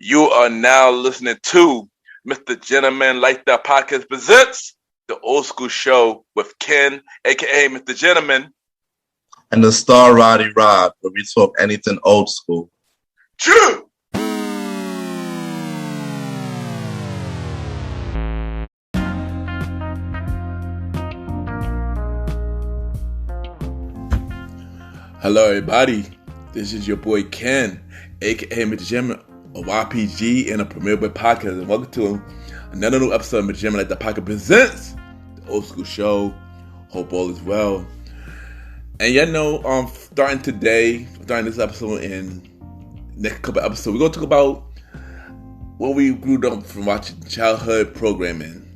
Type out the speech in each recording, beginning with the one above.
You are now listening to Mr. Gentleman Like That Podcast presents the Old School Show with Ken, aka Mr. Gentleman, and the star Roddy Rod, where we talk anything old school. True. Hello, everybody. This is your boy Ken, aka Mr. Gentleman, a YPG and a Premier Boy Podcast, and welcome to another new episode of Mr. Gentleman Like That Podcast presents the Old School Show. Hope all is well. And starting this episode and next couple episodes, we're gonna talk about what we grew up from watching childhood programming.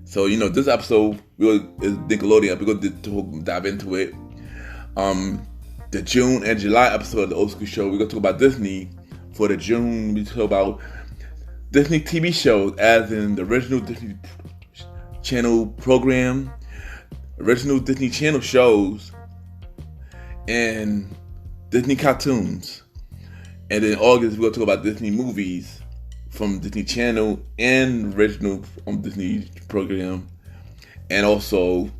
So this episode is Nickelodeon. We're gonna dive into it. The June and July episode of the Old School Show, we're gonna talk about Disney. For the June, we talk about Disney TV shows, as in the original Disney Channel program, original Disney Channel shows, and Disney cartoons. And in August, we're going to talk about Disney movies from Disney Channel and original Disney program, and also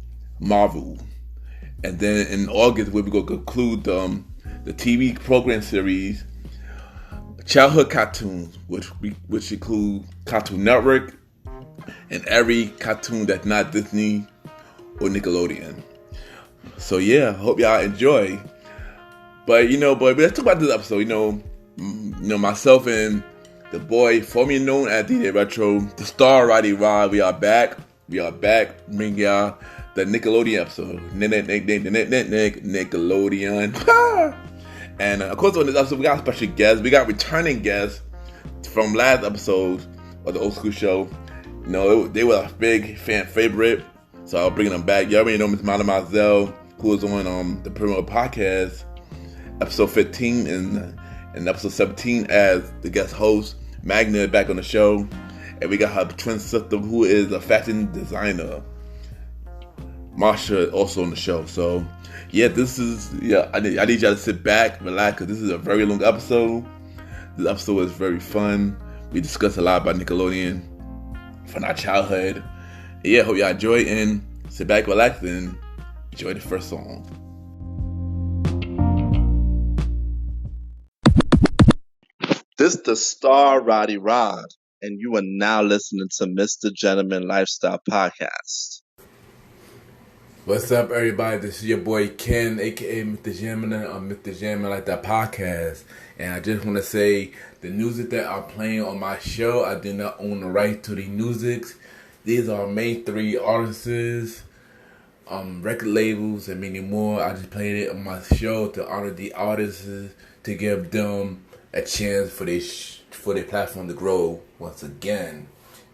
Marvel. And then in August, we're going to conclude the TV program series, childhood cartoons, which include Cartoon Network and every cartoon that's not Disney or Nickelodeon. So yeah, hope y'all enjoy. But let's talk about this episode. Myself and the boy formerly known as DJ Retro, the star Roddy Rod, we are back. Bring y'all the Nickelodeon episode. Nickelodeon. And of course, on this episode, we got special guests. We got returning guests from last episode of the Old School Show. They were a big fan favorite, so I'll bring them back. You already know Miss Magna Marzell, who was on the Premier Podcast, episode 15 and episode 17 as the guest host. Magna back on the show, and we got her twin sister, who is a fashion designer, Marsha, also on the show. So yeah, I need y'all to sit back, relax, because this is a very long episode. This episode is very fun. We discuss a lot about Nickelodeon from our childhood. And yeah, hope y'all enjoy, and sit back, relax, and enjoy the first song. This is the star Roddy Rod, and you are now listening to Mr. Gentleman Lifestyle Podcast. What's up, everybody? This is your boy Ken, aka Mr. Gentleman, on Mr. Gentleman Like That Podcast. And I just want to say, the music that I'm playing on my show, I do not own the right to the music. These are main three artists, record labels, and many more. I just played it on my show to honor the artists, to give them a chance for their platform to grow once again.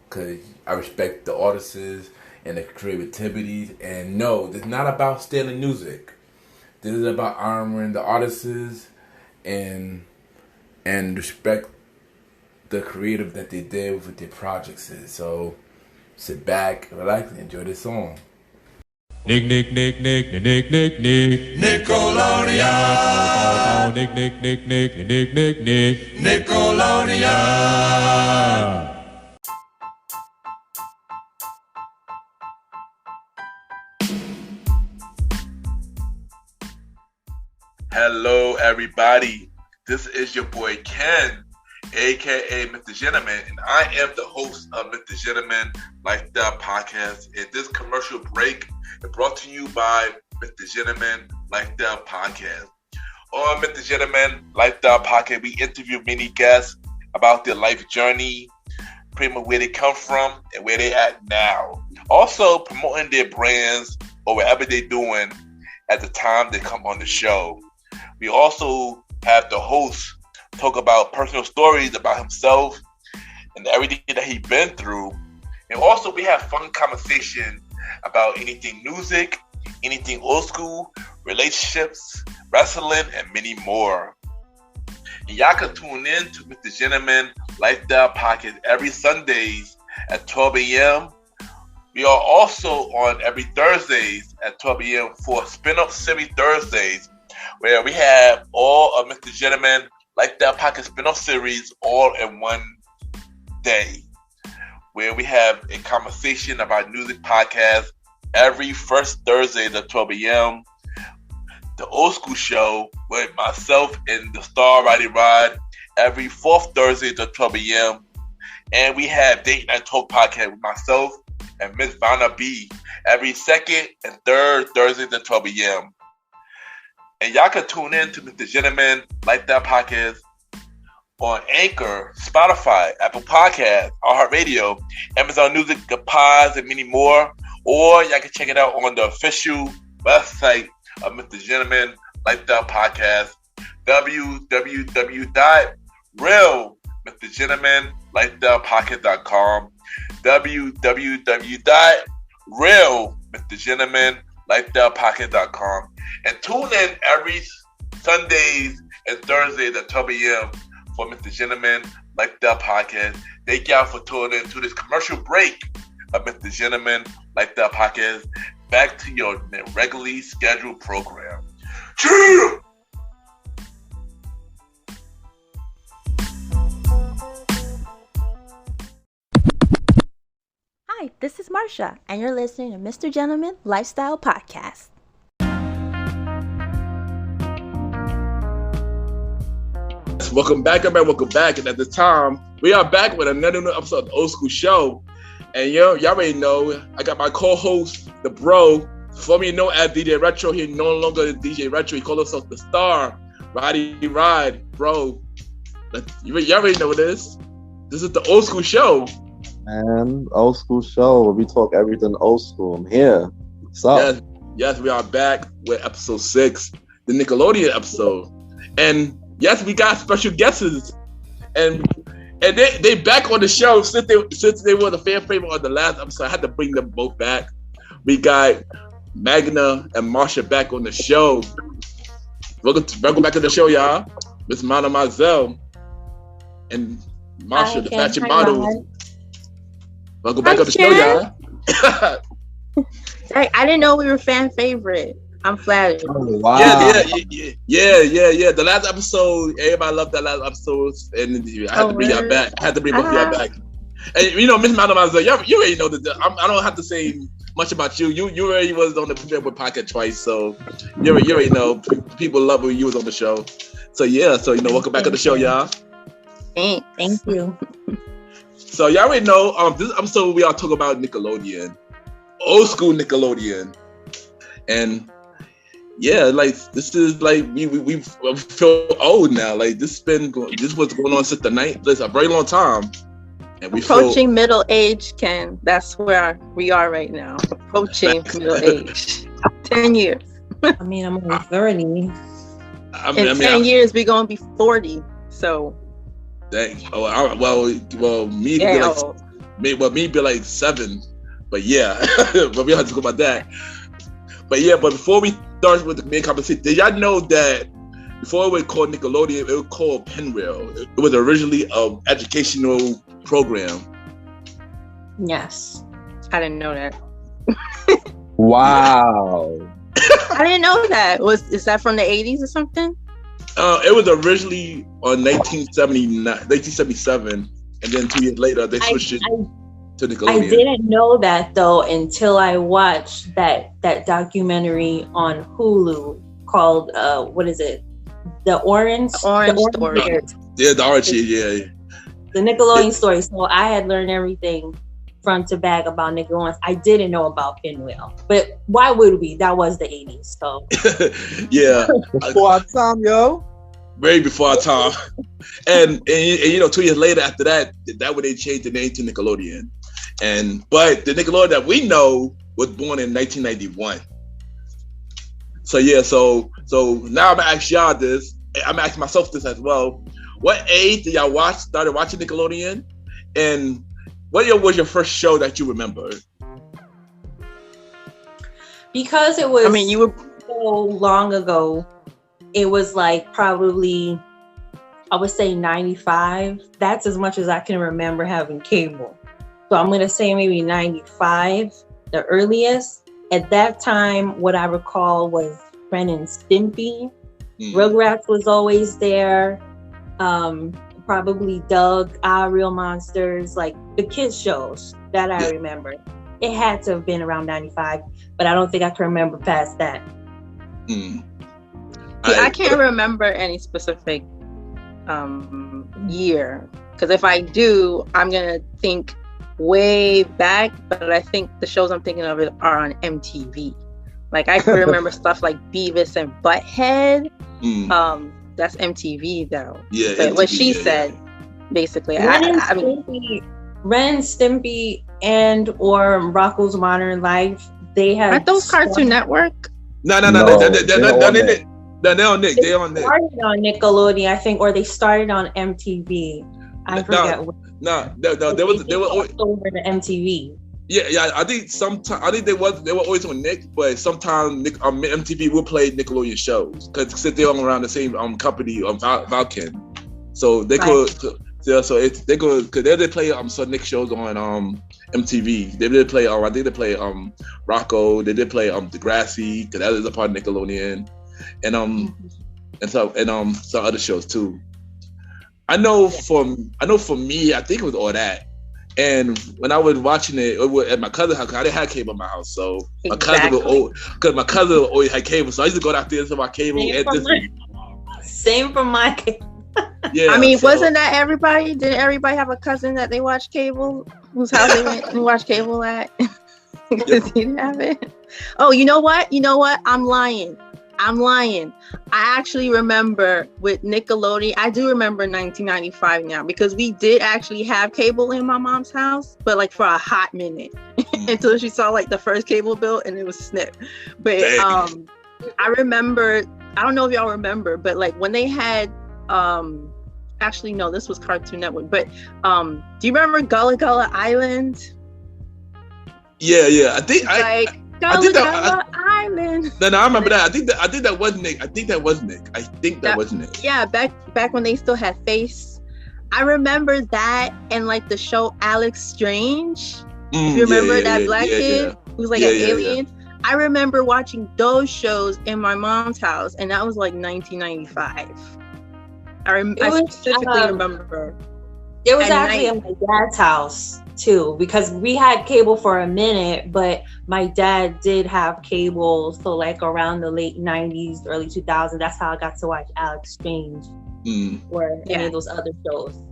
Because I respect the artists and the creativity. And no, it's not about stealing music. This is about honoring the artists and respect the creative that they did with their projects. So sit back, relax, and enjoy this song. Nickelodeon. Nickelodeon. Hello, everybody. This is your boy Ken, aka Mr. Gentleman, and I am the host of Mr. Gentleman Lifestyle Podcast. And this commercial break is brought to you by Mr. Gentleman Lifestyle Podcast. On Mr. Gentleman Lifestyle Podcast, we interview many guests about their life journey, pretty much where they come from and where they at now. Also promoting their brands or whatever they're doing at the time they come on the show. We also have the host talk about personal stories about himself and everything that he's been through. And also we have fun conversation about anything music, anything old school, relationships, wrestling, and many more. And y'all can tune in to Mr. Gentleman Lifestyle Podcast every Sundays at 12 a.m. We are also on every Thursdays at 12 a.m. for Spin-Off Series Thursdays, where we have all of Mr. Gentleman Lifestyle Podcast spin-off series all in one Day, where we have a conversation about music podcast every first Thursday at 12 a.m. The Old School Show with myself and the star Roddy Rod every fourth Thursday at 12 a.m. And we have Date Night Talk podcast with myself and Miss Vanna B every second and third Thursday at 12 a.m. And y'all can tune in to MrGentleman Lifestyle Podcast on Anchor, Spotify, Apple Podcasts, iHeartRadio, Amazon Music, The Pods, and many more. Or y'all can check it out on the official website of MrGentleman Lifestyle Podcast, www.realmrgentlemanlifestylepodcast.com, www.realmrgentlemanlifestylepodcast.com, and tune in every Sundays and Thursdays at 12 a.m. for MrGentleman Lifestyle Podcast. Thank y'all for tuning in to this commercial break of MrGentleman Lifestyle Podcast. Back to your regularly scheduled program. Cheer! Hi, this is Marsha, and you're listening to MrGentleman Lifestyle Podcast. Welcome back, everybody. Welcome back. And at this time, we are back with another new episode of the Old School Show. And y'all already know, I got my co-host, the bro, formerly known as DJ Retro. He no longer is DJ Retro. He called himself the star, Roddy Rod, bro. You already know this. This is the Old School Show. Man, Old School Show where we talk everything old school. I'm here. What's up? Yes, we are back with episode 6, the Nickelodeon episode. And yes, we got special guests. And they back on the show since they were the fan favorite on the last episode. I had to bring them both back. We got Magna and Marsha back on the show. Welcome back to the show, y'all. Miss Magna Mazel and Marsha, the fashion model. Welcome back on the show, y'all. I didn't know we were fan favorite. I'm flattered. Oh, wow. Yeah. The last episode, everybody loved that last episode, and I had to bring y'all back. I had to bring both of y'all back. And you know, Miss Magna Mazel, you already know that. I don't have to say much about you. You already was on the Premiere with Podcast twice, so you already know. People love when you was on the show. So welcome back on the show, y'all. Thank you. So y'all already know. This episode we are talking about Nickelodeon, old school Nickelodeon, and yeah, like this is like we feel old now. Like this was going on since the night. It's a very long time, and we approaching middle age. Ken, that's where we are right now. Approaching middle age. 10 years. I mean, I'm only 30. In 10 years, we're gonna be 40. So. Dang. Me be like 7, but yeah, but we don't have to go about that. But before we start with the main conversation, did y'all know that before it was called Nickelodeon, it was called Pinwheel? It was originally an educational program. Yes, I didn't know that. Wow. I didn't know that. Is that from the 80s or something? It was originally on 1977, and then 2 years later they switched it to Nickelodeon. I didn't know that though until I watched that documentary on Hulu called what is it? The Orange Story. Yeah, the Orange, yeah. The Nickelodeon story. So I had learned everything front to back about Nickelodeon. I didn't know about Pinwheel, but why would we? That was the 80s, so yeah. Before our time, yo. Way before our time. and 2 years later after that when they changed the name to Nickelodeon. But the Nickelodeon that we know was born in 1991. So now I'm gonna ask y'all this. I'm gonna ask myself this as well. What age did y'all started watching Nickelodeon? And what was your first show that you remember? Because it was you were so long ago, it was like probably, I would say 95. That's as much as I can remember having cable. So I'm going to say maybe 95, the earliest. At that time, what I recall was Ren and Stimpy. Rugrats was always there. probably Doug, Our Real Monsters, like the kids shows that I remember. It had to have been around 95, but I don't think I can remember past that. I can't remember any specific year, because if I do, I'm gonna think way back, but I think the shows I'm thinking of are on MTV. Like I can remember stuff like Beavis and Butthead. That's MTV though. Yeah, but MTV, what she said, basically. Ren and Stimpy and or Rocko's Modern Life, they have. Aren't those Cartoon Network? No. They're on Nick. They on Nick. Started on Nickelodeon, I think, or they started on MTV. I forget. They were always over to MTV. Yeah. I think they were always on Nick, but sometimes MTV will play Nickelodeon shows because they're all around the same company Valken, so they could. Yeah, so they go because they play some Nick shows on MTV. They did play I think they play Rocco. They did play Degrassi because that is a part of Nickelodeon, and some other shows too. I know for me, I think it was all that. And when I was watching it was at my cousin's house, I didn't have cable in my house, so my cousin always had cable, so I used to go downstairs to my cable. Same for my cable. Yeah, I mean, wasn't that everybody? Didn't everybody have a cousin that they watched cable? Whose house they went and watched cable at? Because he didn't have it. Oh, you know what? I'm lying. I actually remember with Nickelodeon. I do remember 1995 now because we did actually have cable in my mom's house, but like for a hot minute until she saw like the first cable bill and it was snip. But I remember. I don't know if y'all remember, but like when they had. Actually, no, this was Cartoon Network. But do you remember Gullah Gullah Island? Yeah. I think Gullah Island. No, I remember that. I think that was Nick. Yeah, back when they still had face. I remember that and like the show Alex Strange. If you remember that black kid who was like an alien. Yeah. I remember watching those shows in my mom's house, and that was like 1995. I specifically remember. It was actually at my dad's house too, because we had cable for a minute, but my dad did have cable. So like around the late 90s, early 2000s, that's how I got to watch Alex Strange or any of those other shows.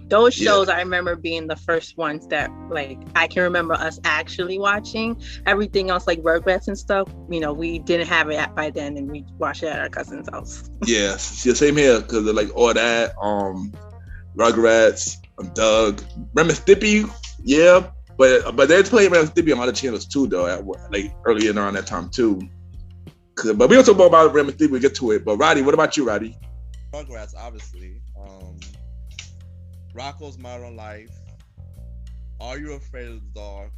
Those shows I remember being the first ones that like I can remember us actually watching. Everything else like Rugrats and stuff, we didn't have it by then, and we watched it at our cousin's house. Yeah, same here because like all that Rugrats, Doug, remember Stimpy? Yeah, but they're playing around Stimpy on other channels too though, like earlier around that time too. But we don't talk more about Rem and Stimpy. We get to it. But Roddy, what about you, Roddy? Rugrats, obviously. Rocko's Modern Life, Are You Afraid of the Dark?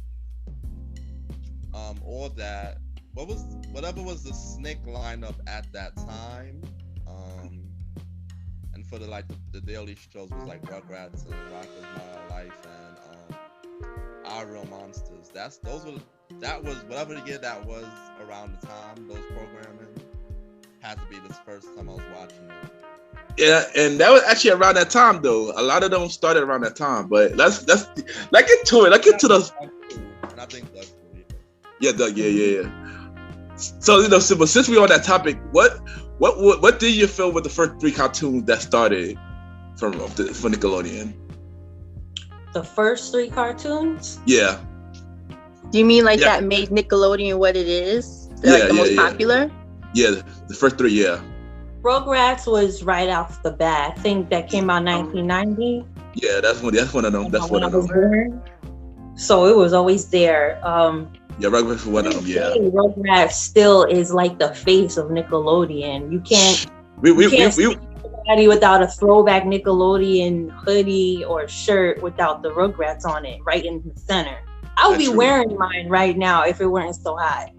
All that. Whatever was the Snick lineup at that time. And for the daily shows was like Rugrats and Rocko's Modern Life and Our Real Monsters. That was whatever year that was around the time. Those programming had to be the first time I was watching it. Yeah, and that was actually around that time though. A lot of them started around that time, but let's get to it. Let's get to those. And I think Doug. Yeah, Doug. Yeah. So but since we're on that topic, what did you feel with the first three cartoons that started for Nickelodeon? The first three cartoons? Yeah. Do you mean like that made Nickelodeon what it is? The most popular? Yeah, the first three. Yeah. Rugrats was right off the bat. I think that came out 1990. Yeah, that's one of them. That's one of them. So it was always there. Yeah, Rugrats was one of them. Yeah. Rugrats still is like the face of Nickelodeon. You can't see anybody without a throwback Nickelodeon hoodie or shirt without the Rugrats on it, right in the center. I would be wearing mine right now if it weren't so hot.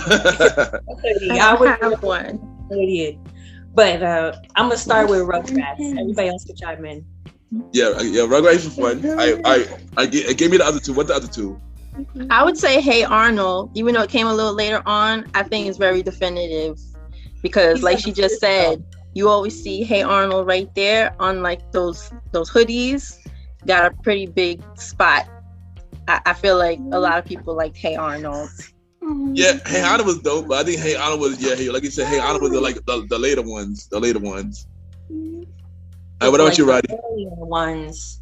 I would have one. But I'm gonna start with Rugrats. Everybody else can chime in. Yeah, Rugrats was one. I gave me the other two. What the other two? I would say Hey Arnold, even though it came a little later on. I think it's very definitive because, like she just said, you always see Hey Arnold right there on like those hoodies. Got a pretty big spot. I feel like a lot of people like Hey Arnold. Yeah, Hey Arnold was dope, but I think Hey Arnold was like you said, Hey Arnold was the later ones. The later ones. What about you, Roddy? The earlier ones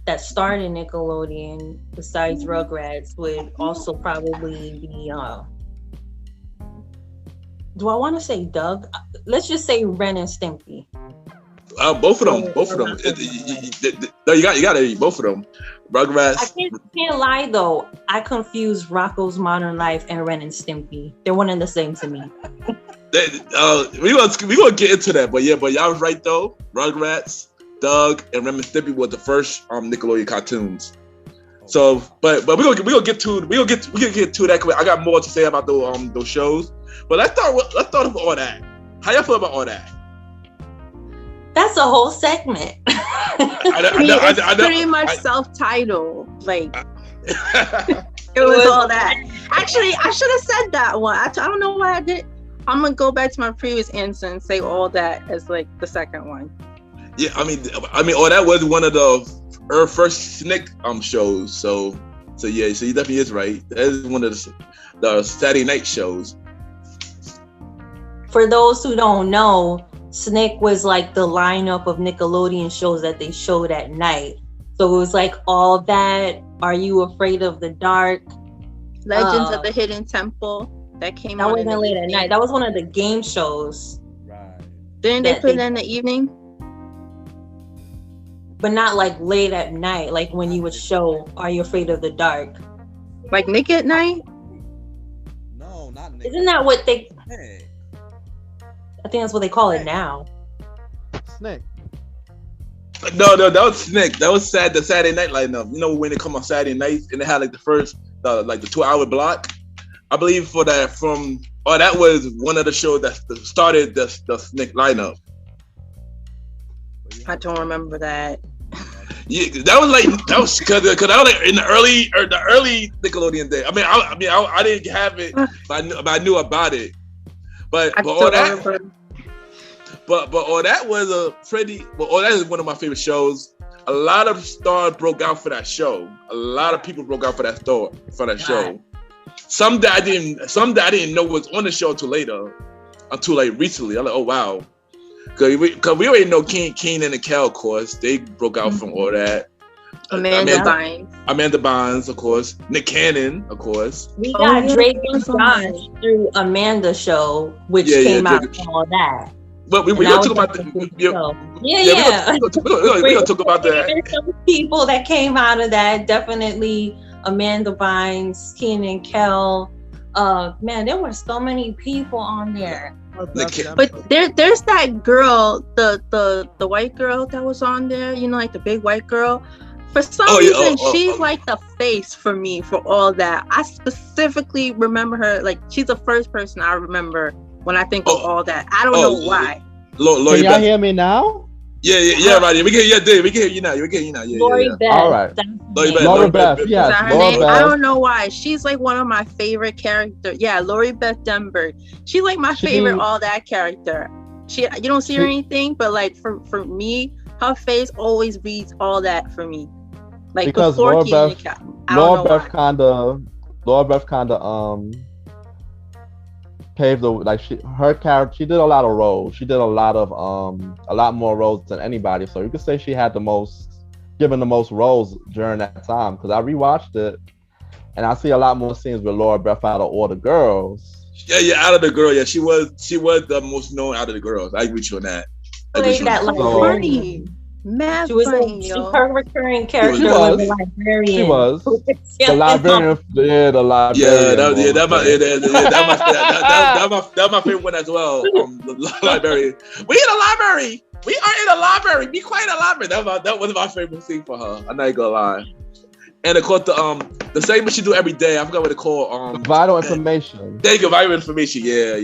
that started Nickelodeon, besides Rugrats, would also probably be. Do I want to say Doug? Let's just say Ren and Stimpy. Both of them. No, you got to both of them. Rugrats. I can't lie though. I confuse Rocco's Modern Life and Ren and Stimpy. They're one and the same to me. We gonna get into that, but y'all was right though. Rugrats, Doug, and Ren and Stimpy were the first Nickelodeon cartoons. So, but we gonna get to that. 'Cause I got more to say about those shows. But let's start with all that. How y'all feel about all that? That's a whole segment. It's pretty much self-titled. Like it was all that. Actually, I should have said that one. I don't know why I did. I'm gonna go back to my previous answer and say all that as like the second one. Yeah, I mean, all that was one of the first Snick shows. So yeah, so he definitely is right. That is one of the Saturday night shows. For those who don't know, Snick was like the lineup of Nickelodeon shows that they showed at night. So it was like all that. Are You Afraid of the Dark? Legends of the Hidden Temple that came out. That wasn't late at evening. night. That was one of the game shows. Right. Didn't they put it in the evening? But not like late at night, like when you would show Are You Afraid of the Dark? Like Nick at Night? No, not Nick. Isn't that what they... Hey. I think that's what they call it now. Snake. No, that was Snick. That was the Saturday night lineup. You know when they come on Saturday nights and they had like the 2-hour block. I believe that was one of the shows that started the Snick lineup. I don't remember that. Yeah, that was because I was like in the early Nickelodeon day. I didn't have it, but I knew about it. But all that was that is one of my favorite shows. A lot of stars broke out for that show. A lot of people broke out for that show. Some that I didn't know was on the show until recently. I'm like, oh wow. Cause we already know Keenan and Kel, of course. They broke out from all that. Amanda Bynes, of course. Nick Cannon, of course. We got Drake and Josh through Amanda's show, which came out from all that. But we're gonna talk about We're gonna talk about that. Some people that came out of that, definitely Amanda Bynes, Keenan and Kel. Man, there were so many people on there. But there's that girl, the white girl that was on there, you know, like the big white girl. For some reason, she's like the face for me for all that. I specifically remember her, like she's the first person I remember when I think of all that. I don't know why. Can y'all hear me now? Yeah, right. We can hear you now. Yeah. Lori Beth. All right. Lori Beth. Yes. Lori Beth. I don't know why. She's like one of my favorite characters. Yeah, Lori Beth Denberg. She's like my favorite all that character. You don't see her anything, but like for me, her face always reads all that for me. Like because before Lori Beth kind of paved the her character. She did a lot of roles. She did a lot more roles than anybody. So you could say she had given the most roles during that time. Because I rewatched it, and I see a lot more scenes with Laura Beth out of all the girls. Yeah, out of the girl. Yeah, she was the most known out of the girls. I agree with you on that. Funny. Mad she was funny, her recurring character was the librarian. She was the librarian. Yeah, the librarian. That's my favorite one as well. The librarian. We in a library. We are in a library. Be quiet in a library. That was my favorite scene for her. I'm not gonna lie. And of course the segment she do every day. I forgot what it called. Vital information. Thank you, vital information. Yeah.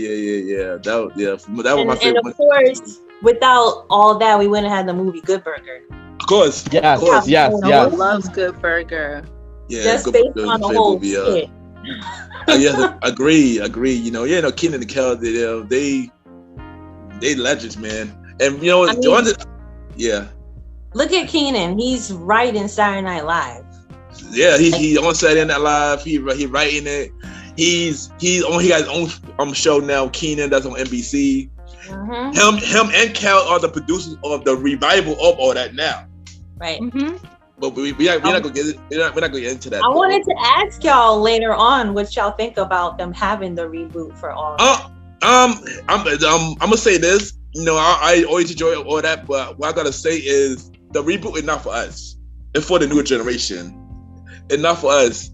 That was my favorite. And of course, without all that, we wouldn't have had the movie Good Burger. Of course. Yes. Loves Good Burger. Yeah, just based on the whole shit. Yeah, agree. You know, Keenan and Kel, they legends, man. And you know, I mean, yeah. Look at Keenan. He's writing Saturday Night Live. Yeah, he on Saturday Night Live. He writing it. He got his own show now, Keenan, that's on NBC. Him and Cal are the producers of the revival of all that now. Right. But we're not gonna get into that. I wanted to ask y'all later on what y'all think about them having the reboot for all. I'm gonna say this. You know, I always enjoy all that, but what I gotta say is the reboot is not for us. It's for the newer generation. It's not for us.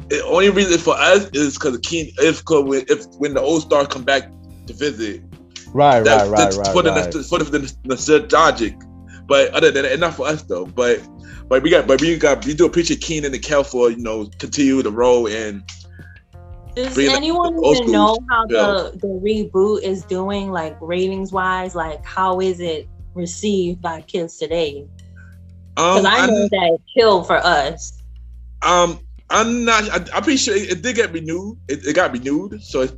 The only reason for us is because when the old stars come back to visit. Right. For the nostalgic. But other than that, it's not for us though. But we do appreciate Keenan and Kel for, you know, continue the role and. Does anyone even know how the reboot is doing, like ratings wise? Like, how is it received by kids today? Because I know that it killed for us. I'm pretty sure it did get renewed. It got renewed, so it's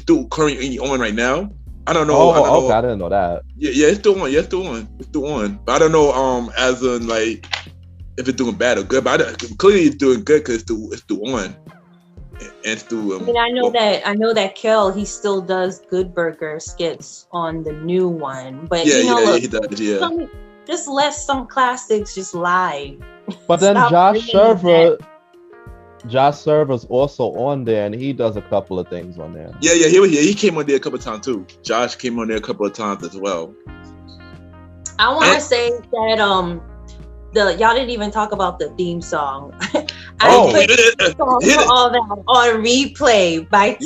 still currently on right now. I don't know. Okay, I didn't know that. Yeah, it's still on. It's still on. But I don't know. As in, like, if it's doing bad or good. But clearly it's doing good because it's still on. And still. I mean, I know that Kel, he still does Good Burger skits on the new one. But he does. Yeah. Just let some classics just lie. But then Josh Server's also on there, and he does a couple of things on there. Yeah, he came on there a couple of times too. Josh came on there a couple of times as well. I want to say that y'all didn't even talk about the theme song. I put all that on replay by TLC.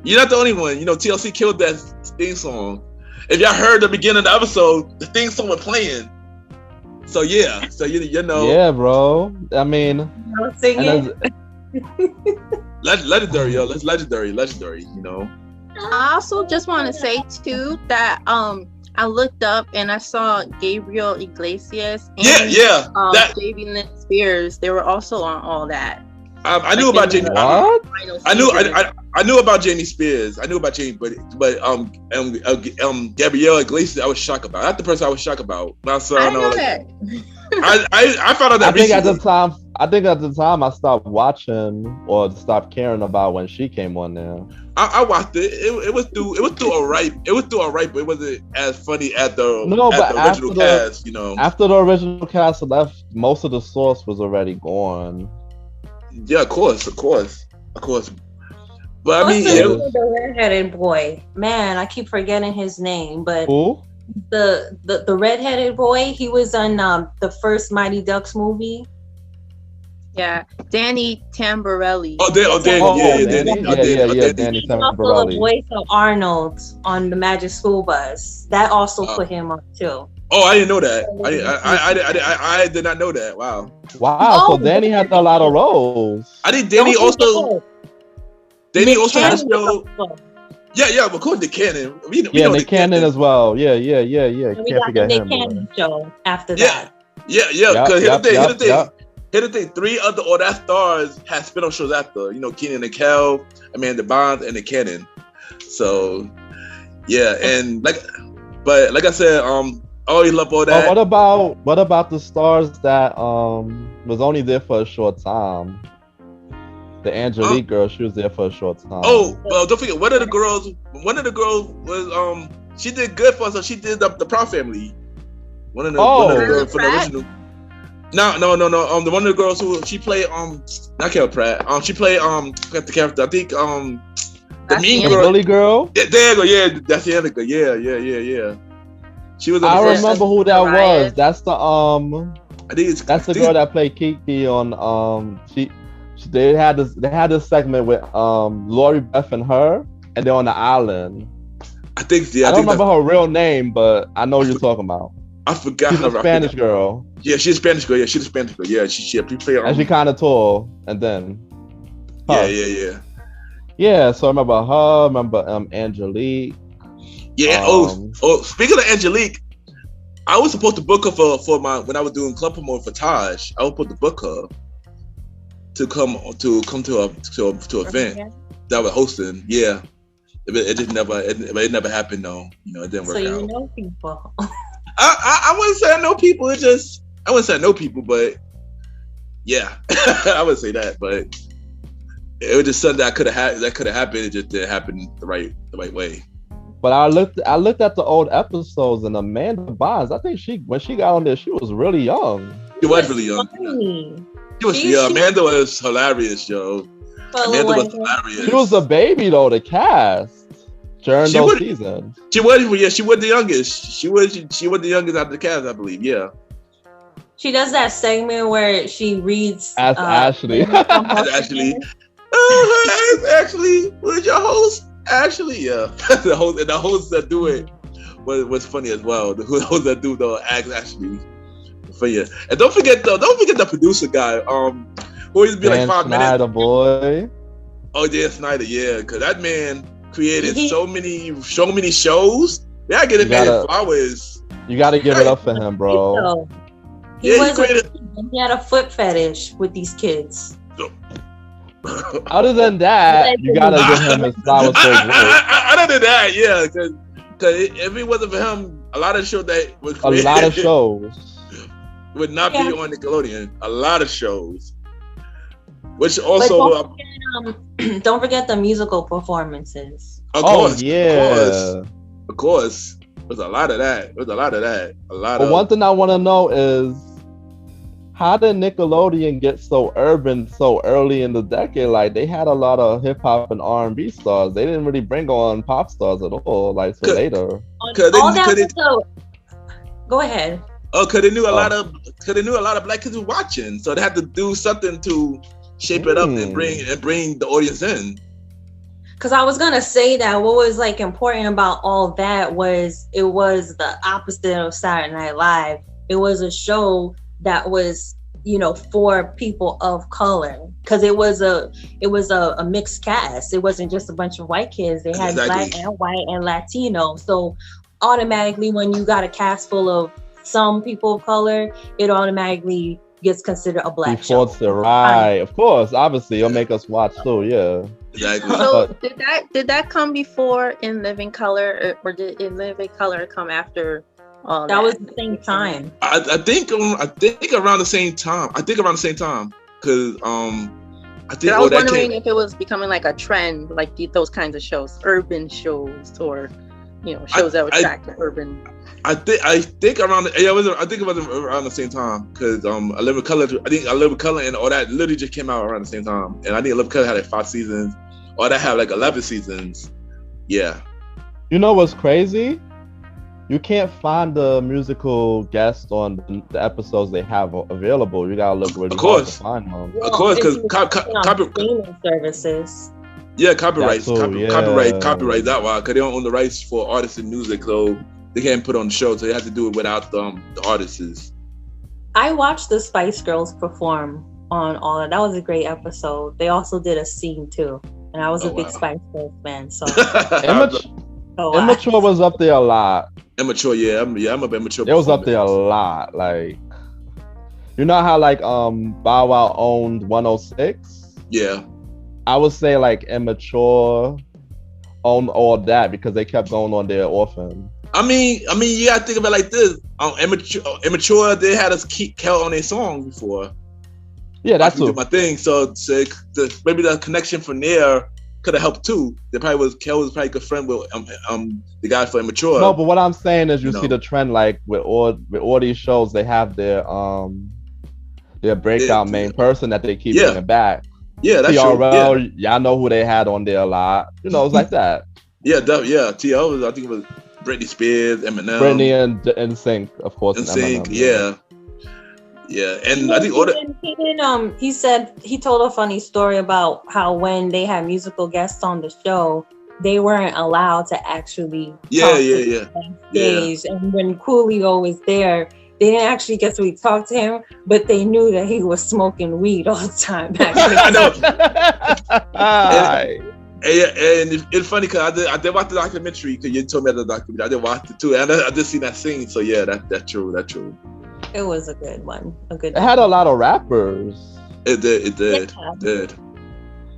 You're not the only one. You know, TLC killed that theme song. If y'all heard the beginning of the episode, the theme song was playing. So yeah, you know. Yeah, bro. I mean, singing. Legendary, yo. That's legendary. You know. I also just want to say too that I looked up and I saw Gabriel Iglesias and Jamie Lynn Spears. They were also on all that. I knew about Jamie. What? I knew about Jamie Spears. I knew about Jamie, but Gabrielle Iglesias, I was shocked about. That's the person I was shocked about. I know that. I found out that. I think at the time I stopped watching or stopped caring about when she came on there. I watched it. It was still alright. It was still alright, but it wasn't as funny as the original cast. You know, after the original cast left, most of the sauce was already gone. Yeah, of course. But I mean, the redheaded boy, man, I keep forgetting his name. But who? The redheaded boy, he was on the first Mighty Ducks movie. Yeah, Danny Tamborelli. Danny Tamborelli. Also the voice of Arnold on the Magic School Bus. That also put him up too. Oh, I didn't know that. I did not know that. Wow. So Danny had a lot of roles. I think Danny also had a show. Yeah, of course, Nick Cannon. Nick Cannon as well. Yeah. And we got the Nick Cannon show after that. Yeah. Because here's the thing. 3 other All That Stars had spin-off shows after. You know, Kenan and Kel, Amanda Bynes, and Nick Cannon. So, yeah, and like I said, always love all that. What about the stars that was only there for a short time? The Angelique girl, she was there for a short time. Oh, well, don't forget, one of the girls was she did good for us. So she did the Proud Family. One of the girls for the original. No. The one of the girls who she played not Carol Pratt. She played the character. I think the mean girl. Billy girl. Yeah, there you go. Yeah, that's the other girl. Yeah. She was. I remember who that was. That's the I think that's the girl that played Kiki on They had this segment with Lori Beth and her, and they're on the island. I think I don't remember her real name, but I know what you're talking about. I forgot. She's a Spanish girl. Yeah, she's a Spanish girl. Yeah, she's a Spanish girl. Yeah, she played. And she kind of tall, and then. Yeah. Yeah, so I remember her. Remember Angelique. Yeah. Speaking of Angelique, I was supposed to book her for my when I was doing club promotion for Taj. I was supposed to book her to come to an event that I was hosting. Yeah, It just it never happened though. You know, it didn't work So out. you know people. I wouldn't say I know people. I wouldn't say I know people, but yeah, I would say that. But it was just something that could have happened. It just didn't happen the right way. But I looked at the old episodes, and Amanda Bynes, I think when she got on there, she was really young. She was really young. Amanda was hilarious, yo. Amanda was hilarious. She was a baby though, the cast during those seasons. She was the youngest. She was the youngest out of the cast, I believe. Yeah. She does that segment where she reads. Ask Ashley. Ask Ashley. Ask Ashley. Who's your host? Ashley. Yeah. the hosts that do it was funny as well. The hosts that do the Ask Ashley. Yeah. And don't forget the producer guy. Who used to be Dan like 5 Schneider, minutes. Boy. Oh, Dan Snyder, yeah, because that man created so many shows. They gotta get him many flowers. You gotta give it up for him, bro. He had a foot fetish with these kids. Other than that, you gotta give him his flowers for his work. Other than that, yeah, because if it wasn't for him, a lot of shows that was created, a lot of shows would not be on Nickelodeon. A lot of shows. Which also don't forget the musical performances. Of course. Of course. There's a lot of that. But one thing I want to know is, how did Nickelodeon get so urban so early in the decade? Like, they had a lot of hip hop and R&B stars. They didn't really bring on pop stars at all, like, till later. Go ahead. Oh, because they knew a lot of black kids were watching, so they had to do something to shape it up and bring the audience in. Because I was gonna say that what was like important about all that was it was the opposite of Saturday Night Live. It was a show that was, for people of color, because it was a mixed cast. It wasn't just a bunch of white kids. They had black and white and Latino. So automatically, when you got a cast full of some people of color, it automatically gets considered a black show. Right, of course. Obviously, it'll make us watch too. Yeah. Exactly. So did that come before In Living Color, or did In Living Color come after? That was the same time. I think around the same time. Because I think I was wondering if it was becoming like a trend, like those kinds of shows, urban shows, or shows that would attract urban. I think around it was around the same time, because I Live in Color and all that literally just came out around the same time, and I think I Live in Color had like 5 seasons, or that had like 11 seasons. Yeah. You know what's crazy? You can't find the musical guest on the episodes they have available. You gotta look really hard to find them. Of course, because streaming services. Yeah, copyright that why, because they don't own the rights for artists and music, so they can't put on the show, so they have to do it without the artists. I watched the Spice Girls perform on all that. That was a great episode. They also did a scene too, and I was a big Spice Girls fan. So Immature was up there a lot. Immature, yeah, I'm a bit immature. It was up there a lot. Like, you know how like Bow Wow owned 106? Yeah. I would say like Immature owned all that because they kept going on their Orphan. I mean, you gotta think about it like this. Immature, they had us count on their song before. Yeah, that's my thing. So maybe the connection from there could have helped too. Kel was probably good friend with the guy for Immature. No, but what I'm saying is, you see the trend, like with all these shows, they have their breakout main person that they keep bringing back. Yeah, that's TRL, true. Yeah. Y'all know who they had on there a lot. It's like that. Yeah, TL was, I think it was Britney Spears, Eminem. Britney and NSYNC, of course. NSYNC, yeah. And I think he told a funny story about how when they had musical guests on the show, they weren't allowed to actually stage. And when Coolio was there, they didn't actually get to talk to him, but they knew that he was smoking weed all the time back then. I know. And it's funny because I did watch the documentary, because you told me the documentary. I did watch it too, and I did see that scene. So yeah, that's true. It was a good one. It had a lot of rappers. It did.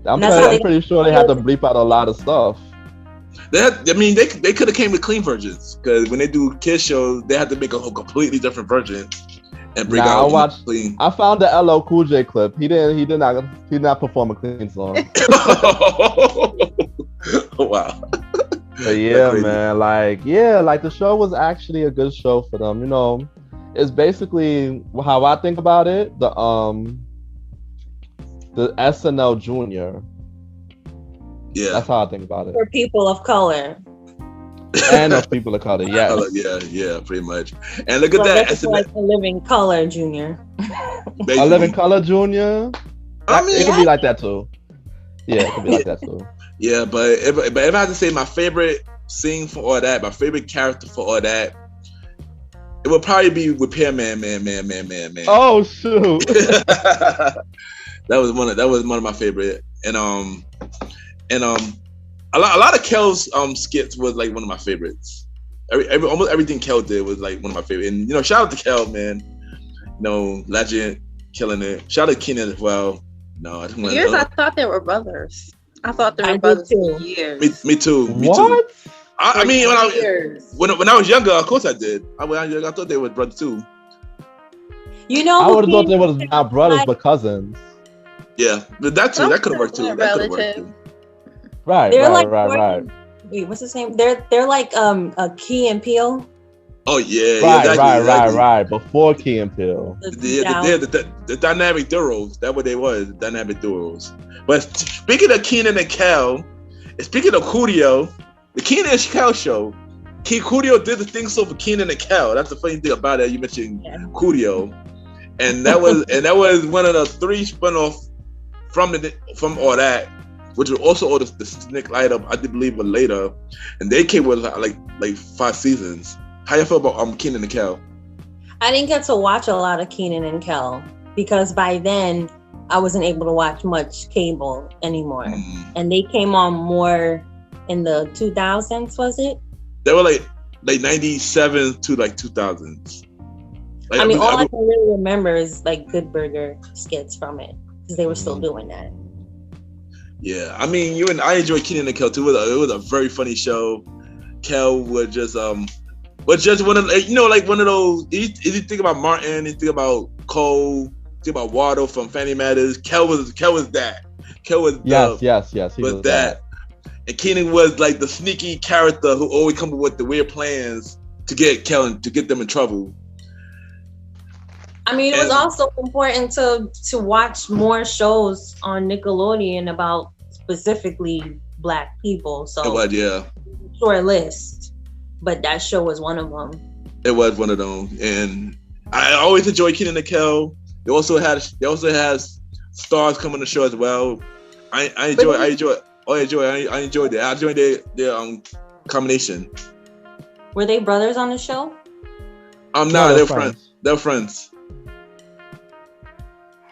I'm pretty sure they had to bleep out a lot of stuff. They could have came with clean versions because when they do kids shows, they had to make a whole completely different version and bring out clean. I found the LL Cool J clip. He did not perform a clean song. Wow. But yeah, man, like the show was actually a good show for them. You know, it's basically how I think about it. The SNL Junior. Yeah, that's how I think about it. For people of color. And of people of color, yes. Yeah, pretty much. And look at that. It's like a living color Junior. A living color Junior. I mean, it could be like that too. Yeah, it could be like that too. Yeah, but if I had to say my favorite scene for all that, my favorite character for all that, it would probably be Repairman, man. Oh shoot! that was one of my favorite, and a lot of Kel's skits was like one of my favorites. Almost everything Kel did was like one of my favorites, and you know, shout out to Kel, man. You know, legend, killing it. Shout out to Keenan as well. No, I just want I thought they were brothers. I thought they were brothers for years. Me too. What? I mean, when I was younger, of course I did. I thought they were brothers too. You know, I would have thought they were not brothers but cousins. Yeah, but that could have worked too. Right. Wait, what's his name? They're like a Key and Peele. Oh yeah, right. Before Key and Peele. The dynamic duos. That's what they was. The dynamic duos. But speaking of Keenan and Kel, and speaking of Coolio, the Keenan and Kel show, Coolio did the thing so for Keenan and Kel. That's the funny thing about it. You mentioned Coolio, and that was one of the 3 spinoff from all that, which was also all the Snick Light Up. I did believe it later, and they came with like 5 seasons. How you feel about Keenan and Kel? I didn't get to watch a lot of Keenan and Kel because by then I wasn't able to watch much cable anymore, and they came on more in the 2000s. Was it? They were like 97 to like 2000s. Like, all I can really remember is like Good Burger skits from it because they were still doing that. Yeah, I mean, I enjoy Keenan and Kel too. It was a very funny show. Kel was just one of like one of those. If you think about Martin, you think about Cole, think about Waldo from Family Matters. Kel was that. Kel was yes. He was that. And Keenan was like the sneaky character who always come up with the weird plans to get Kel and to get them in trouble. I mean, it was also important to watch more shows on Nickelodeon about specifically Black people. So it was, yeah. Short list, but that show was one of them. It was one of them, and I always enjoy Keenan and Kel. They also has stars come on the show as well. I enjoyed that. I enjoyed their combination. Were they brothers on the show? No, they're friends. They're friends.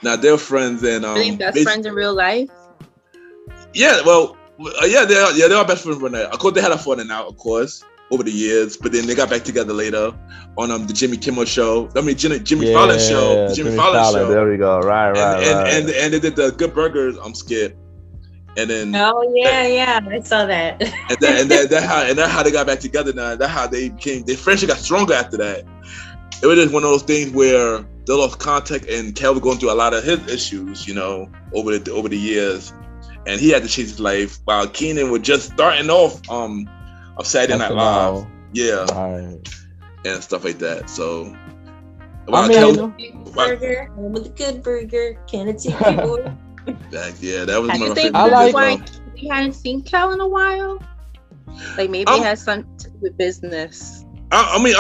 Now they're friends, and Are they best friends in real life? Yeah, well, they are best friends right now. Of course, they had a falling out, of course, over the years, but then they got back together later on the Jimmy Kimmel show. I mean, Jimmy Fallon show. Jimmy Fallon show. There we go. Right. And they did the Good Burgers skit, and then I saw that. and that's how they got back together. Now that's how their friendship got stronger after that. It was just one of those things where they lost contact, and Kel was going through a lot of his issues, over the years, and he had to change his life. While Keenan was just starting off of Saturday Night Live, and stuff like that. So, burger with a good burger, can it take you boy? That was one of my favorite. I like why we hadn't seen Kel in a while. Like maybe it has something to do with business. I mean,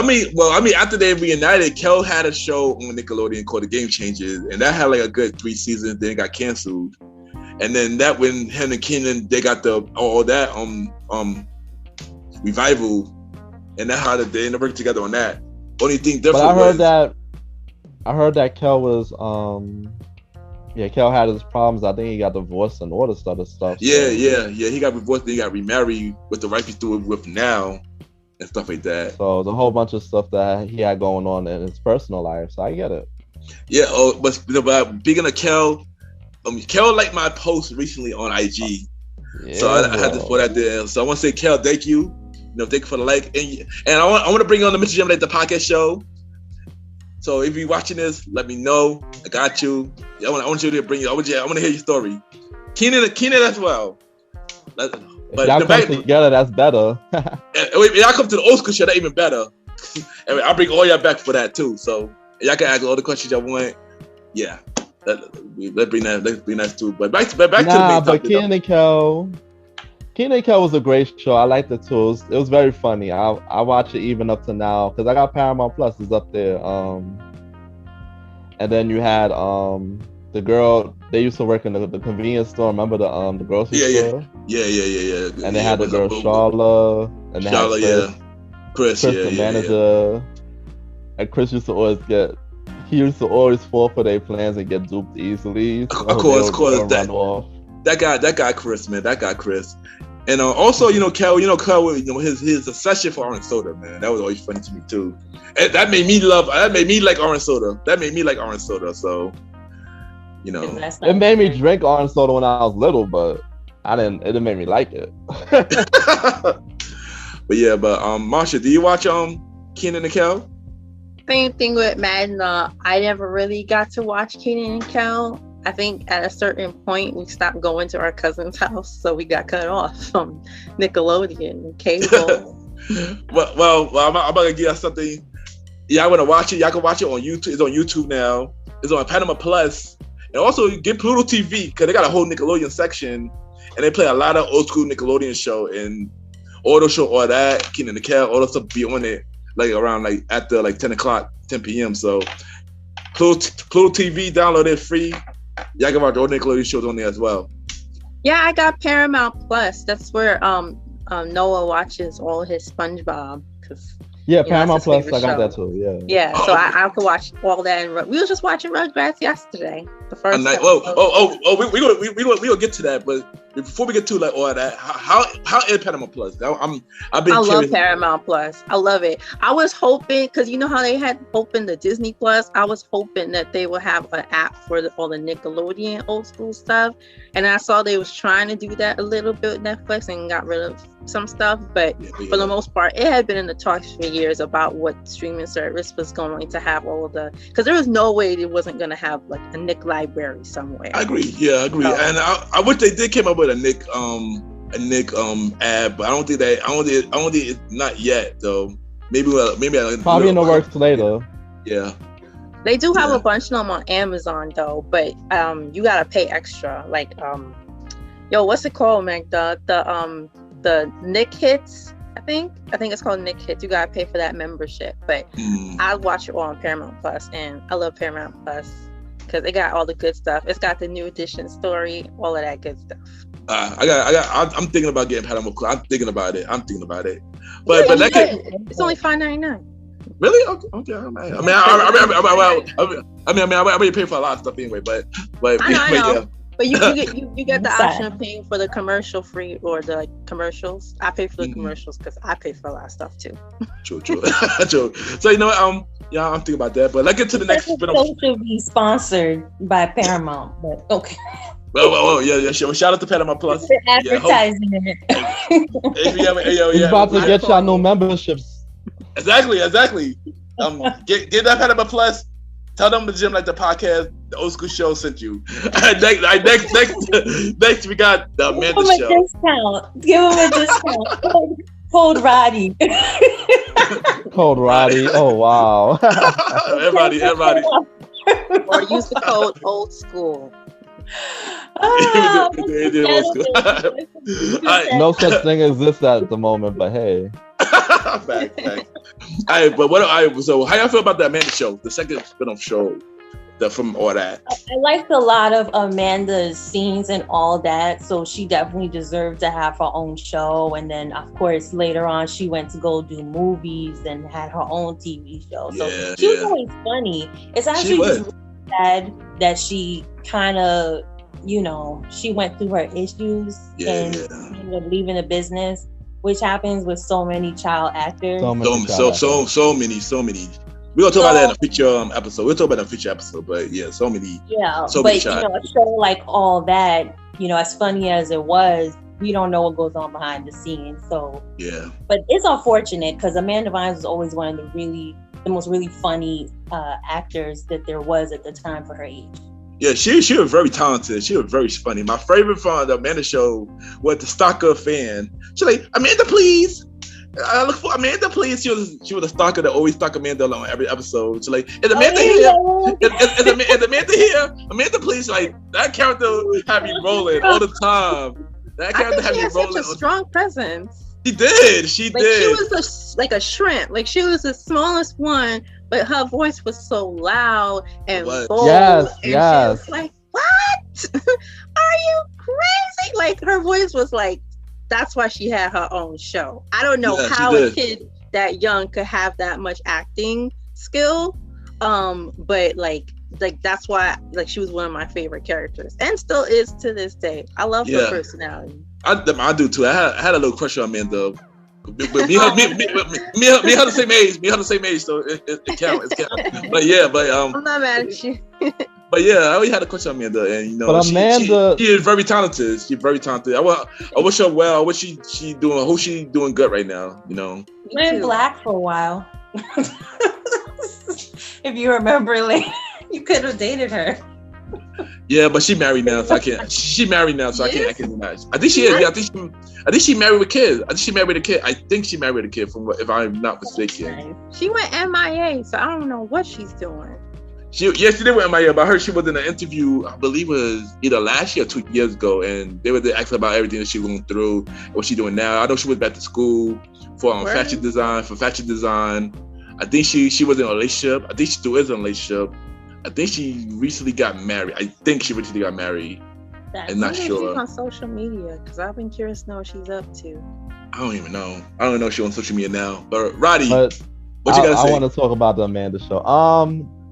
after they reunited, Kel had a show on Nickelodeon called The Game Changers, and that had like a good 3 seasons. Then it got canceled, and then that when him and Keenan they got all that revival, and that's how they ended up working together on that. Only thing different. But I heard that Kel was Kel had his problems. I think he got divorced and all this other stuff. Yeah. He got divorced, then he got remarried with the wife he's doing with now. And stuff like that. So there's a whole bunch of stuff that he had going on in his personal life. So I get it. Yeah. But speaking of Kel, Kel liked my post recently on IG So I had to put that there. So I want to say, Kel, thank you. Thank you for the like. And I want to bring on the Mr. Gentleman, the podcast show. So if you're watching this, let me know. I got you. I want you to bring you. I want to hear your story. Keenan as well. But if y'all come together, that's better. If y'all come to the old school show, that's even better. I'll bring all y'all back for that too. So y'all can ask all the questions y'all want. Yeah, let's bring that too. But back to the main topic. But Keenan and Kel was a great show. I liked it too. It was very funny. I watch it even up to now because I got Paramount Plus. It's up there. And then you had the girl. They used to work in the convenience store. Remember the grocery store? Yeah. And they had the girl Charla. And they had Chris, the manager. And Chris used to always fall for their plans and get duped easily. So of course. That guy Chris, man. That guy Chris. And also, Kel, his obsession for orange soda, man. That was always funny to me too. And that made me like orange soda. So, it made me drink orange soda when I was little, but it didn't make me like it. But Marsha, do you watch Kenan and Kel? Same thing with Magna. I never really got to watch Kenan and Kel. I think at a certain point we stopped going to our cousin's house, so we got cut off from Nickelodeon and cable. well, I'm about to give you something. Yeah, I want to watch it. Y'all can watch it on YouTube. It's on YouTube now. It's on Panama Plus. And also get Pluto TV because they got a whole Nickelodeon section, and they play a lot of old school Nickelodeon show and all that. Kenan and Kel, all that stuff be on it around after 10 o'clock, 10 p.m. So Pluto TV, download it free. Y'all can watch all Nickelodeon shows on there as well. Yeah, I got Paramount Plus. That's where Noah watches all his SpongeBob. Yeah, Paramount Plus. I got that too. Yeah. Yeah, so I could watch all that. And we were just watching Rugrats yesterday. The first. We're gonna get to that, but before we get to all that, how is Paramount Plus? I love Paramount Plus. I love it. I was hoping because you know how they had opened the Disney Plus. I was hoping that they would have an app for all the Nickelodeon old school stuff, and I saw they was trying to do that a little bit with Netflix and got rid of some stuff. But for the most part, it had been in the talks for years about what streaming service was going to have all of the. Because there was no way it wasn't going to have a Nick library somewhere. I agree. Yeah, I agree. And I wish they did came up with a Nick ad, but I don't think it's not yet though. Maybe probably in the works later. Yeah. They do have a bunch of them on Amazon though, but you gotta pay extra. What's it called, Meg? The Nick Hits. I think it's called Nick Hits. You gotta pay for that membership, but I watch it all on Paramount Plus, and I love Paramount Plus because it got all the good stuff. It's got the new edition story, all of that good stuff. I'm thinking about getting Paramount Plus. I'm thinking about it. But it's only $5.99. Really? Okay. I already pay for a lot of stuff anyway. But I know. Yeah. But you get the option of paying for the commercial free or the commercials. I pay for the commercials because I pay for a lot of stuff too. True. So I'm thinking about that. But let's get to the next. It should be sponsored by Paramount, but okay. Well, yeah, sure. Shout out to Paramount Plus. Advertising it. He's about to get y'all new memberships. Exactly. Get that Paramount Plus. Tell them the Gym Like the podcast, the old school show sent you. Next we got the Amanda show. Give him a discount. Code Roddy. Code Roddy. Oh wow. Everybody. Or use the code old school. No such thing exists at the moment, but hey. Fact. So how y'all feel about the Amanda show, the second spin-off show, from all that? I liked a lot of Amanda's scenes and all that, so she definitely deserved to have her own show. And then, of course, later on, she went to go do movies and had her own TV show. So she was always funny. It's actually just really sad that she kind of, she went through her issues and ended up leaving the business, which happens with so many child actors. So many. We're gonna talk about that in a future episode. We'll talk about that in a future episode, but yeah, so many. Yeah, so but many a show like all that, as funny as it was, we don't know what goes on behind the scenes. So Yeah. but it's unfortunate because Amanda Bynes was always one of the most really funny actors that there was at the time for her age. Yeah, she was very talented. She was very funny. My favorite from the Amanda show was the stalker fan. She's like, Amanda, please. I look for Amanda, please. She was a stalker that always stalk Amanda on every episode. She's like, is Amanda here? Is Amanda here? Amanda, please. Like, that character had me rolling all the time. That character had me rolling. Such a strong presence. She did. She did. She was like a shrimp. Like, she was the smallest one, but her voice was so loud and bold. Yes, and yes. she was like, what? Are you crazy? Like, her voice was like, that's why she had her own show. I don't know how a kid that young could have that much acting skill. But like that's why she was one of my favorite characters and still is to this day. I love her personality. I do too. I had a little crush on Amanda. But me and her the same age. Me and her the same age, so it counts. But I'm not mad at you. But yeah, I always had a crush on Amanda, and but Amanda, she is very talented. She's very talented. I wish her well. I wish she doing. I hope she doing good right now. You know, she went black for a while. If you remember, like, you could have dated her. Yeah, but she married now, so I can't. She married now, so I can't imagine. I think she is. Yeah, I think she married with kids. I think she married a kid. I think she married a kid, if I'm not mistaken. She went MIA, so I don't know what she's doing. She did with MIA, but I heard she was in an interview, I believe it was either last year or 2 years ago, and they were asking about everything that she was going through, what she's doing now. I know she was back to school for fashion design. I think she was in a relationship. I think she still is in a relationship. I think she recently got married. I'm not sure. She's on social media, because I've been curious to know what she's up to. I don't even know. I don't know if she's on social media now. But Roddy, what you gotta say? I want to talk about the Amanda show.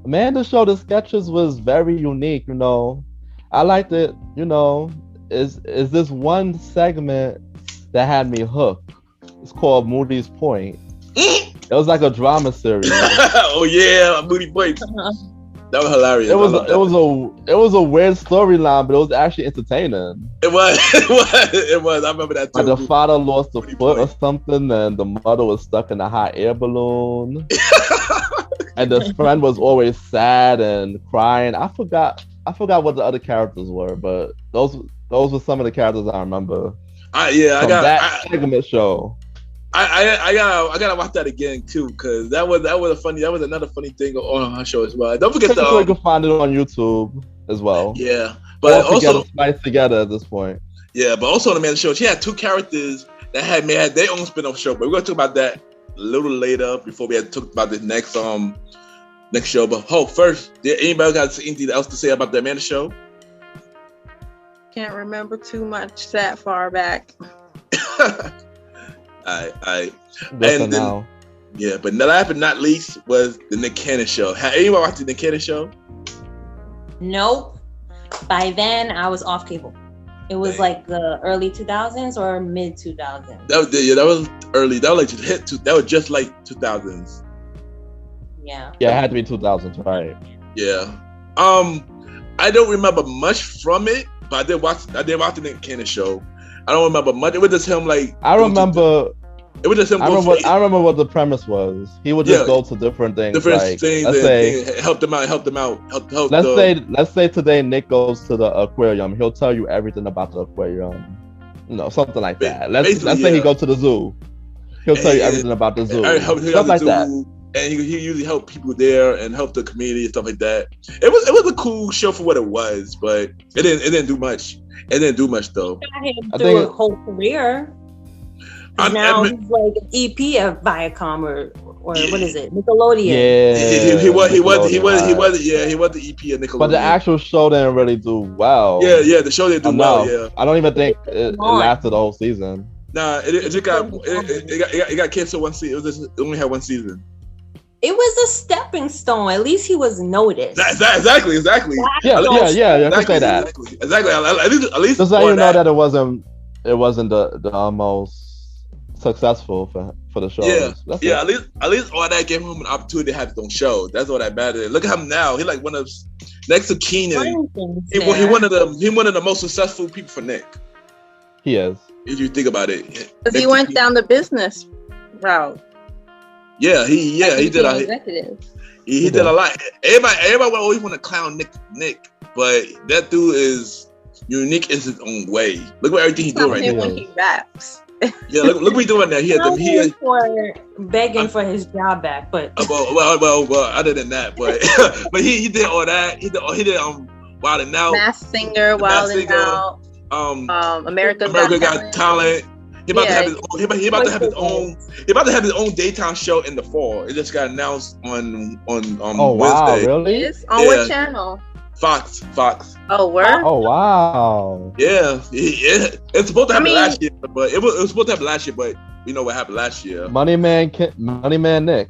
Amanda show, the sketches was very unique, you know. I liked it, you know. Is this one segment that had me hooked. It's called Moody's Point. It was like a drama series. Oh yeah, Moody Point. That was hilarious. It was a weird storyline, but it was actually entertaining. It was. I remember that too. Like the father lost a foot or something, and the mother was stuck in a hot air balloon. And the friend was always sad and crying. I forgot what the other characters were, but those were some of the characters I remember. That segment show. I gotta watch that again too, because that was another funny thing on her show as well. Don't forget you can find it on YouTube as well. Yeah, but also spliced together at this point. Yeah, but also on the Amanda show, she had two characters that had their own spin-off show. But we're gonna talk about that a little later before we had to talk about this next show. But first, did anybody got anything else to say about the Amanda show? Can't remember too much that far back. I and then, yeah, but last but not least was the Nick Cannon show. Have anyone watched the Nick Cannon show? Nope. By then, I was off cable. It was like the early 2000s or mid 2000s. That was early. That was like that was just like 2000s. Yeah. Yeah, it had to be 2000s, right? Yeah. I don't remember much from it, but I did watch the Nick Cannon show. I don't remember much. It was just him I remember. It was just him. I remember what the premise was. He would just go to different things. Let's say help them out. Let's say today Nick goes to the aquarium. He'll tell you everything about the aquarium. Something like that. Let's say he goes to the zoo. He'll tell you everything about the zoo. Stuff like that. And he usually help people there and help the community and stuff like that. It was a cool show for what it was, but it didn't do much. It didn't do much though. Got him through a whole career. Now he's like an EP at Viacom or what is it? Nickelodeon. Yeah, he was the EP at Nickelodeon. But the actual show didn't really do well. Yeah, the show didn't do well. Yeah, I don't even think it lasted the whole season. Nah, it got canceled one season. It only had one season. It was a stepping stone. At least he was noticed. Exactly. Yeah. I can say that. Exactly. At least just so you know that it wasn't the most successful for the show. Yeah. At least all that gave him an opportunity to have his own show. That's all that mattered. Look at him now. He's like one of next to Keenan. He one of the most successful people for Nick. He is. if you think about it. Because he went down the business route. Yeah, he did. Executive. He did a lot. Everybody would always want to clown Nick, but that dude is unique in his own way. Look at everything he's doing right now. When he raps. Yeah, look what he's doing now. He is for begging for his job back, but well, other than that, but but he did all that. He did Wild 'N Out, Masked Singer, Wild 'N Out, America Got Talent. He about to have his own daytime show in the fall. It just got announced on Oh wow, Wednesday. really? On what channel? Fox. Oh, word? Oh wow. Yeah, it's supposed to happen last year, but it was supposed to happen last year, but you know what happened last year. Money Man Nick.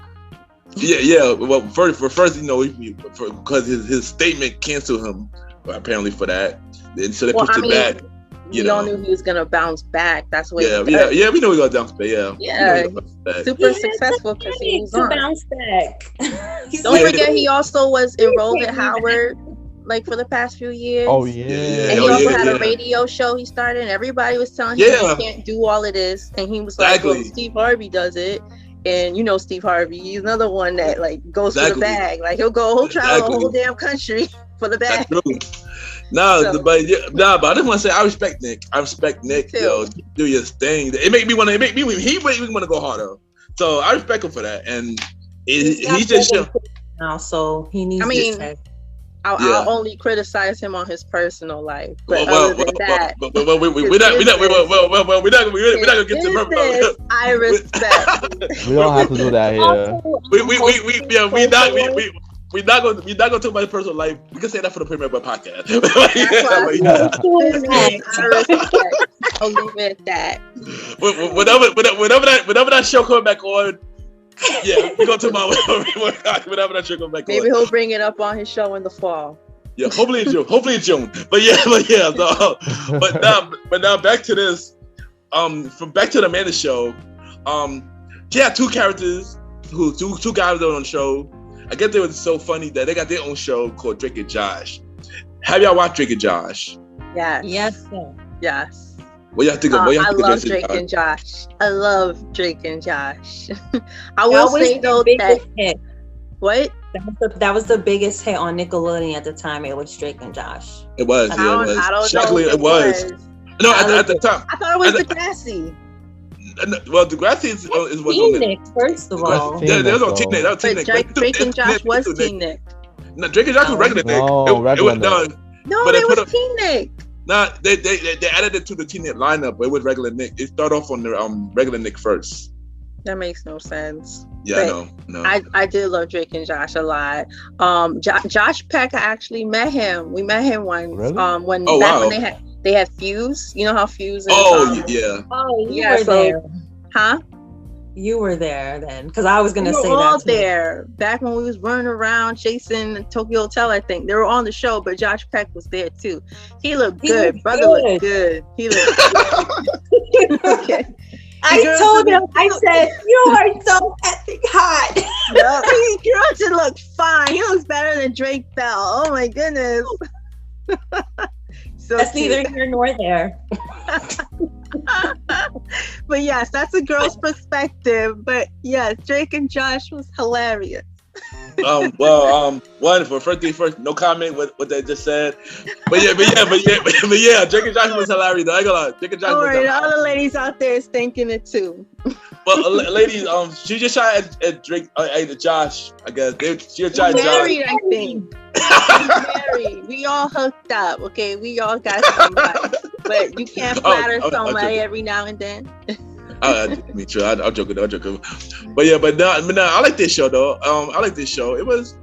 Yeah. Well, first, you know, because his statement canceled him apparently for that, and so they pushed it back. We all knew he was gonna bounce back. That's what. Yeah. We know he gonna bounce back. Yeah. Super successful because he was on. Bounce back. Don't forget, he also was enrolled at Howard, like for the past few years. Oh yeah. And he also had a radio show he started, and everybody was telling him he can't do all of this, and he was like, "Well, Steve Harvey does it." And you know Steve Harvey, he's another one that like goes for the bag. Like he'll travel the whole damn country for the bag. But I just want to say I respect Nick. Yo, do your thing. It made me want to go harder. So I respect him for that. And he just now, so he needs. I mean, I'll only criticize him on his personal life, but other than that, we're not gonna get to her. I respect. We don't have to do that here. We're not going to talk about his personal life. We can say that for the Premier Boy podcast. I'll leave it at that. Whenever that show comes back on, yeah, we're going to talk about whenever that show comes back on. Maybe he'll bring it up on his show in the fall. Yeah, hopefully in June. But now back to this. From back to the Amanda show. She had two characters two guys on the show. I guess they were so funny that they got their own show called Drake and Josh. Have y'all watched Drake and Josh? Yes. Yes, sir. Yes. What y'all think of? I love Drake and Josh. I love Drake and Josh. I will say though that hit. What? That was the biggest hit on Nickelodeon at the time. It was Drake and Josh. It was. I don't Shockingly, know. It was. No, at the time. I thought it was Degrassi. Well, Degrassi is what's Teen Nick, first of all. Yeah, there was no Teen Nick. That was Teen Nick. Drake and Josh was Teen Nick. No, Drake and Josh was regular Nick. It was it was Teen Nick. Nah, they added it to the Teen Nick lineup, but it was regular Nick. It started off on the regular Nick first. That makes no sense. Yeah, no. I did love Drake and Josh a lot. Josh Peck, I actually met him. We met him once. Really? When they had Fuse. You know how Fuse is? Yeah. Oh, you were there. Huh? You were there then, because I was gonna say that. We were all there back when we was running around chasing Tokyo Hotel. I think they were on the show, but Josh Peck was there too. He looked good. Brother looked good. He looked good. Okay. I told him. I said, "You are so epic hot." He girl should look fine. He looks better than Drake Bell. Oh my goodness. So that's neither here nor there. But yes, that's a girl's perspective. But yes, Drake and Josh was hilarious. One for first thing first, no comment what they just said. But yeah, Drake and Josh was hilarious. I ain't gonna lie, Drake and Josh was hilarious. The other ladies out there is thinking it too. Well, ladies, she just shot at Drake, at Josh. I guess she just shot at Josh. Married, I think. Married. We all hooked up. Okay, we all got somebody, but you can't flatter somebody every now and then. Me too. I'm joking. But no, I like this show though. I like this show. It was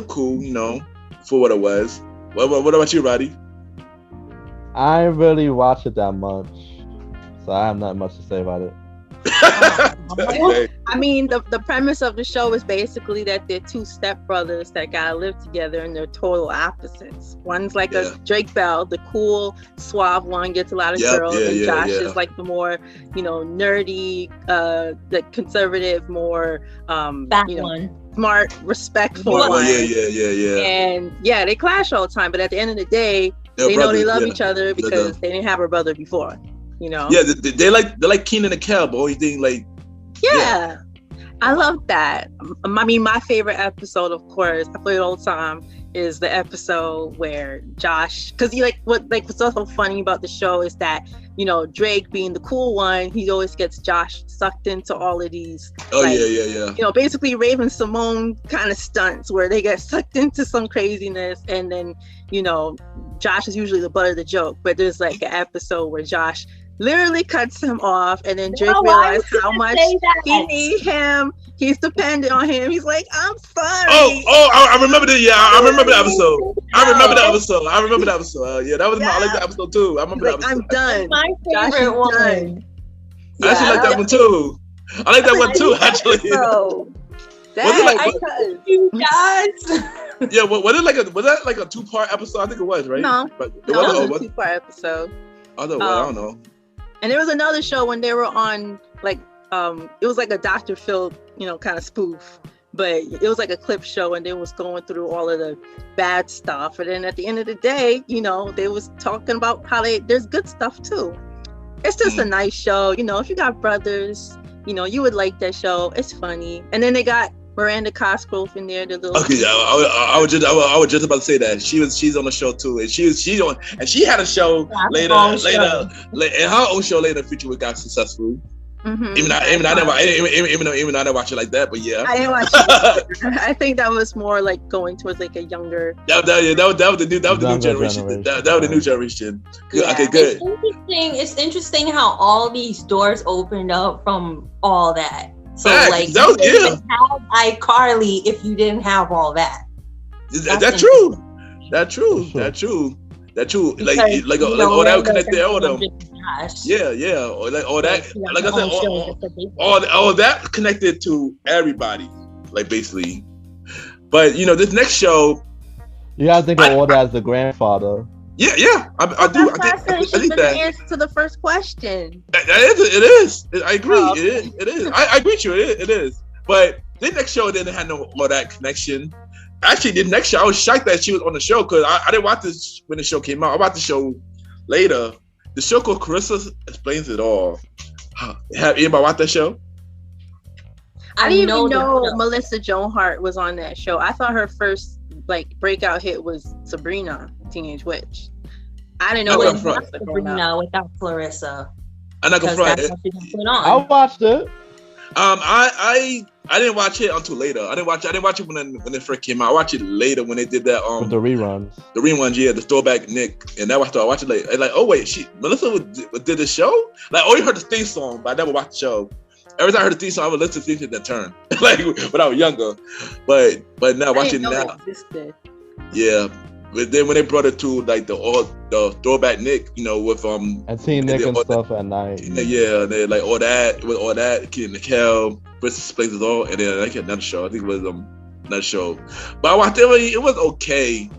cool, you know, for what it was. What about you, Roddy? I didn't really watch it that much, so I have not much to say about it. I mean, the premise of the show is basically that they're two stepbrothers that gotta live together, and they're total opposites. One's like a Drake Bell, the cool, suave one, gets a lot of girls, and Josh is like the more, nerdy, the conservative, more, smart, respectful one. Yeah. And they clash all the time, but at the end of the day, they know they love each other because they didn't have a brother before. You know? Yeah, they like Keenan and Kel, but only thing like. Yeah. I love that. I mean, my favorite episode, of course, I play it all the time, is the episode where Josh, because what's also funny about the show is that, you know, Drake being the cool one, he always gets Josh sucked into all of these. Oh, like, yeah. You know, basically Raven Simone kind of stunts where they get sucked into some craziness, and then, you know, Josh is usually the butt of the joke, but there's like an episode where Josh literally cuts him off, and then Drake realized how much he needs him. He's dependent on him. He's like, I'm sorry. I remember that. Yeah, I remember the episode. I remember that episode. Yeah, that was I like that episode too. I remember that episode. I'm done. My favorite one. I actually like that one too. I like that one too, actually. You guys. Yeah, was that like a 2-part episode? I think it was, right? No, but it wasn't a 2-part episode. I don't know. And there was another show when they were on like it was like a Dr. Phil, you know, kind of spoof, but it was like a clip show, and they was going through all of the bad stuff, and then at the end of the day, you know, they was talking about how there's good stuff too. It's just a nice show, you know. If you got brothers, you know, you would like that show. It's funny. And then they got Miranda Cosgrove in there, the little. Okay, yeah, I was just about to say that she's on the show too, and she had a show later, and her own show later featured with got successful. Mm-hmm. Even though I didn't watch it like that, but yeah, I didn't watch it. I think that was more like going towards like a younger. That was the new generation. That was the new generation. Yeah. Okay, good. It's interesting how all these doors opened up from all that. So like, that was, you didn't have iCarly if you didn't have all that. That's true. That's true. Like all that connected, all them. Yeah. Or like all that, like I said, all that connected to everybody, like basically. But you know, this next show, you gotta think of all that as the grandfather. Yeah. I do. I think that answer to the first question. It is. I agree. Oh, okay. It is. I agree with you. It is. But the next show didn't have all that connection. Actually, the next show, I was shocked that she was on the show because I didn't watch this when the show came out. I watched the show later. The show called Carissa Explains It All. Have anybody watched that show? I didn't even know Melissa Joan Hart was on that show. I thought her first like breakout hit was Sabrina, Teenage Witch. I didn't know it was Sabrina without Clarissa. I'm not gonna front. I watched it. I didn't watch it until later. I didn't watch it when it first came out. I watched it later when they did that with the reruns. The reruns, yeah, the throwback Nick, and now I started watching it like, oh wait, Melissa did the show. Like, I only heard the theme song, but I never watched the show. Every time I heard the theme song, I would listen to the theme that turn, like when I was younger. But now watching it now, yeah. But then when they brought it to like the throwback Nick, you know, with and seeing Nick and stuff at night. Yeah, they like all that, Kid and Nickel, Versus Places All, and then I had another show. I think it was another show. But I watched it was okay.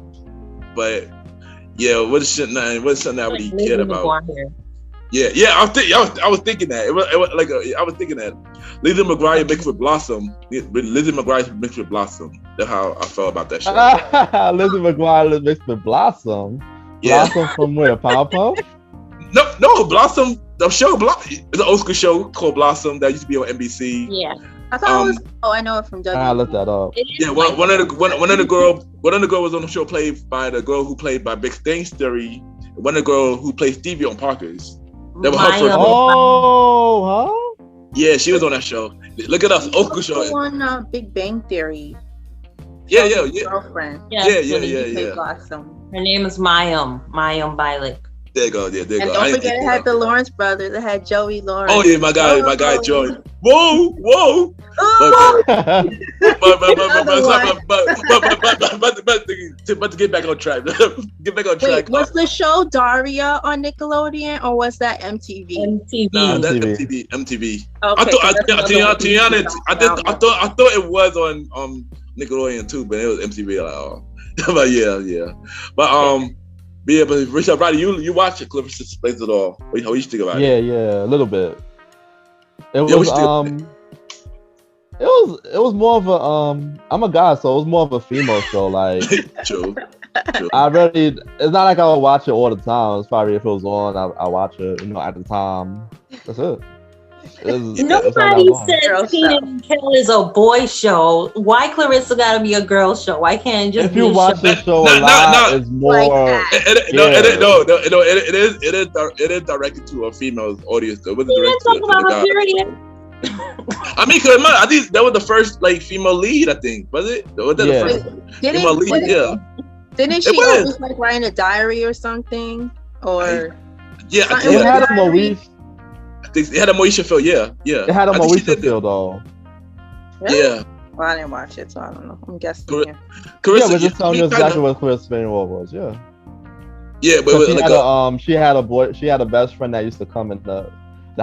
But yeah, it wasn't something I really cared about. Yeah, I was thinking that. It was like I was thinking that Lizzie McGuire mixed with Blossom. Lizzie McGuire mixed with Blossom. That's how I felt about that show. Lizzie McGuire mixed with Blossom. Yeah. Blossom from where? Powerpuff? No, Blossom. The show it's an old school show called Blossom that used to be on NBC. Yeah. I thought it was. Oh, I know it from W. I looked that up. Yeah, one of the girls was on the show played by the girl who played by Big Things Theory. One of the girl who played Stevie on Parker's. That was her first. Oh, huh? Yeah, she was on that show. Look at us, old school show. On Big Bang Theory. Yeah. Girlfriend. Yeah. Blossom. Her name is Mayim Bialik. There you go. And don't forget, it had the Lawrence brothers. It had Joey Lawrence. Oh yeah, my guy, Joey. Whoa! But to get back on track. Wait, was the show Daria on Nickelodeon or was that MTV? No, that's MTV. Okay, I thought it was on Nickelodeon too, but it was MTV. But yeah. But Richard, Roddy, you watch it. Clifford explains it all. How you think about it? Yeah, a little bit. It was more of a I'm a guy, so it was more of a female show. Like true. I really, it's not like I would watch it all the time. It's probably if it was on, I watch it, at the time. That's it. Nobody said Kenan and Kel is a boy show. Why Clarissa gotta be a girl show? Why can't it just if you watch the show a lot, it's more. It is directed to a female audience. Though. We didn't talk about her period. I mean, cause I think that was the first like female lead. I think was it? Was that the first female lead? Yeah. Didn't she always like write in a diary or something? Or yeah, I think it had a Moesha. I think it had a Moesha feel. Yeah. It had a Moesha feel though. Really? Yeah. Well, I didn't watch it, so I don't know. I'm guessing. Carissa, we're just telling you exactly what Clarissa Spaniel was. Yeah. Yeah, but she had a best friend that used to come in the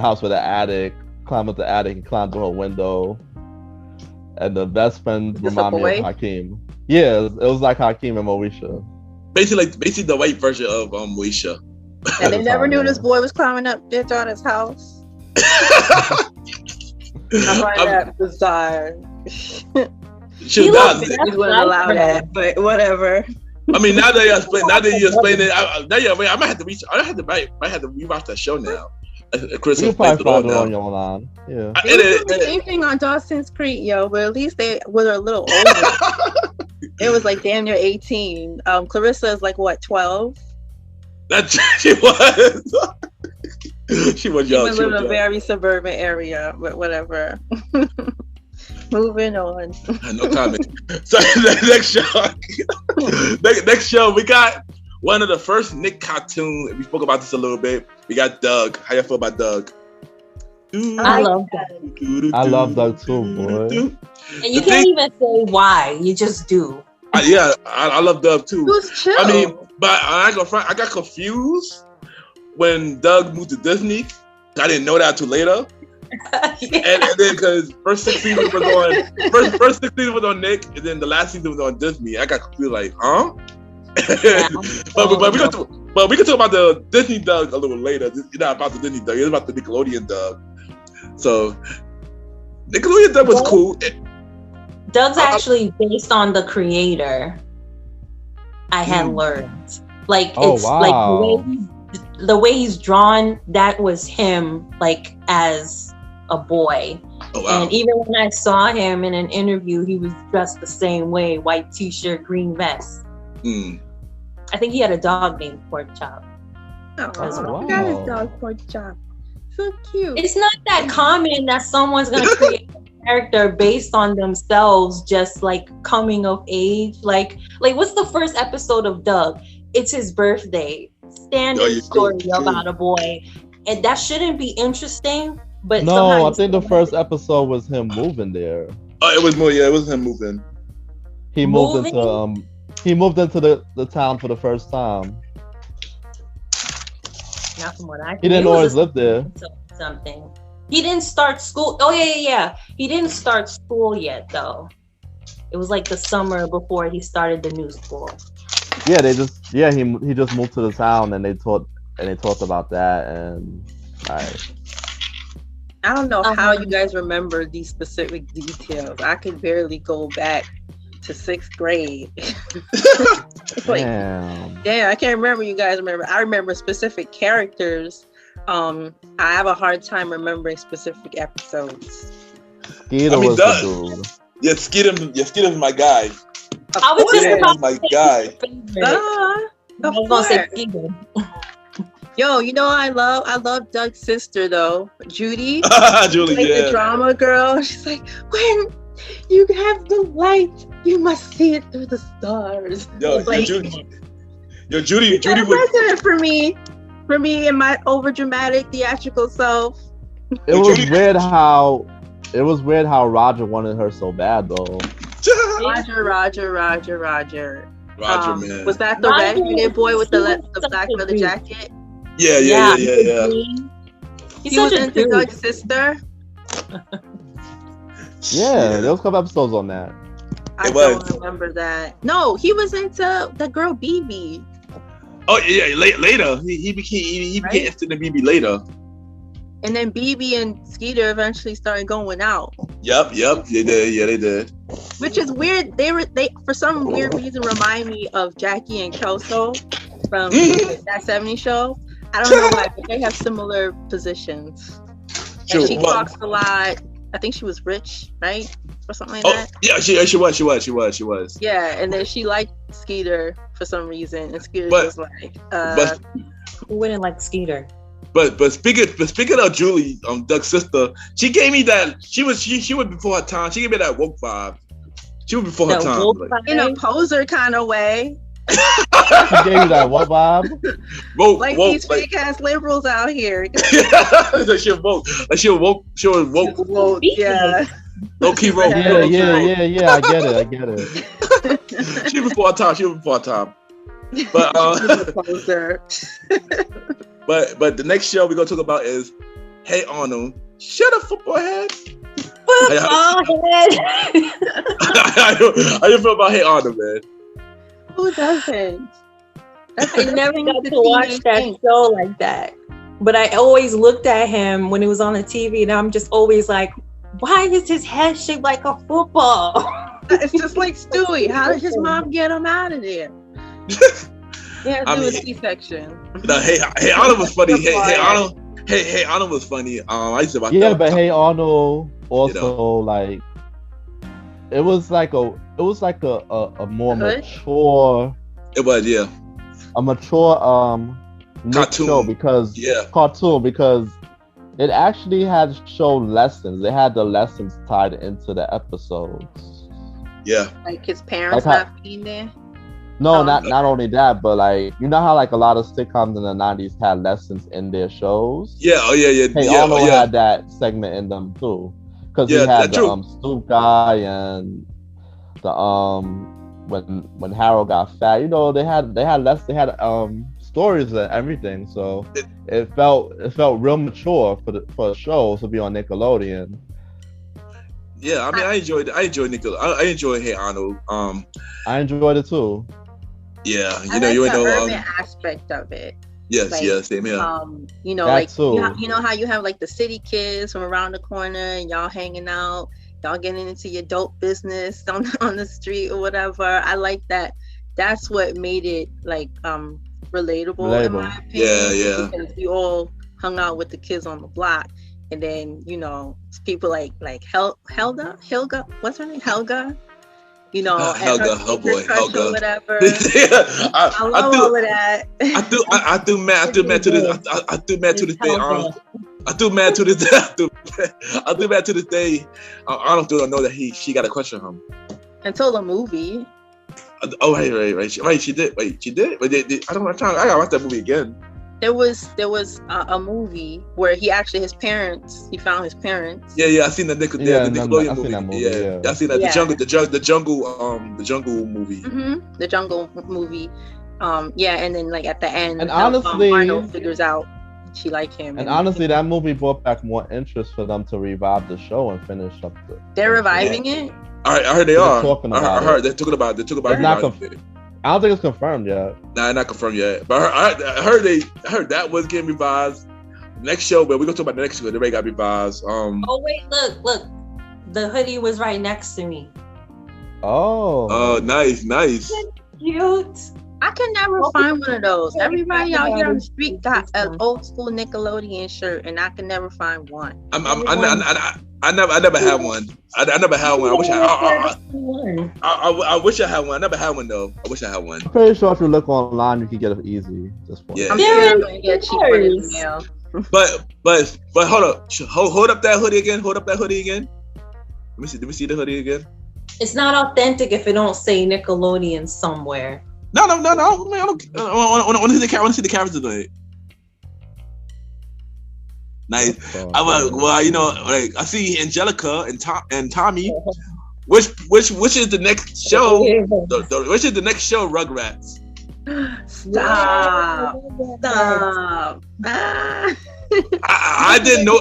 house with the attic. Climb up the attic and climb through her window, and the best friend reminded me of Hakeem. Yeah, it was like Hakeem and Moesha. Basically the white version of Moesha. And they never knew this boy was climbing up their daughter's house. I find that bizarre. She wouldn't allow that, but whatever. I mean, now that you explain it, I might have to rewatch that show now. Chris, you probably find it on your line. Yeah. It was the same thing on Dawson's Creek, yo, but at least they were a little older. It was like damn near 18. Clarissa is like what, 12? She was. She was young. She lived in a very suburban area, but whatever. Moving on. No comment. So next show, we got one of the first Nick cartoons. We spoke about this a little bit. We got Doug. How you feel about Doug? I love Doug. I love Doug too, boy. And you can't even say why. You just do. I love Doug too. Who's chill? I mean, but I got confused when Doug moved to Disney. I didn't know that until later. and then because first 6 seasons was on first 6 seasons was on Nick, and then the last season was on Disney. I got confused, like, huh? but we can talk about the Disney Doug a little later. It's not about the Disney Doug. It's about the Nickelodeon Doug. So Nickelodeon Doug was cool. Doug's actually based on the creator. I had learned, like, it's like the way he's drawn. That was him, like, as a boy. Oh, wow. And even when I saw him in an interview, he was dressed the same way: white t-shirt, green vest. I think he had a dog named Pork Chop. Oh, I got his dog Pork Chop. So cute. It's not that common that someone's gonna create a character based on themselves, just like coming of age. Like what's the first episode of Doug? It's his birthday. Standard story about a boy, and that shouldn't be interesting. But no, I think the first episode was him moving there. Oh, it was more. Yeah, it was him moving. He moved into the town for the first time. Not from what I. He didn't always live there. Something. He didn't start school. Oh yeah. He didn't start school yet though. It was like the summer before he started the new school. Yeah, he just moved to the town and they talked about that and I don't know how you guys remember these specific details. I could barely go back to 6th grade. Like, damn, I can't remember. You guys remember? I remember specific characters. I have a hard time remembering specific episodes. Skeeter was the dude. Yeah, Skeeter's my guy. I was just about my guy. I was gonna say Skeeter. Yo, you know I love Doug's sister though, Judy. Julie, like the drama girl. She's like, when you have the light, you must see it through the stars. Yo, like, Judy was president for me and my overdramatic theatrical self. It was weird how Roger wanted her so bad though. Roger, man. Was that the red boy with the black leather jacket? Yeah. He was into Doug's sister. Yeah, there was a couple episodes on that. I don't remember that. No, he was into the girl BB. Oh yeah, later he became interested in BB later. And then BB and Skeeter eventually started going out. Yep, they did. Which is weird. They for some weird reason remind me of Jackie and Kelso from that 70s show. I don't know why, but they have similar positions. And she talks a lot. I think she was rich, right? Or something like that. Yeah, she was. Yeah, and then she liked Skeeter for some reason, and Skeeter was like, who wouldn't like Skeeter? But speaking of Julie, Doug's sister, she gave me that. She was before her time. She gave me that woke vibe. She was before her time. Like, in a poser kind of way. She gave you that what vibe? Woke, these fake ass liberals out here. Like she was woke. Yeah. Low key woke. Yeah. I get it. She was before her time. But poser. But the next show we're gonna talk about is Hey Arnold. Shut up, football head. Football head. How you feel about Hey Arnold, man? Who doesn't? I never got to watch that show like that. But I always looked at him when it was on the TV, and I'm just always like, why is his head shaped like a football? It's just like Stewie. How did his mom get him out of there? Yeah, do a C-section. No, Hey Arnold was funny. Hey Arnold was funny. I used to watch that. But Hey Arnold also like it was like a more mature. It was a mature cartoon because it actually had shown lessons. It had the lessons tied into the episodes. Yeah, like his parents not being there. No, not only that, but like you know how like a lot of sitcoms in the 90s had lessons in their shows. Yeah, Hey Arnold had that segment in them too, because he had the stoop guy and the when Harold got fat. You know they had stories and everything, so it felt real mature for a show to be on Nickelodeon. Yeah, I mean I enjoyed Nickelodeon. I enjoyed Hey Arnold. I enjoyed it too. Yeah, you know urban aspect of it. Yes, same here. You know, that like you know how you have like the city kids from around the corner and y'all hanging out, y'all getting into your dope business on the street or whatever. I like that. That's what made it like relatable in my opinion. Yeah. Because we all hung out with the kids on the block, and then you know people like Helga, what's her name? Helga. You know, Helga, or whatever. I love all of that. I threw mad to this day. I threw mad to this day. Arnold don't know that she got a crush on him until the movie. Oh right. She did. Wait, she did. But I gotta watch that movie again. There was a movie where he found his parents. Yeah, I seen the Nickelodeon movie. Yeah, I seen that the jungle movie. Mm-hmm. The jungle movie. And then like at the end, and honestly, Arnold figures out she liked him. And honestly, that movie brought back more interest for them to revive the show and finish up They're reviving it. I heard they are. I heard they're talking about it. I don't think it's confirmed yet. Nah, not confirmed yet. But I heard that was getting revised. Next show, but we're gonna talk about the next show. They already got revised. Oh wait, look. The hoodie was right next to me. Oh, nice. Cute. I can never find one of those. Everybody out here on the street got an old school Nickelodeon shirt, and I can never find one. I never had one. I never had one. I wish I had one. I never had one though. I wish I had one. I'm pretty sure if you look online, you can get it easy. Yeah. I'm sure I'm gonna get cheaper in the mail. But hold up. Hold up that hoodie again. Let me see the hoodie again. It's not authentic if it don't say Nickelodeon somewhere. No. Man, I want to see the characters on it. Nice. Well, you know, like I see Angelica and Tommy. Which is the next show? Which is the next show? Rugrats. Stop. I didn't know.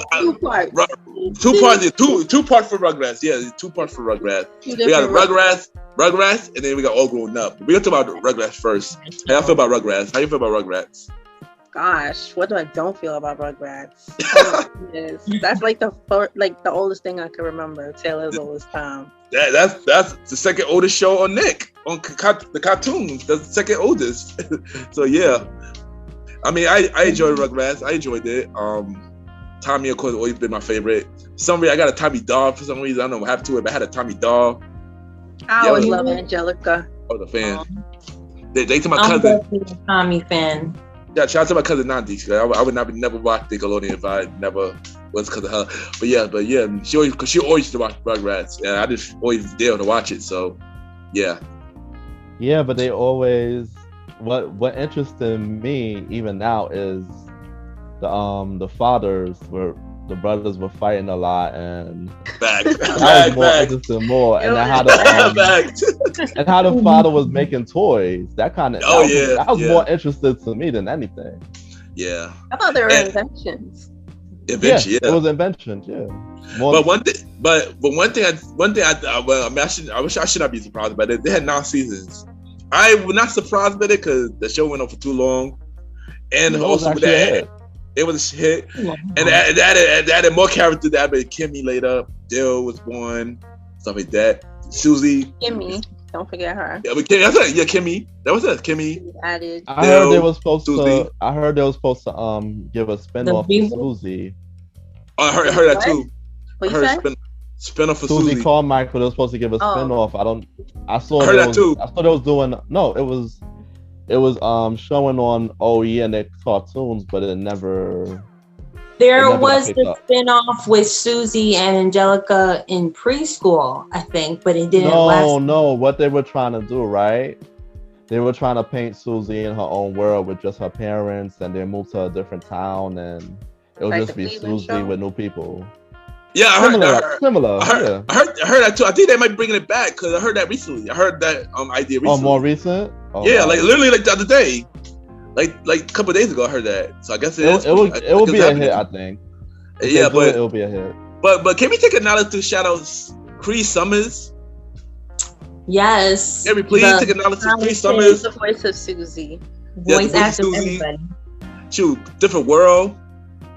Two parts for Rugrats. Yeah, 2 parts for Rugrats. We got Rugrats, and then we got All Grown Up. We're gonna talk about Rugrats first. How you feel about Rugrats? Gosh, what do I don't feel about Rugrats? Oh, my goodness. That's like the oldest thing I can remember. Taylor's oldest time. That's the second oldest show on Nick on the cartoons. That's the second oldest. So yeah, I mean, I enjoyed Rugrats. I enjoyed it. Tommy, of course, always been my favorite. Some reason I got a Tommy doll for some reason. I don't know what happened to it, but I had a Tommy doll. I always love Angelica. I was a fan. They to my I'm cousin. definitely a Tommy fan. Yeah, shout out to my cousin Nandi. I would never watch Nickelodeon if I never was because of her. But yeah, she always used to watch Rugrats, and I just always there to watch it. So yeah. Yeah, but they always what interested me even now is the fathers were the brothers were fighting a lot, and that was more interesting more, and how the father was making toys. That kind of that was more interesting to me than anything. Yeah, I thought they were inventions. Invention, it was inventions. Yeah, but one thing I wish I should not be surprised by it. They had 9 seasons. I was not surprised by it because the show went on for too long, and also that. It was a hit, and that added more characters. That added Kimmy later. Dill was born, stuff like that. Susie, Kimmy, don't forget her. Yeah, but Kimmy, that's it. Yeah, Kimmy. That was it. Kimmy. Added. I heard they were supposed to. I heard they were supposed to give a spinoff to Susie. Oh, I heard that too. What you said? Spinoff for Susie Susie. Carmichael. They were supposed to give a spinoff. I saw that too. I thought they was doing. No, it was showing on OE and their cartoons, but it never. There was the spinoff with Susie and Angelica in preschool, I think, but it didn't last. No, what they were trying to do, right? They were trying to paint Susie in her own world with just her parents, and they moved to a different town, and it would just be Susie with new people. Yeah, I heard that too. I think they might be bringing it back because I heard that recently. I heard that idea recently. Oh, more recent? Oh, yeah, like literally like the other day, like a couple of days ago. I heard that. So I guess it will be a hit. I think. Yeah, but it will be a hit. But can we take a knowledge to shout out Cree Summers? Yes. Can we please take a knowledge to Cree Summers? The voice of Susie. Voice actor everybody. Shoot, different world.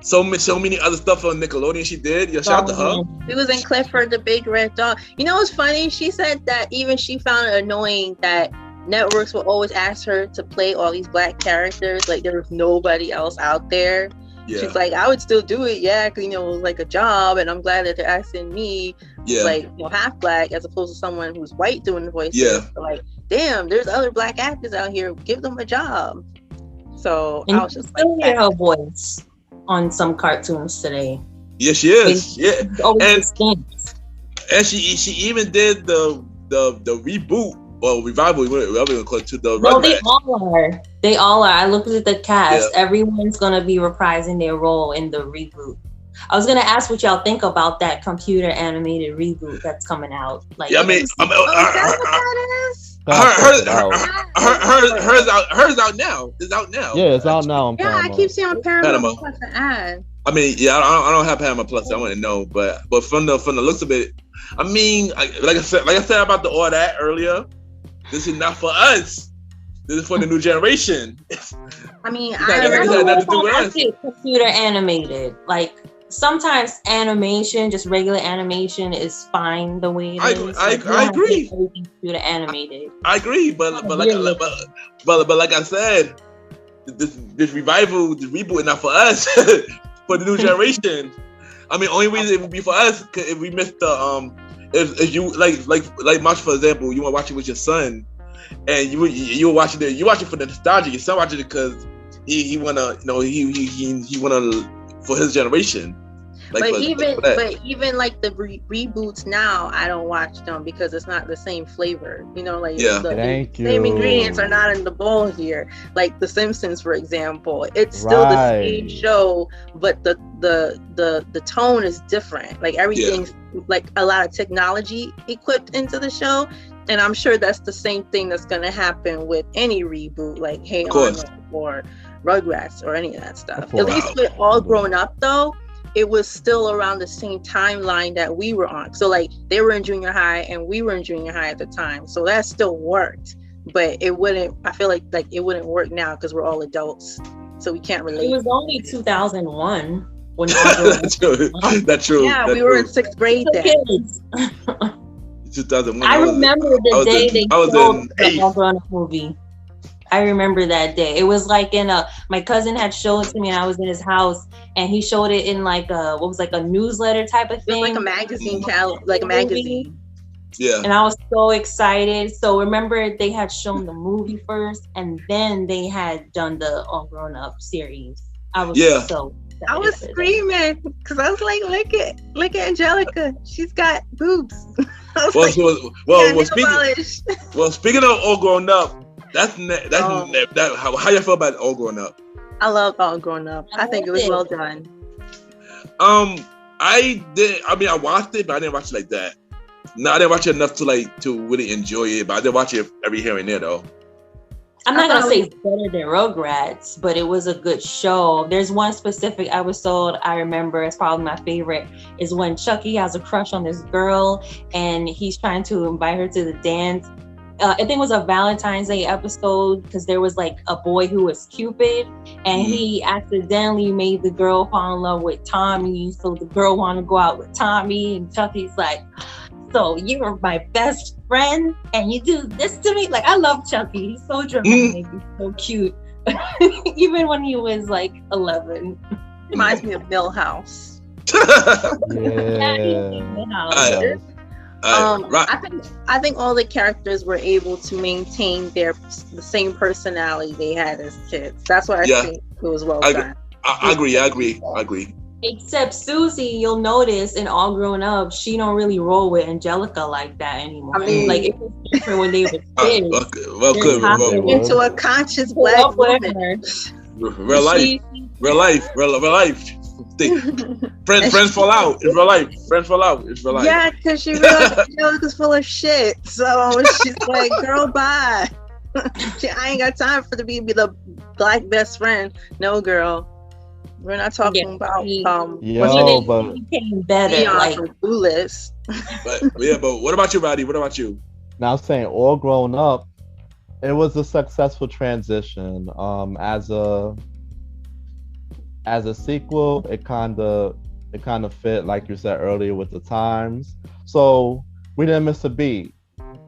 So many other stuff on Nickelodeon she did. Yeah, shout out to her. She was in Clifford the Big Red Dog. You know what's funny? She said that even she found it annoying that networks will always ask her to play all these black characters. Like there was nobody else out there. Yeah. She's like, I would still do it, because it was like a job, and I'm glad that they're asking me, like half black as opposed to someone who's white doing the voices. Yeah. So like, damn, there's other black actors out here. Give them a job. So and I was just like, hear her voice on some cartoons today. Yeah, she is. And she even did the reboot or revival, whatever you call it, to the No, they all are. They all are. I looked at the cast. Yeah. Everyone's gonna be reprising their role in the reboot. I was gonna ask what y'all think about that computer animated reboot that's coming out. Like, yeah, I mean, hers out now. It's out now. Yeah, it's out now. I keep seeing on Paramount Plus an ad. I mean, yeah, I don't have Paramount Plus. I want to know, but from the looks of it, I mean, like I said about all that earlier. This is not for us. This is for the new generation. I mean, I get computer animated. Like sometimes animation, just regular animation, is fine the way it is. I agree. Computer animated. I agree, but like I said, this revival, this reboot is not for us. For the new generation. I mean, only reason it would be for us if we missed the if you like March, for example, you want to watch it with your son, and you watching it, you watching for the nostalgia. Your son watching it because he wanna, he wanna for his generation. Like but even like the reboots now, I don't watch them because it's not the same flavor. The same ingredients are not in the bowl here. Like The Simpsons, for example, it's still the same show, but the tone is different. Like everything's like a lot of technology equipped into the show, and I'm sure that's the same thing that's gonna happen with any reboot, like Hey Arnold or Rugrats or any of that stuff. At least we're all grown up though. It was still around the same timeline that we were on. So like they were in junior high and we were in junior high at the time. So that still worked, but I feel like it wouldn't work now because we're all adults. so we can't It relate. was only 2001 when All Grown Up. That's true. That's true. Yeah, That's we were in true. 6th grade then. Kids. 2001. I remember the day they I was showed in the eighth. All Grown Up movie. I remember that day. It was like my cousin had shown it to me, and I was in his house, and he showed it in like a newsletter type of It was thing. like a magazine, like a magazine. Yeah. And I was so excited. So remember, they had shown the movie first, and then they had done the All Grown Up series. I was so excited. I was for that. screaming because I was like, look at Angelica. She's got boobs. I was Well, like, speaking of All Grown Up, how you feel about All Grown Up? I love All Grown Up. I think it was well done. I watched it, but I didn't watch it like that. No, I didn't watch it enough to really enjoy it, but I did watch it every here and there though. I'm not gonna say it's better than Rugrats, but it was a good show. There's one specific episode I remember, it's probably my favorite, is when Chucky has a crush on this girl and he's trying to invite her to the dance. I think it was a Valentine's Day episode because there was like a boy who was Cupid, and he accidentally made the girl fall in love with Tommy. So the girl wanted to go out with Tommy, and Chucky's like, "So you are my best friend, and you do this to me?" Like, I love Chucky. He's so dramatic. He's so cute. Even when he was like 11. Reminds me of Millhouse. Yeah. I think all the characters were able to maintain the same personality they had as kids. That's why I think it was well done. I agree. Except Susie, you'll notice in All Grown Up, she don't really roll with Angelica like that anymore. I mean, like, it was different when they were kids. Into a conscious black woman. Real life. Friends fall out. It's real life. Friends fall out. It's real life. Yeah, because she realized Angelica's full of shit. So she's like, girl, bye. I ain't got time to be the black best friend. No, girl. We're not talking about he became better. Like Clueless. but what about you, Roddy? What about you? Now I'm saying All Grown Up, it was a successful transition. As a sequel, it kind of fit, like you said earlier, with the times. So we didn't miss a beat,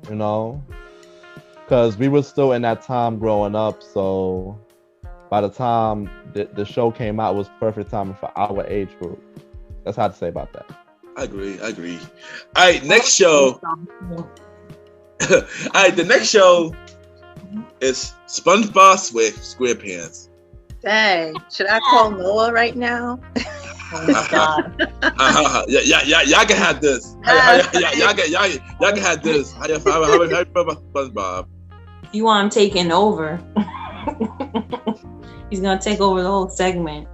because we were still in that time growing up. So by the time the show came out, it was perfect timing for our age group. That's how to say about that. I agree. All right, next show. All right, the next show is SpongeBob SquarePants. Dang, should I call Noah right now? Oh my God. Y'all can have this. Y'all can have this. How you feel about SpongeBob? If you want him taking over, he's gonna take over the whole segment.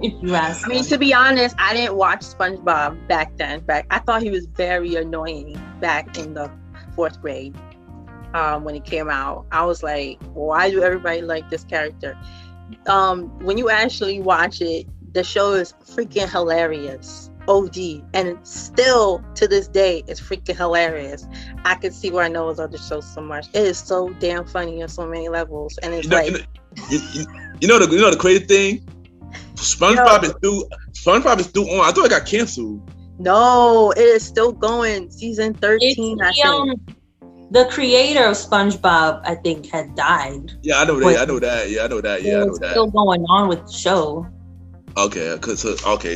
If you ask me. To be honest, I didn't watch SpongeBob back then. I thought he was very annoying back in the 4th grade when it came out. I was like, why do everybody like this character? When you actually watch it, the show is freaking hilarious. OD. And still to this day, it's freaking hilarious. I can see why Noah's other shows so much. It is so damn funny on so many levels. And it's the crazy thing? SpongeBob is still on. I thought it got canceled. No, it is still going. Season 13, I think. The creator of SpongeBob, I think, had died. Yeah, I know that. It's still going on with the show. Okay,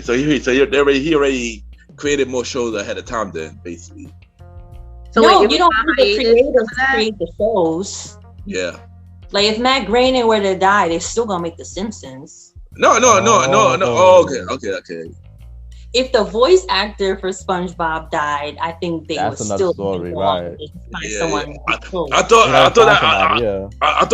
so he already created more shows ahead of time then, basically. So no, you don't need the creators to create the shows. Yeah. Like, if Matt Groening were to die, they're still gonna make The Simpsons. No. Oh, okay. If the voice actor for SpongeBob died, I think they would still story, right? I thought that happened. I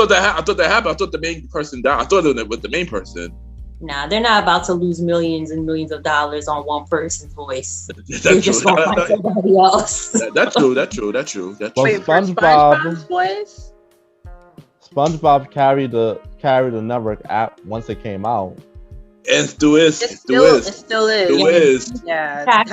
thought the main person died. I thought it was the main person. Nah, they're not about to lose millions and millions of dollars on one person's voice. They're just gonna find somebody else. That's true. Wait, SpongeBob's voice? SpongeBob carried the network app once it came out. And it still is. Yeah.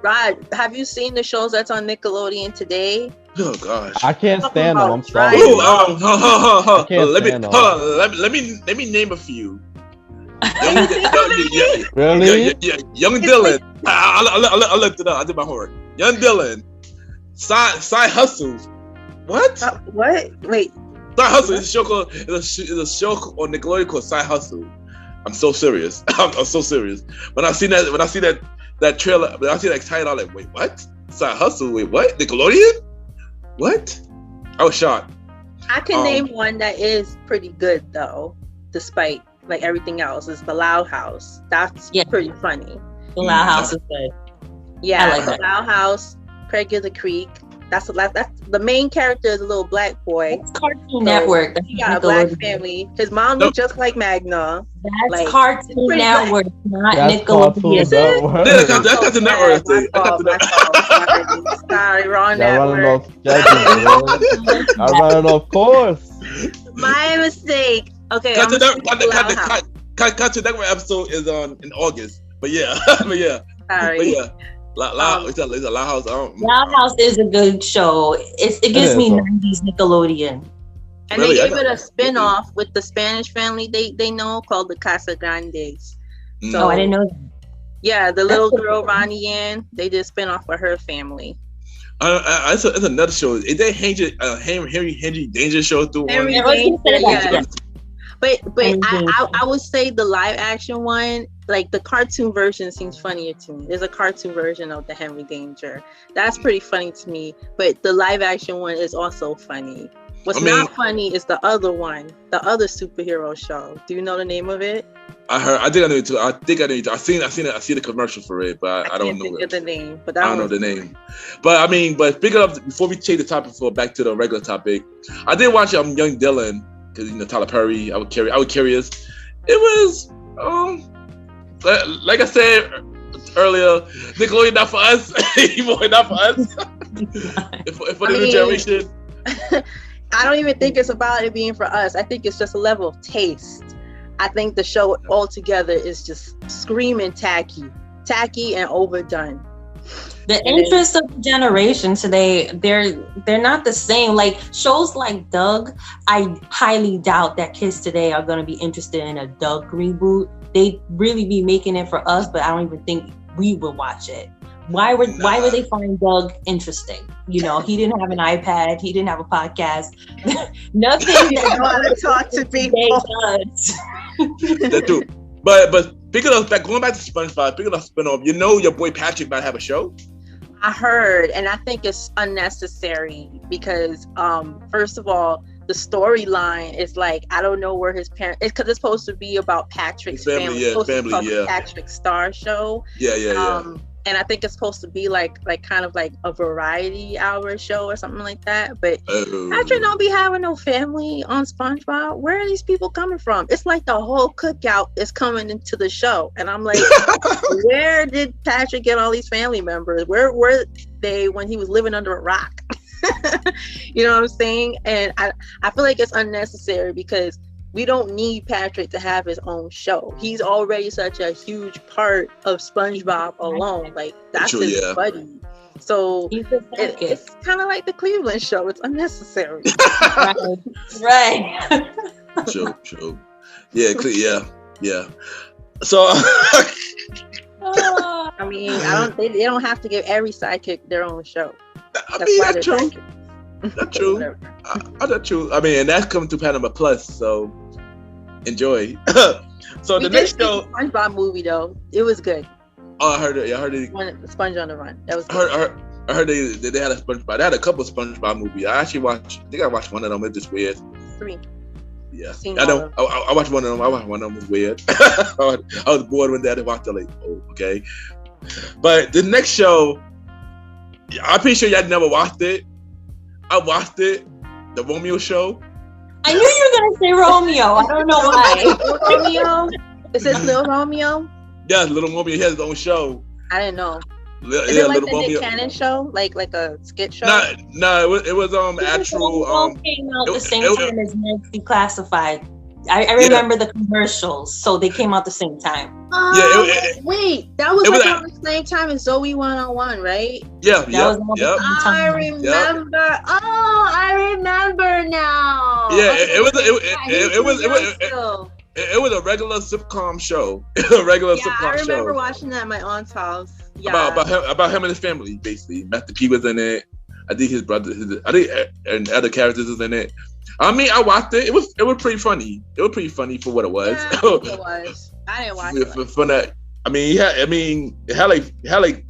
Rod, have you seen the shows that's on Nickelodeon today? Oh gosh. I can't stand them. I'm sorry. Ooh, I can't let me stand them. hold on. Let me name a few. Really? Young Dylan. I looked it up. I did my homework. Young Dylan. Side Hustle. What? What? Wait. Side Hustle is a show called it's a show on Nickelodeon called Side Hustle. I'm so serious. I'm so serious. When I see that trailer, when I see that title, I'm like, wait, what? Side Hustle? Wait, what? Nickelodeon? What? I was shocked. I can name one that is pretty good though, despite like everything else. Is the Loud House. That's pretty funny. The Loud House is good. Yeah, I like the Loud House, Craig of the Creek. That's the main character is a little black boy. That's Cartoon Network. He got a black family. His mom looks just like Magna. That's like, Cartoon Network, not That's Nickelodeon. That's Cartoon Network. Sorry, wrong network. network. I'm running off course. My mistake. Okay. Cartoon Network episode is on in August. But yeah, Sorry. But yeah. It's a Loud House. Loud House is a good show. It gives me 90s Nickelodeon. And really? They gave it a spin-off with the Spanish family they know called the Casa Grandes. So I didn't know that. Yeah, the little girl Ronnie Ann, they did spin-off for her family. It's another show. Is that Henry Danger show through one? Yeah. But I would say the live action one, like the cartoon version seems funnier to me. There's a cartoon version of the Henry Danger. That's pretty funny to me. But the live action one is also funny. What's not funny is the other one, the other superhero show. Do you know the name of it? I think I know it too. I seen the commercial for it, but I don't know think of the name. But I don't know the name. But speaking of, before we change the topic back to the regular topic, I did watch Young Dylan because Tyler Perry. I would curious. It was like I said earlier, Nickelodeon not for us. Even not for us. for the new generation. I don't even think it's about it being for us. I think it's just a level of taste. I think the show altogether is just screaming tacky and overdone. The interests of the generation today, they're not the same. Like shows like Doug, I highly doubt that kids today are going to be interested in a Doug reboot. They'd really be making it for us, but I don't even think we would watch it. Why would they find Doug interesting? You know, he didn't have an iPad, he didn't have a podcast. Nothing that know how to talk to people does. That too. But speaking of going back to SpongeBob, speaking of spinoff, your boy Patrick might have a show. I heard, and I think it's unnecessary because first of all, the storyline is like I don't know where his parents. It's because it's supposed to be about Patrick's family. The Patrick Star Show. Yeah. And I think it's supposed to be like kind of like a variety hour show or something like that. But Patrick don't be having no family on SpongeBob. Where are these people coming from? It's like the whole cookout is coming into the show. And I'm like, where did Patrick get all these family members? Where were they when he was living under a rock? You know what I'm saying? And I feel like it's unnecessary because we don't need Patrick to have his own show. He's already such a huge part of SpongeBob alone. Like that's his buddy. So it's kind of like the Cleveland show. It's unnecessary. Right. True. Yeah. So I mean, they don't have to give every sidekick their own show. That's true. That's true. That's true. I mean, and that's coming to Panama Plus, so enjoy. So the next show, SpongeBob movie though, it was good. Oh, I heard it. Sponge on the Run. That was good. I heard they had a SpongeBob. They had a couple of SpongeBob movies. I think I watched one of them. It's just weird. 3. Yeah, I know. I watched one of them. It was weird. I was bored when I watched it. Like, oh, okay. But the next show, I'm pretty sure y'all never watched it. I watched it, the Romeo show. I knew you were gonna say Romeo. I don't know why. Romeo? Is it Little Romeo? Yeah, Little Romeo. He has his own show. I didn't know. Is it like the Nick Cannon show, like a skit show? No, it was actual. Came out the same time as Nancy Classified. I remember the commercials, so they came out the same time. Wait, that was it was like around the same time as Zoe 101, right? Yeah, I remember. Oh, I remember now. Yeah, Okay, it was a regular sitcom show. A regular sitcom show. I remember watching that at my aunt's house. Yeah. About him and his family, basically. Master P was in it. I think his brother, and other characters was in it. I mean, I watched it. It was pretty funny. It was pretty funny for what it was. Yeah, I think it was. I didn't watch it. From that, it had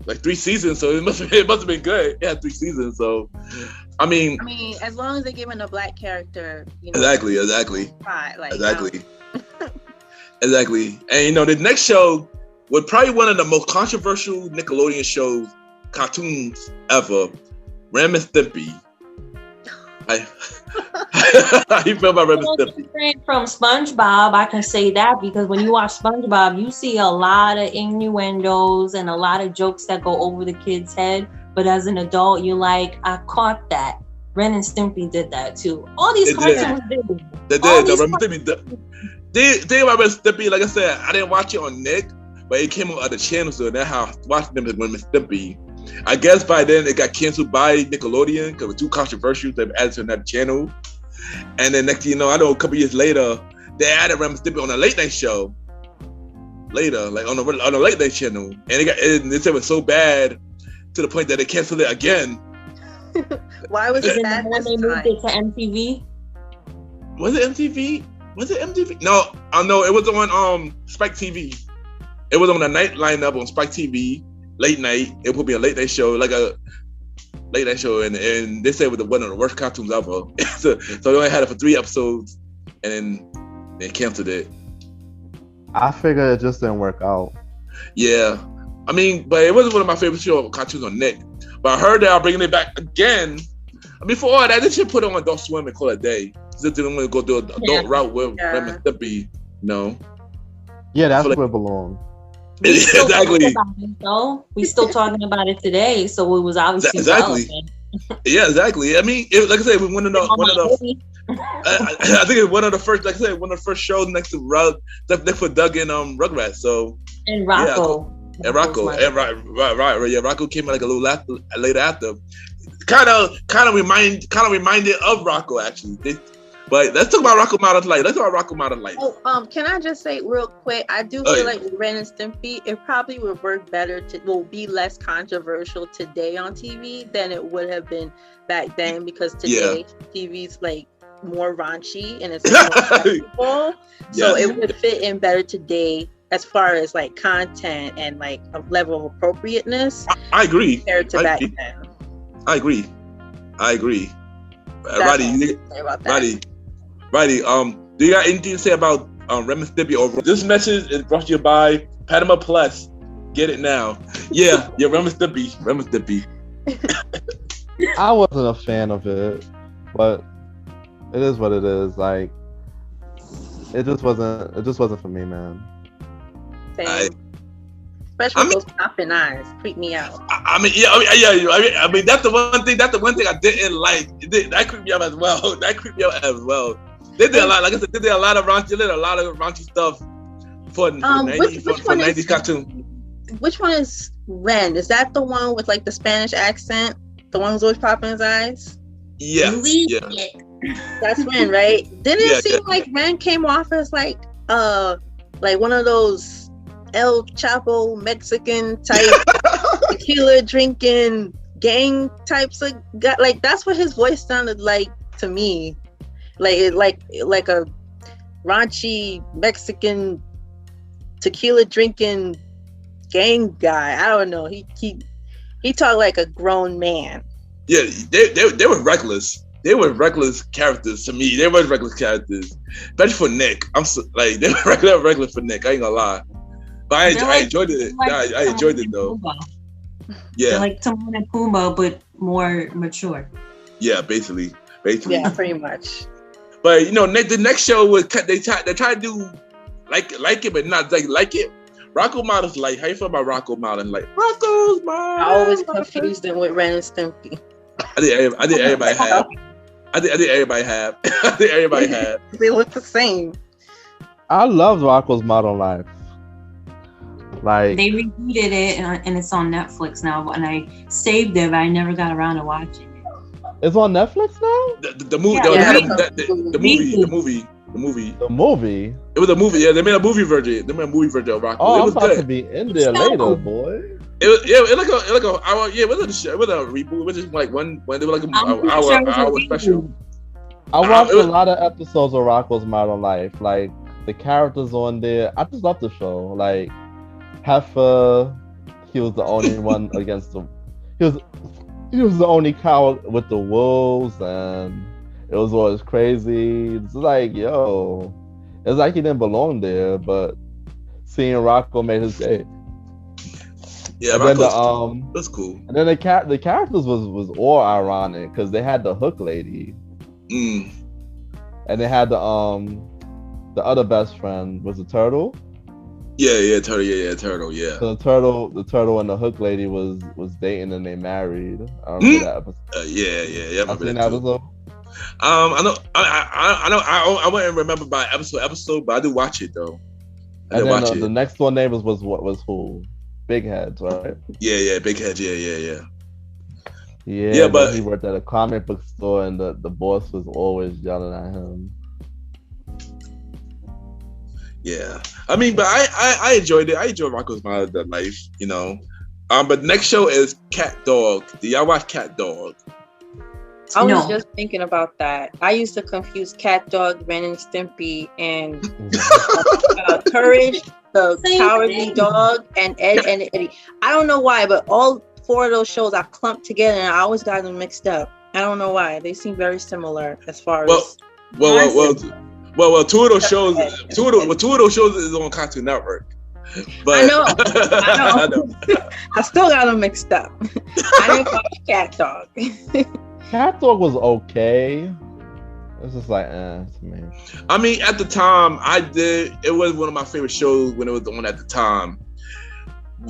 like 3 seasons, so it must have been good. It had 3 seasons, so I mean, as long as they give him a black character, exactly. Fine, Exactly. And the next show was probably one of the most controversial Nickelodeon cartoons ever. Ren and Stimpy. How you feel about Ren and Stimpy? From SpongeBob, I can say that because when you watch SpongeBob, you see a lot of innuendos and a lot of jokes that go over the kid's head. But as an adult, you're like, I caught that. Ren and Stimpy did that too. All these cartoons did. They did. Ren and Stimpy did. The thing about Ren and Stimpy, like I said, I didn't watch it on Nick, but it came on other channels, so that's how I watched them with Ren and Stimpy. I guess by then it got canceled by Nickelodeon because it was too controversial. They added to another channel. And then next thing you know, I know a couple years later, they added Ren and Stimpy on a late night show. Later, like on a late night channel. And it said it was so bad to the point that they canceled it again. Why was it bad when they moved it to MTV? Was it MTV? No, it was on Spike TV. It was on the night lineup on Spike TV. Late night, it would be a late night show, and they said it was one of the worst cartoons ever. so they only had it for 3 episodes, and then they canceled it. I figured it just didn't work out. Yeah, but it wasn't one of my favorite cartoons on Nick. But I heard they are bringing it back again. For all that, they should put it on Adult Swim and call it a day. Since they don't want to go through an adult route with Ren and Stimpy, Yeah, that's where it belongs. Exactly. We still talking about it today, so it was obviously relevant. Yeah, exactly. Like I said, it was one of the. I think it's one of the first. Like I said, one of the first shows next to next for Doug and Rugrats. So and Rocco. Yeah, and Rocco. And right. Yeah, Rocco came out like a little later after. Kind of reminded of Rocco actually. But let's talk about Rocco Modern Life. Oh, can I just say real quick? I do feel like Ren and Stimpy, it probably would work better. Will be less controversial today on TV than it would have been back then because today TV's like more raunchy and it's more acceptable. So it would fit in better today as far as like content and like a level of appropriateness. I agree. Compared to back then. I agree. Roddy, do you got anything to say about Ren and Stimpy? Or this message is brought to you by Panama Plus. Get it now. Yeah, Ren and Stimpy. I wasn't a fan of it, but it is what it is. Like, it just wasn't for me, man. Same. Especially those popping eyes, creep me out. That's the one thing. That's the one thing I didn't like. That creeped me out as well. They did a lot. Like I said, they did a lot of raunchy stuff for 90s cartoon. Which one is Ren? Is that the one with like the Spanish accent? The one who's always popping his eyes? Yeah. That's Ren, right? Didn't it seem like Ren came off as like one of those El Chapo Mexican type tequila drinking gang types of guy? Like that's what his voice sounded like to me. Like a raunchy Mexican tequila drinking gang guy. I don't know. He talked like a grown man. Yeah, they were reckless. They were reckless characters to me. They were reckless characters, especially for Nick. They were reckless for Nick. I ain't gonna lie, but I enjoyed it. I enjoyed it though. Yeah, they're like Timon and Pumbaa, but more mature. Yeah, basically. Yeah, pretty much. But the next show was they try to do like it, but not like it. Rocco Modern's Life. How you feel about Rocco Modern Life? Rocco's Modern. I always confused them with Ren and Stimpy. I think everybody have. I think everybody have. I think everybody have. They look the same. I loved Rocco's Modern Life. Like They rebooted it and it's on Netflix now. And I saved it, but I never got around to watching it. it's on Netflix now. The movie. Yeah, The movie. The movie. It was a movie. Yeah, they made a movie version. They made a movie version of Rocco. Oh, It I'm was about to good. be in there later, boy. It was it wasn't a show. It was a reboot. It was just like one. When they were like an I'm pretty sure it was a hour reboot. special. I watched it was- a lot of episodes of Rocco's Modern Life. Like the characters on there, I just love the show. Like Heifer, he was the only one against the. He was the only cow with the wolves, and it was always crazy. It's like, yo, it's like he didn't belong there, but seeing Rocco made his day. Yeah, And then Rocco's that's cool. and then the characters was all ironic because they had the hook lady, Mm. and they had the other best friend was the turtle. Yeah, turtle. Yeah, turtle. Yeah. So the turtle and the hook lady was dating and they married. I remember that episode. Yeah. I I remember seen that that too. episode. I wouldn't remember by episode, but I did watch it though. I And did watch then it. the next door neighbors was who? Big Heads, right? Yeah, big head. Yeah. Yeah, Yeah, but but- he worked at a comic book store, and the boss was always yelling at him. Yeah, I mean, but I enjoyed it. I enjoyed Rocco's Modern Life, you know. But the next show is Cat Dog. Do y'all watch Cat Dog? I was No. just thinking about that. I used to confuse Cat Dog, Ren and Stimpy, and Courage, the Same Cowardly thing. Dog, and Ed and Eddie. I don't know why, but all four of those shows I clumped together, and I always got them mixed up. I don't know why. They seem very similar as far Well, as. Well, two of those shows is on Cartoon Network. But I know. I still got them mixed up. I didn't watch Cat Dog. Cat Dog was okay. It's just like, to me. I mean, at the time, it was one of my favorite shows when it was on at the time.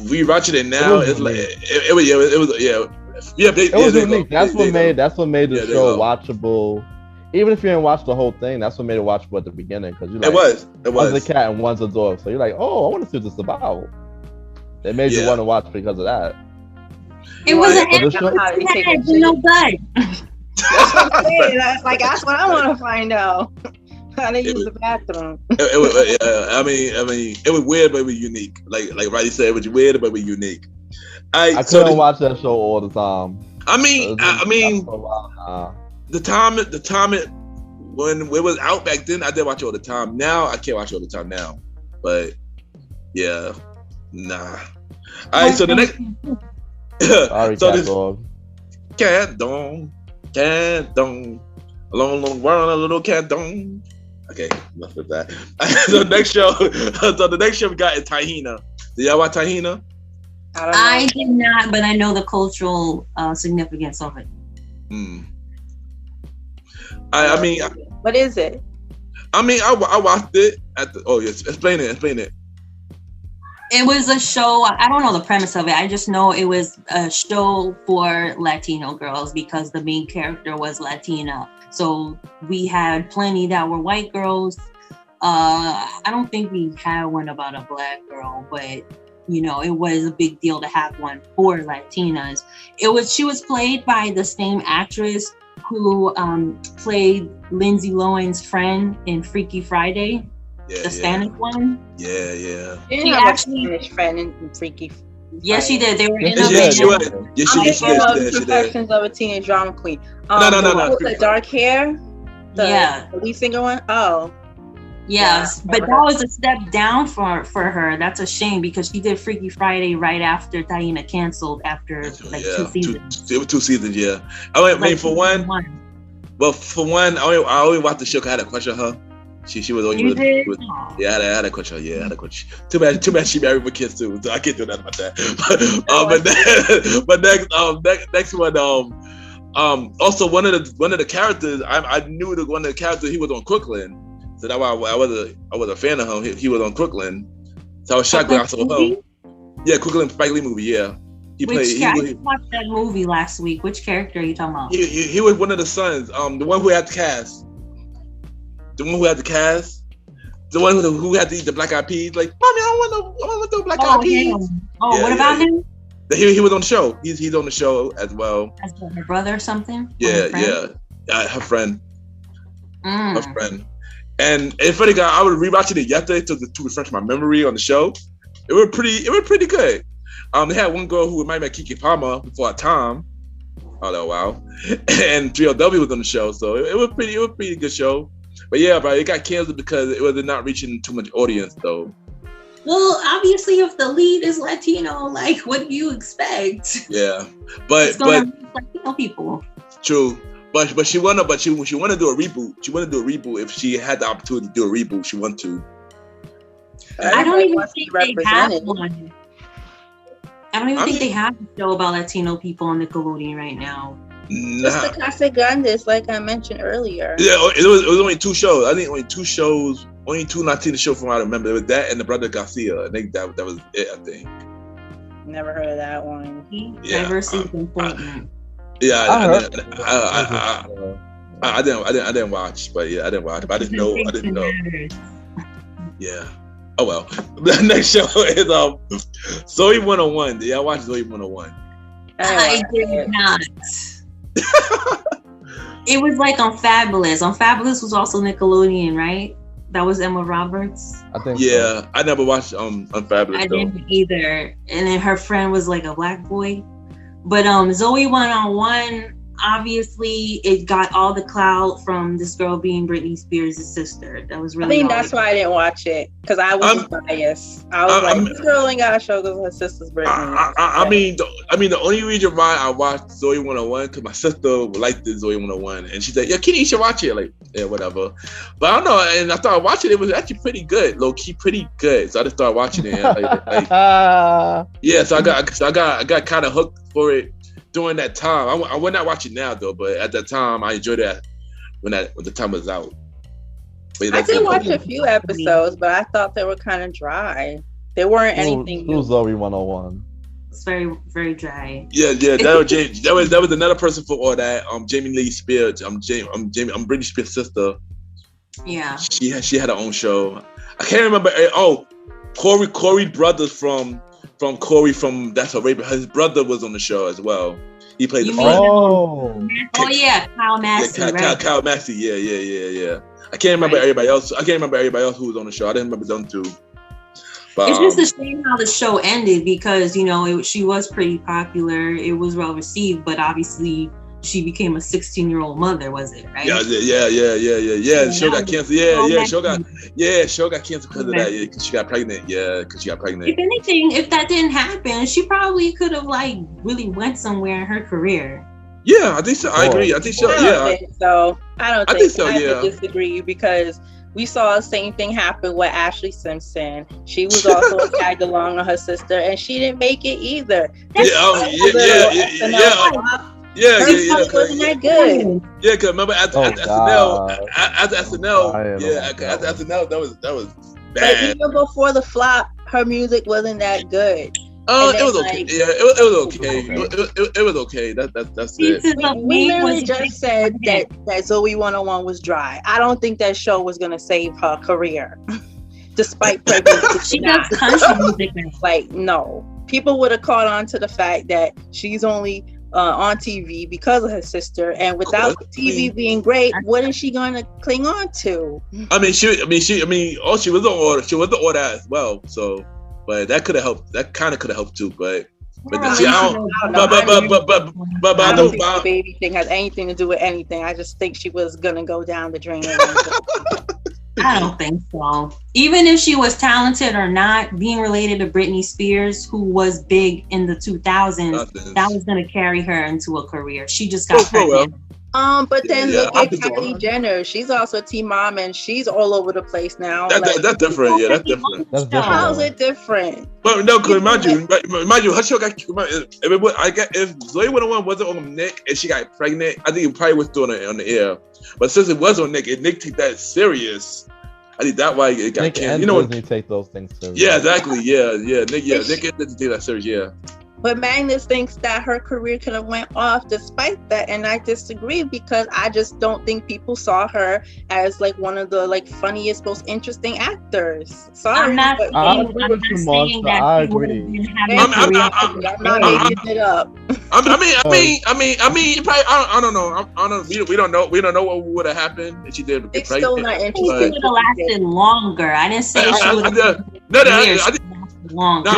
We watching it now. It was It's like unique. it was It was unique. That's what made the Yeah, there you show go. watchable. Even if you didn't watch the whole thing, that's what made it watchable at the beginning. Because you like, It was. one's a cat and one's a dog, so you're like, oh, I want to see what this is about. It made you Yeah. want to watch because of that. It was a But the show- How they take head it with no butt. That's what I'm saying. That's what I want to find out. How they use the bathroom. It was. I mean, it was weird, but it was unique. Like Roddy said, it was weird, but it was unique. I couldn't watch that show all the time. I mean, For a while now. the time it when it was out back then, I did watch it all the time. Now I can't watch it all the time now. But yeah, nah. All right, so the next. Sorry, so Cat this Dog. cat dong, a long world, a little cat dong. Okay, enough of that. So the next show we got is Tahina. Do y'all watch Tahina? I don't know. I did not, but I know the cultural significance of it. Hmm. I mean, What is it? I watched it at the. Oh yes, explain it. It was a show. I don't know the premise of it. I just know it was a show for Latino girls because the main character was Latina. So we had plenty that were white girls. I don't think we had one about a black girl, but you know, it was a big deal to have one for Latinas. She was played by the same actress who played Lindsay Lohan's friend in Freaky Friday, the Spanish one. Yeah. She She didn't have actually- a Spanish friend in Freaky. Yes, she did. They were in Yes, a she Yeah, did. she I'm did. thinking of She did. Confessions of a Teenage Drama Queen. No. The dark hair. Yeah. The lead singer one. Oh. Yes, Yeah, but remember that her. was a step down for her. That's a shame because she did Freaky Friday right after Tahina canceled after like 2 seasons. It was 2 seasons. Yeah. I mean, for one, I only watched the show 'cause I had a crush on her. She was only. You did? Yeah, I had a crush on her. Yeah, I had a crush. Too bad she married with kids too. So I can't do nothing about that. But next one. Also one of the characters I knew that one of the characters he was on Crooklyn. So that's why I was a fan of him. He was on Crooklyn. So I was shocked when I saw him. Yeah, Crooklyn Spike Lee movie. Yeah. I watched that movie last week. Which character are you talking about? He was one of the sons. The one who had the cast. The one who had the cast. The one who had to eat the black eyed peas. Like, mommy, I want the black eyed peas. What about him? He was on the show. He's on the show as well. As her brother or something? Yeah. Her friend. Her friend. And it's funny, guy. I was rewatching it yesterday to refresh my memory on the show. It was pretty good. They had one girl who might be Kiki Palmer before her time. Oh wow. And 3LW was on the show, so it was pretty good show. But yeah, but it got canceled because it was not reaching too much audience though. Well, obviously, if the lead is Latino, like, what do you expect? Yeah, but Latino people. True, but she wanna do a reboot. She wanna do a reboot if she had the opportunity to do a reboot. She want to. I don't even think they have one. I don't even think they have a show about Latino people on Nickelodeon right now. Just the Casa Grandes, like I mentioned earlier. Yeah, it was only 2 shows. I think only 2 shows. Only 2 Latino shows from what I remember. It was that and the Brother Garcia. I think that was it. I think. Never heard of that one. Diversity is important. I didn't watch, but yeah, I didn't watch. But I didn't know. Yeah. Oh well. The next show is Zoe 101. Yeah, I watched Zoe 101. I did not. It was like on Fabulous. On Fabulous was also Nickelodeon, right? That was Emma Roberts. I think. Yeah, so. I never watched on Fabulous. I didn't either. And then her friend was like a black boy. But Zoe 101, obviously, it got all the clout from this girl being Britney Spears' sister. That was really. I think that's why I didn't watch it, because I was biased. I was like, this girl ain't got a show because her sister's Britney. I mean, the only reason why I watched Zoe 101 because my sister liked the Zoe 101, and she said, "Yeah, Kitty, you should watch it." Like, yeah, whatever. But I don't know, and I started watching it. It was actually pretty good, low key, pretty good. So I just started watching it. Yeah, so I got kind of hooked for it during that time. I would not watch it now though, but at that time I enjoyed that when the time was out. I did watch a few episodes, but I thought they were kind of dry. They weren't anything. Who's Zoe 101? It's very, very dry. Yeah. That was another person for all that. Jamie Lee Spears. I'm Britney Spears' sister. Yeah. She had her own show. I can't remember. Corey Brothers from Corey from That's a Rape. His brother was on the show as well. He played the friend. Kyle Massey. Kyle Massey. Yeah. I can't remember everybody else. Who was on the show. I didn't remember them too. But, it's just a shame how the show ended because she was pretty popular. It was well received, but obviously she became a 16-year-old mother. Was it right? Yeah. The show got canceled. Show got canceled because of that. Yeah, because she got pregnant. If anything, if that didn't happen, she probably could have really went somewhere in her career. Yeah, I think so. I agree. I think so. I think so. I disagree because we saw the same thing happen with Ashley Simpson. She was also tagged along with her sister, and she didn't make it either. Wasn't that good? Yeah, because remember after SNL, that was bad. But even before the flop, her music wasn't that good. It was okay. It was okay. It was okay. That's it. We literally just said that Zoe 101 was dry. I don't think that show was gonna save her career, despite pregnancy. She does country music. Like, no, people would have caught on to the fact that she's only on TV because of her sister, and without TV being great, what is she going to cling on to? She was the order as well. So, but that could have helped. That kind of could have helped too. But I don't think the baby thing has anything to do with anything. I just think she was gonna go down the drain. I don't think so. Even if she was talented or not, being related to Britney Spears, who was big in the 2000s, that was going to carry her into a career. She just got pregnant. But then look at Kylie Jenner. She's also a teen mom, and she's all over the place now. That's different. Yeah, that's different. How's it different? But no, because mind you, her show got. If Zoe 101 wasn't on Nick and she got pregnant, I think it probably was still on the air. But since it was on Nick, and Nick took that serious, I think that's why it got Nick canceled. You know, Disney take those things serious. Yeah, exactly. Yeah. Nick didn't take that serious. Yeah. But Magnus thinks that her career could have went off despite that, and I disagree because I just don't think people saw her as like one of the like funniest, most interesting actors. Sorry, I'm not but saying, agree I'm with not you, saying Marsha. that I she would have agree. been having a career. I'm not making it up. I probably, I don't know. We don't know what would have happened if she did get It's still pregnant. not She interesting. would have lasted longer. I didn't say she would have lasted longer.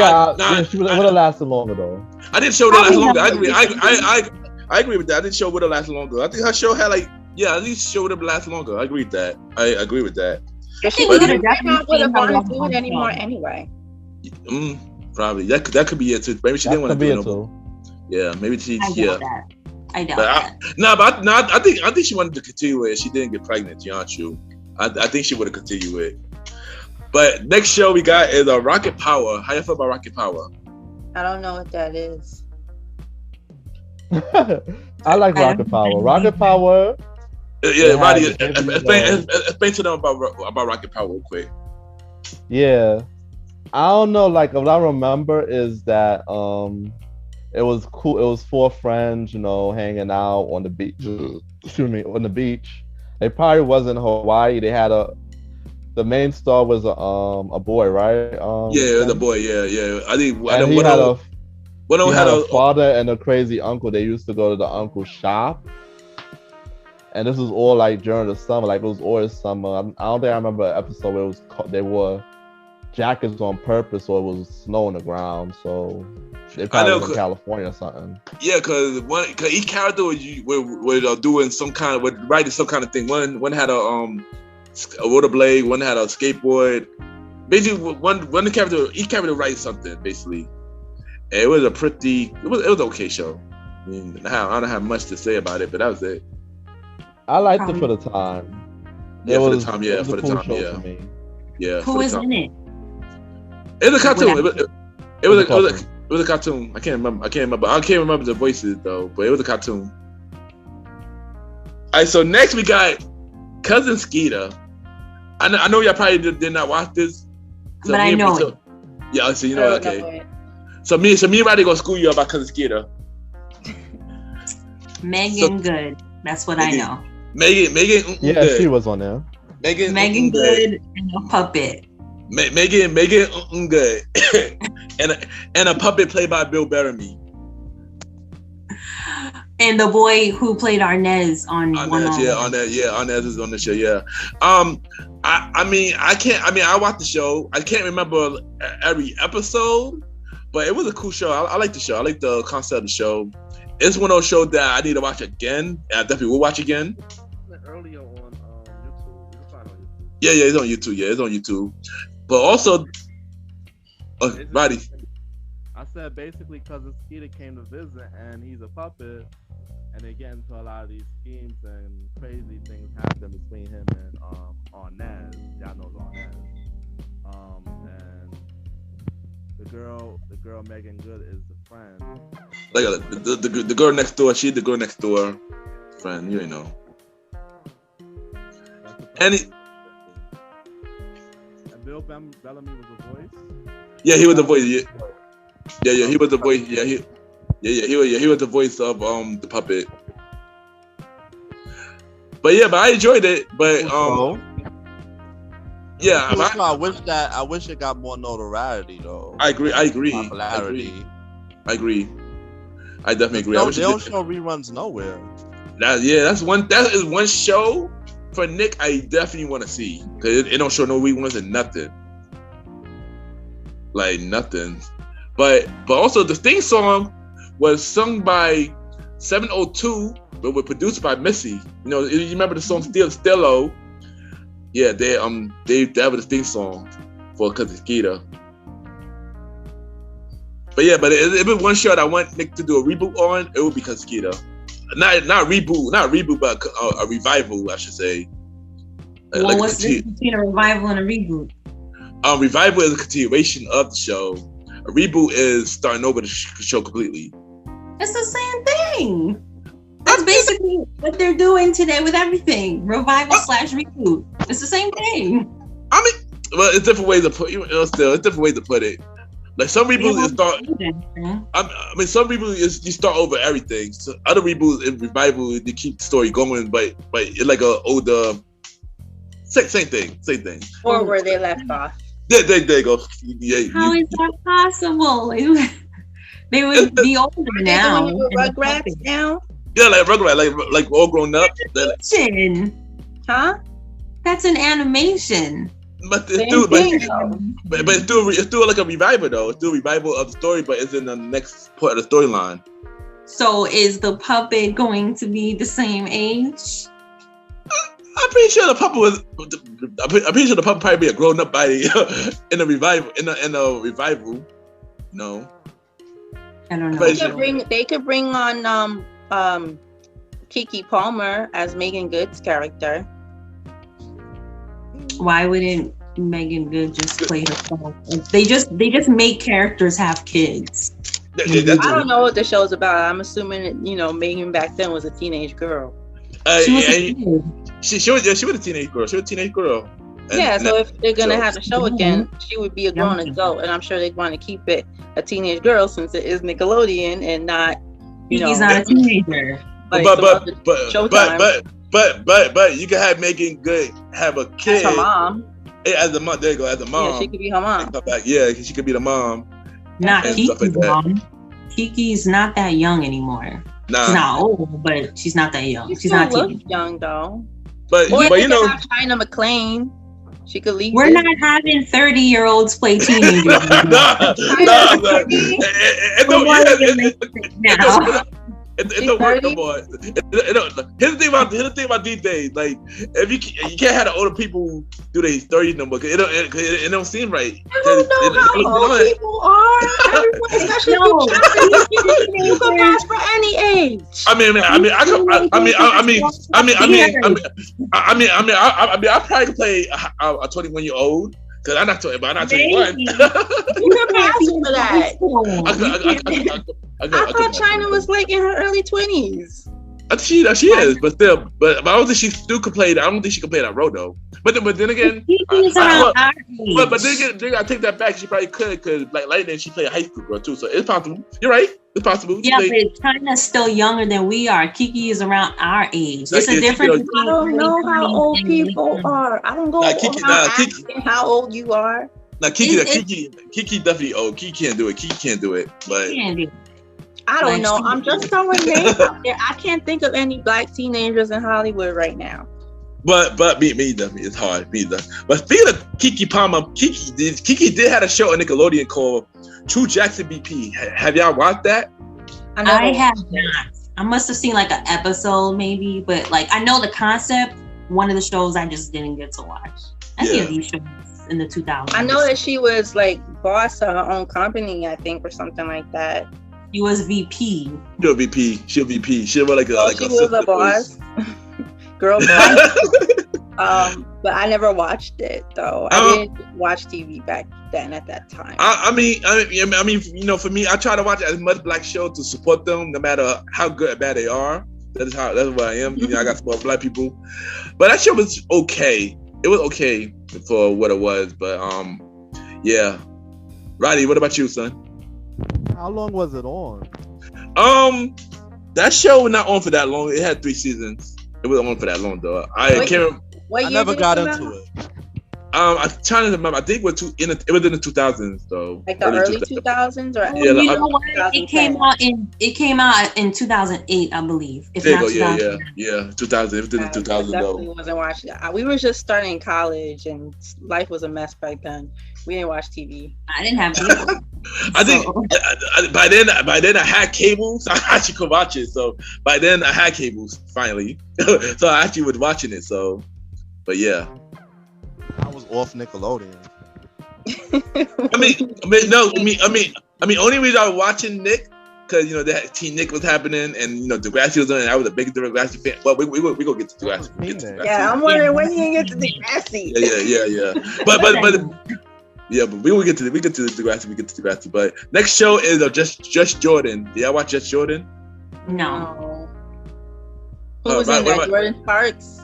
She would have lasted longer though. I didn't show that last longer. I agree. I agree with that. I didn't show would have lasted longer. I think her show had like, at least show would have lasted longer. I agree with that. I agree with that. She would have wanted to do it anymore anyway. Probably that could be it too. Maybe she didn't want to do it no more. Yeah, maybe she. I doubt that. I think she wanted to continue it. She didn't get pregnant. True. I think she would have continued it. But next show we got is Rocket Power. How you feel about Rocket Power? I don't know what that is. I like Rocket Power. Rocket Power. Yeah, Roddy, explain to them about Rocket Power real quick. Yeah, I don't know. Like what I remember is that it was cool. It was 4 friends, hanging out on the beach. On the beach. They probably was in Hawaii. They had the main star was a boy, right? Yeah, it was a boy. Yeah. I think he had a father and a crazy uncle. They used to go to the uncle's shop. And this was all like during the summer, like it was always summer. I don't think I remember an episode where they wore jackets on purpose, or it was snow on the ground. So they probably was in California or something. Yeah, because each character was doing some kind of writing some kind of thing. One had a rollerblade, one had a skateboard. Basically, each character writes something basically. And it was it was an okay show. I mean, I don't have much to say about it, but that was it. I liked it for the time. For the time. Yeah. Who is in it? It was a cartoon. It was a cartoon. I can't remember the voices though, but it was a cartoon. All right, so next we got Cousin Skeeter. I know y'all probably did not watch this, so but I know it. Yeah, so you know it. Okay. So me and Roddy gonna school you about Cousin Skeeter. Megan Good. That's what I know. Megan. Yeah, good. She was on there. Megan Good and a puppet. Megan Good, and a puppet played by Bill Bellamy. And the boy who played Arnez on Arnez is on the show. Yeah. I watched the show. I can't remember every episode, but it was a cool show. I like the show. I like the concept of the show. It's one of those shows that I need to watch again. And I definitely will watch again. Earlier on YouTube. You can find it on YouTube. Yeah, it's on YouTube. Yeah, it's on YouTube. But also, Roddy. I said basically Cousin Skeeter came to visit and he's a puppet, and they get into a lot of these schemes and crazy things happen between him and Arnez. Y'all know Arnez. And the girl Megan Good is the friend. Like the girl next door, she's the girl next door friend. You know. And Bill Bellamy was the voice. Yeah, he was the voice. Yeah, he was the voice. Yeah, he was the voice of the puppet. But I enjoyed it. But I wish it got more notoriety though. I agree. Popularity. I agree. I definitely agree. They don't show reruns nowhere. That is one show for Nick I definitely want to see, because it don't show no reruns and nothing. Like nothing. But also the theme song was sung by 702, but was produced by Missy. You remember the song Stillo? Yeah, that was the theme song for Cousin Skeeter. But if it one show that I want Nick to do a reboot on, it would be Cousin Skeeter. Not reboot, but a revival, I should say. Well, what's the difference between a revival and a reboot? Revival is a continuation of the show. A reboot is starting over the show completely. It's the same thing. That's basically what they're doing today with everything. Revival / reboot. It's the same thing. I mean, well, it's different ways to put it. It's different ways to put it. Like some reboots, some reboots is you start over everything. So other reboots in revival, they keep the story going, but it's like a older, same thing. Or where they left off. There you go. Yeah, How is that possible? They would be older now. Rugrats now? Yeah, like Rugrats, like all grown up. Huh? That's an animation. But it's still like a revival though. It's still a revival of the story, but it's in the next part of the storyline. So is the puppet going to be the same age? I'm pretty sure the puppet was. I'm pretty sure the puppet probably be a grown up body in a revival. In a revival, no. I don't know. They could bring on Keke Palmer as Megan Good's character. Why wouldn't Megan Good just play herself? They just make characters have kids. I don't know what the show's about. I'm assuming that, Megan back then was a teenage girl. She was a teenage girl. So if they're gonna have the show again, she would be a grown adult, and I'm sure they want to keep it a teenage girl since it is Nickelodeon and not. He's not a teenager. But you can have Megan Good have a kid. As her mom. As a mom, there you go. As a mom, yeah, she could be her mom. Yeah, she could be the mom. Not Kiki's mom. Kiki's not that young anymore. Nah. She's not old, but she's not that young. She's not young though. But you know, China McClain. She could leave. We're not having 30-year-olds play teenagers. Here's the thing about these days. Like, if you can't have the older people do their 30s no more, because it don't seem right. I don't know how old people are. Everyone, especially you can pass for any age. I probably could play a 21-year-old. Cause I'm not 21. You can pass for that. I thought China was like in her early 20s. She is, but still, but I don't think she still could play. I don't think she could play that role though. But then again, but then again, I take that back. She probably could, because like Lightning, she played a high school girl too, so it's possible. You're right, it's possible. Yeah, but China's still younger than we are. Kiki is around our age. There's a difference. I don't know how old people are. I don't go asking how old you are. Now Kiki definitely old. Kiki can't do it. But I don't know. I'm just throwing names out there. I can't think of any black teenagers in Hollywood right now. But me definitely, it's hard. But speaking of Keke Palmer, Kiki did have a show on Nickelodeon called True Jackson BP. Have y'all watched that? I have not. I must have seen like an episode maybe, but like I know the concept. One of the shows I just didn't get to watch. Any of these shows in the 2000s. I know that she was like boss of her own company, I think, or something like that. She was VP. She'll VP. She was like a she was a boss. Girl boss. But I never watched it though. I didn't watch TV back then at that time. I mean, for me, I try to watch as much black shows to support them, no matter how good or bad they are. That's what I am. I got to support black people. But that show was okay. It was okay for what it was. But yeah. Roddy, what about you, son? How long was it on? That show was not on for that long. It had 3 seasons. It wasn't on for that long though. I never got into it. I'm trying to remember. I think it was in the 2000s though. Like the early 2000s, or you know what? It came out in 2008, I believe. If there not you go. Yeah. 2000. It was in the 2000s though. Wasn't watching. We were just starting college, and life was a mess back then. We didn't watch TV. I didn't have cable. I think by then I had cables. I actually could watch it. So by then I had cables finally. So I actually was watching it. So, but yeah. I was off Nickelodeon. Only reason I was watching Nick, because that Teen Nick was happening, and Degrassi was on, and I was a big Degrassi fan. But we go get to Degrassi. Yeah, I'm wondering when you get to Degrassi. Yeah. But we will get to Degrassi. We get to Degrassi. But next show is Just Jordan. Did y'all watch Just Jordan? No. Who was in that? Jordan Sparks.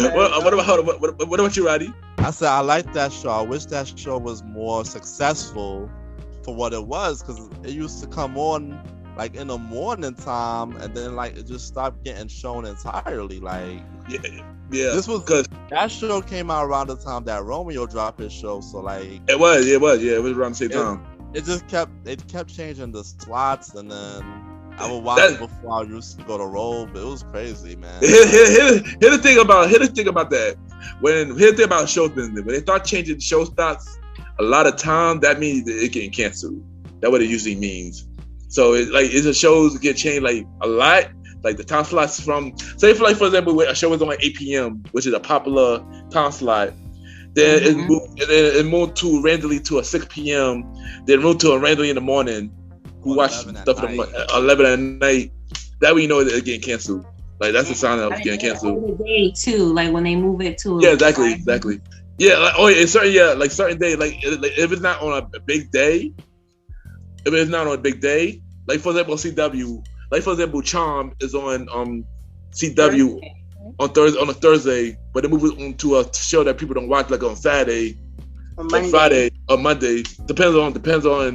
What about you, Roddy? I I said I like that show. I wish that show was more successful for what it was, because it used to come on like in the morning time, and then like it just stopped getting shown entirely. Like this was because that show came out around the time that Romeo dropped his show, so like it was around the same time. It kept changing the slots, and then I would watch it before I used to go to roll, but it was crazy, man. Here's the thing about that. Here's the thing about show business. When they start changing show slots, a lot of time that means that it getting canceled. That's what it usually means. So it's a shows get changed like a lot. Like the time slots from, say for example, a show was on like 8 p.m., which is a popular time slot. Then it moved to randomly to a 6 p.m. Then moved to a randomly in the morning. Who watch stuff at 11 at night? That way you know it's getting canceled. Like that's the sign of getting canceled. The day too, like when they move it to. Yeah, exactly. Yeah, like certain day, like if it's not on a big day, like for example CW, like for example Charm is on CW on a Thursday, but they move it on to a show that people don't watch like on Saturday, or Friday, or Monday. Depends on. You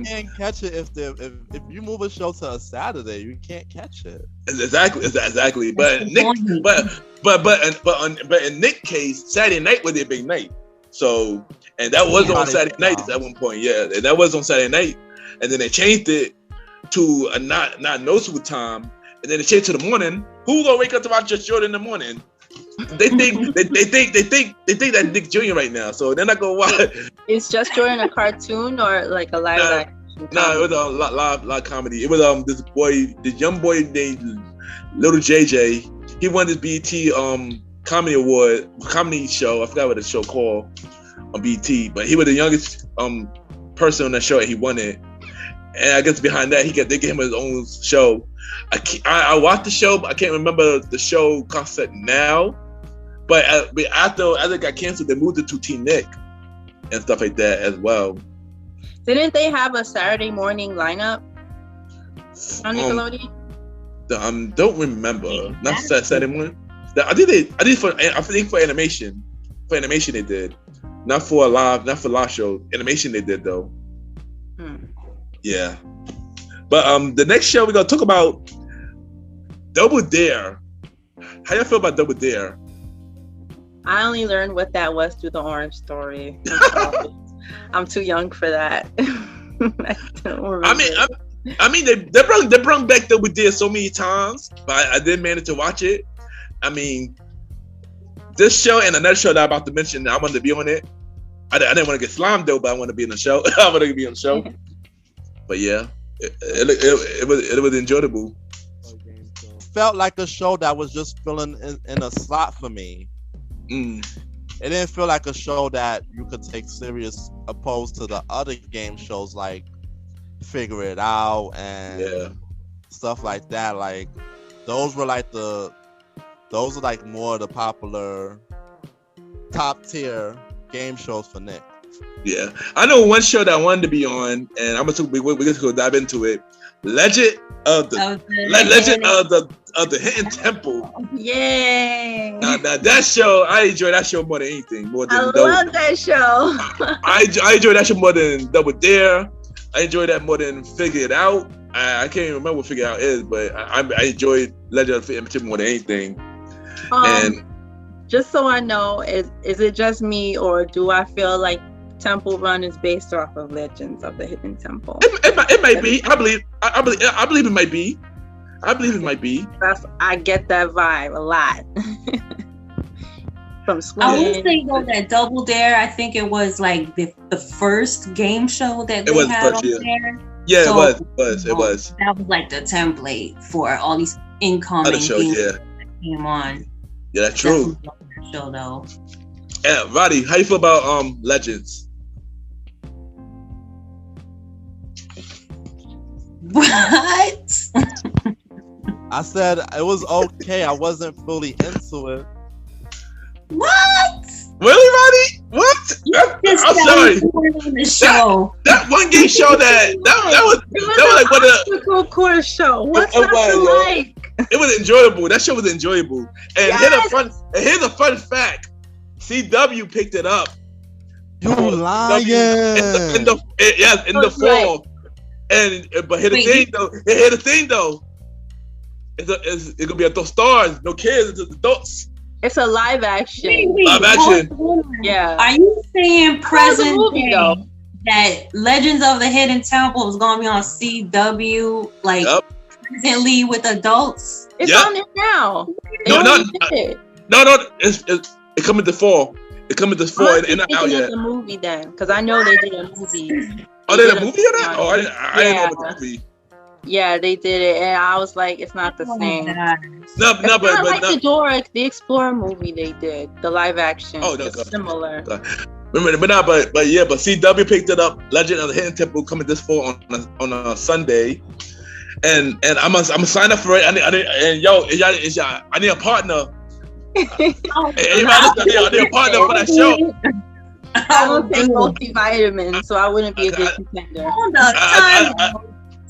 can't catch it if you move a show to a Saturday, you can't catch it. Exactly. But in Nick's case, Saturday night was their big night. So, and that was on Saturday nights at one point. Yeah, and that was on Saturday night, and then they changed it to a not noticeable time, and then they changed to the morning. Who gonna wake up to watch your show in the morning? They think that Nick Jr. right now, so they're not gonna watch. Is Just Jordan a cartoon or like a live action? No, it was a live comedy. It was this young boy named Little JJ. He won this BET comedy award, comedy show. I forgot what the show called on BET, but he was the youngest person on that show, and he won it. And I guess behind that, they gave him his own show. I watched the show, but I can't remember the show concept now. But after it got canceled, they moved it to Team Nick and stuff like that as well. Didn't they have a Saturday morning lineup on Nickelodeon? Don't remember. Not Saturday morning. I think for animation. For animation they did. Not for live show. Animation they did though. Yeah. But the next show we're gonna talk about Double Dare. How y'all feel about Double Dare? I only learned what that was through the Orange Story. I'm too young for that. I don't remember. I mean, they brought back Double Dare so many times, but I didn't manage to watch it. I mean, this show and another show that I'm about to mention, I wanted to be on it. I didn't want to get slimed though, but I want to be in the show. I want to be on the show. But yeah, it was enjoyable. Felt like a show that was just filling in a slot for me. It didn't feel like a show that you could take serious, opposed to the other game shows like Figure It Out and stuff like that. Like those were like more the popular top tier game shows for Nick. Yeah, I know one show that I wanted to be on, and we're gonna go dive into it. Legend of the Hidden Temple. Yay! Now that show, I enjoy that show more than anything. I love that show. I enjoy that show more than Double Dare. I enjoy that more than Figure It Out. I can't even remember what Figure It Out is, but I enjoyed Legend of the Hidden Temple more than anything. And just so I know, is it just me, or do I feel like Temple Run is based off of Legends of the Hidden Temple? It might be. I believe it might be. I get that vibe a lot. From Sweden. I would say though that Double Dare, I think it was like the first game show that they had on there. Yeah, so, it was. That was like the template for all these incoming games that came on. Yeah, that's true. Show though. Yeah, Roddy, how you feel about Legends? What? I said it was okay. I wasn't fully into it. What? Really, Roddy? What? I'm sorry. That one game show that was like what a obstacle course show. What's that like? It was enjoyable. That show was enjoyable. And here's a fun fact. CW picked it up You lying? In the fall. But here's the thing though. It's gonna be adult stars, no kids, it's adults. It's a live action. Live action. Yeah. Are you saying present movie, day though? that Legends of the Hidden Temple is gonna be on CW presently with adults? It's on it now. No. It coming this fall. It coming this fall. It's not out yet. The movie then, because I know they did a movie. Oh, they did a movie of that? Oh, I didn't know about the movie. Yeah, they did it, and I was like, it's not the same. But like the Dora the Explorer movie they did, the live action. Oh, no, it's similar. But CW picked it up. Legend of the Hidden Temple coming this fall on a Sunday, and I'm a sign up for it. I need a partner. I need a partner for that show. I don't take multivitamins, so I wouldn't be a good contender. Hold up,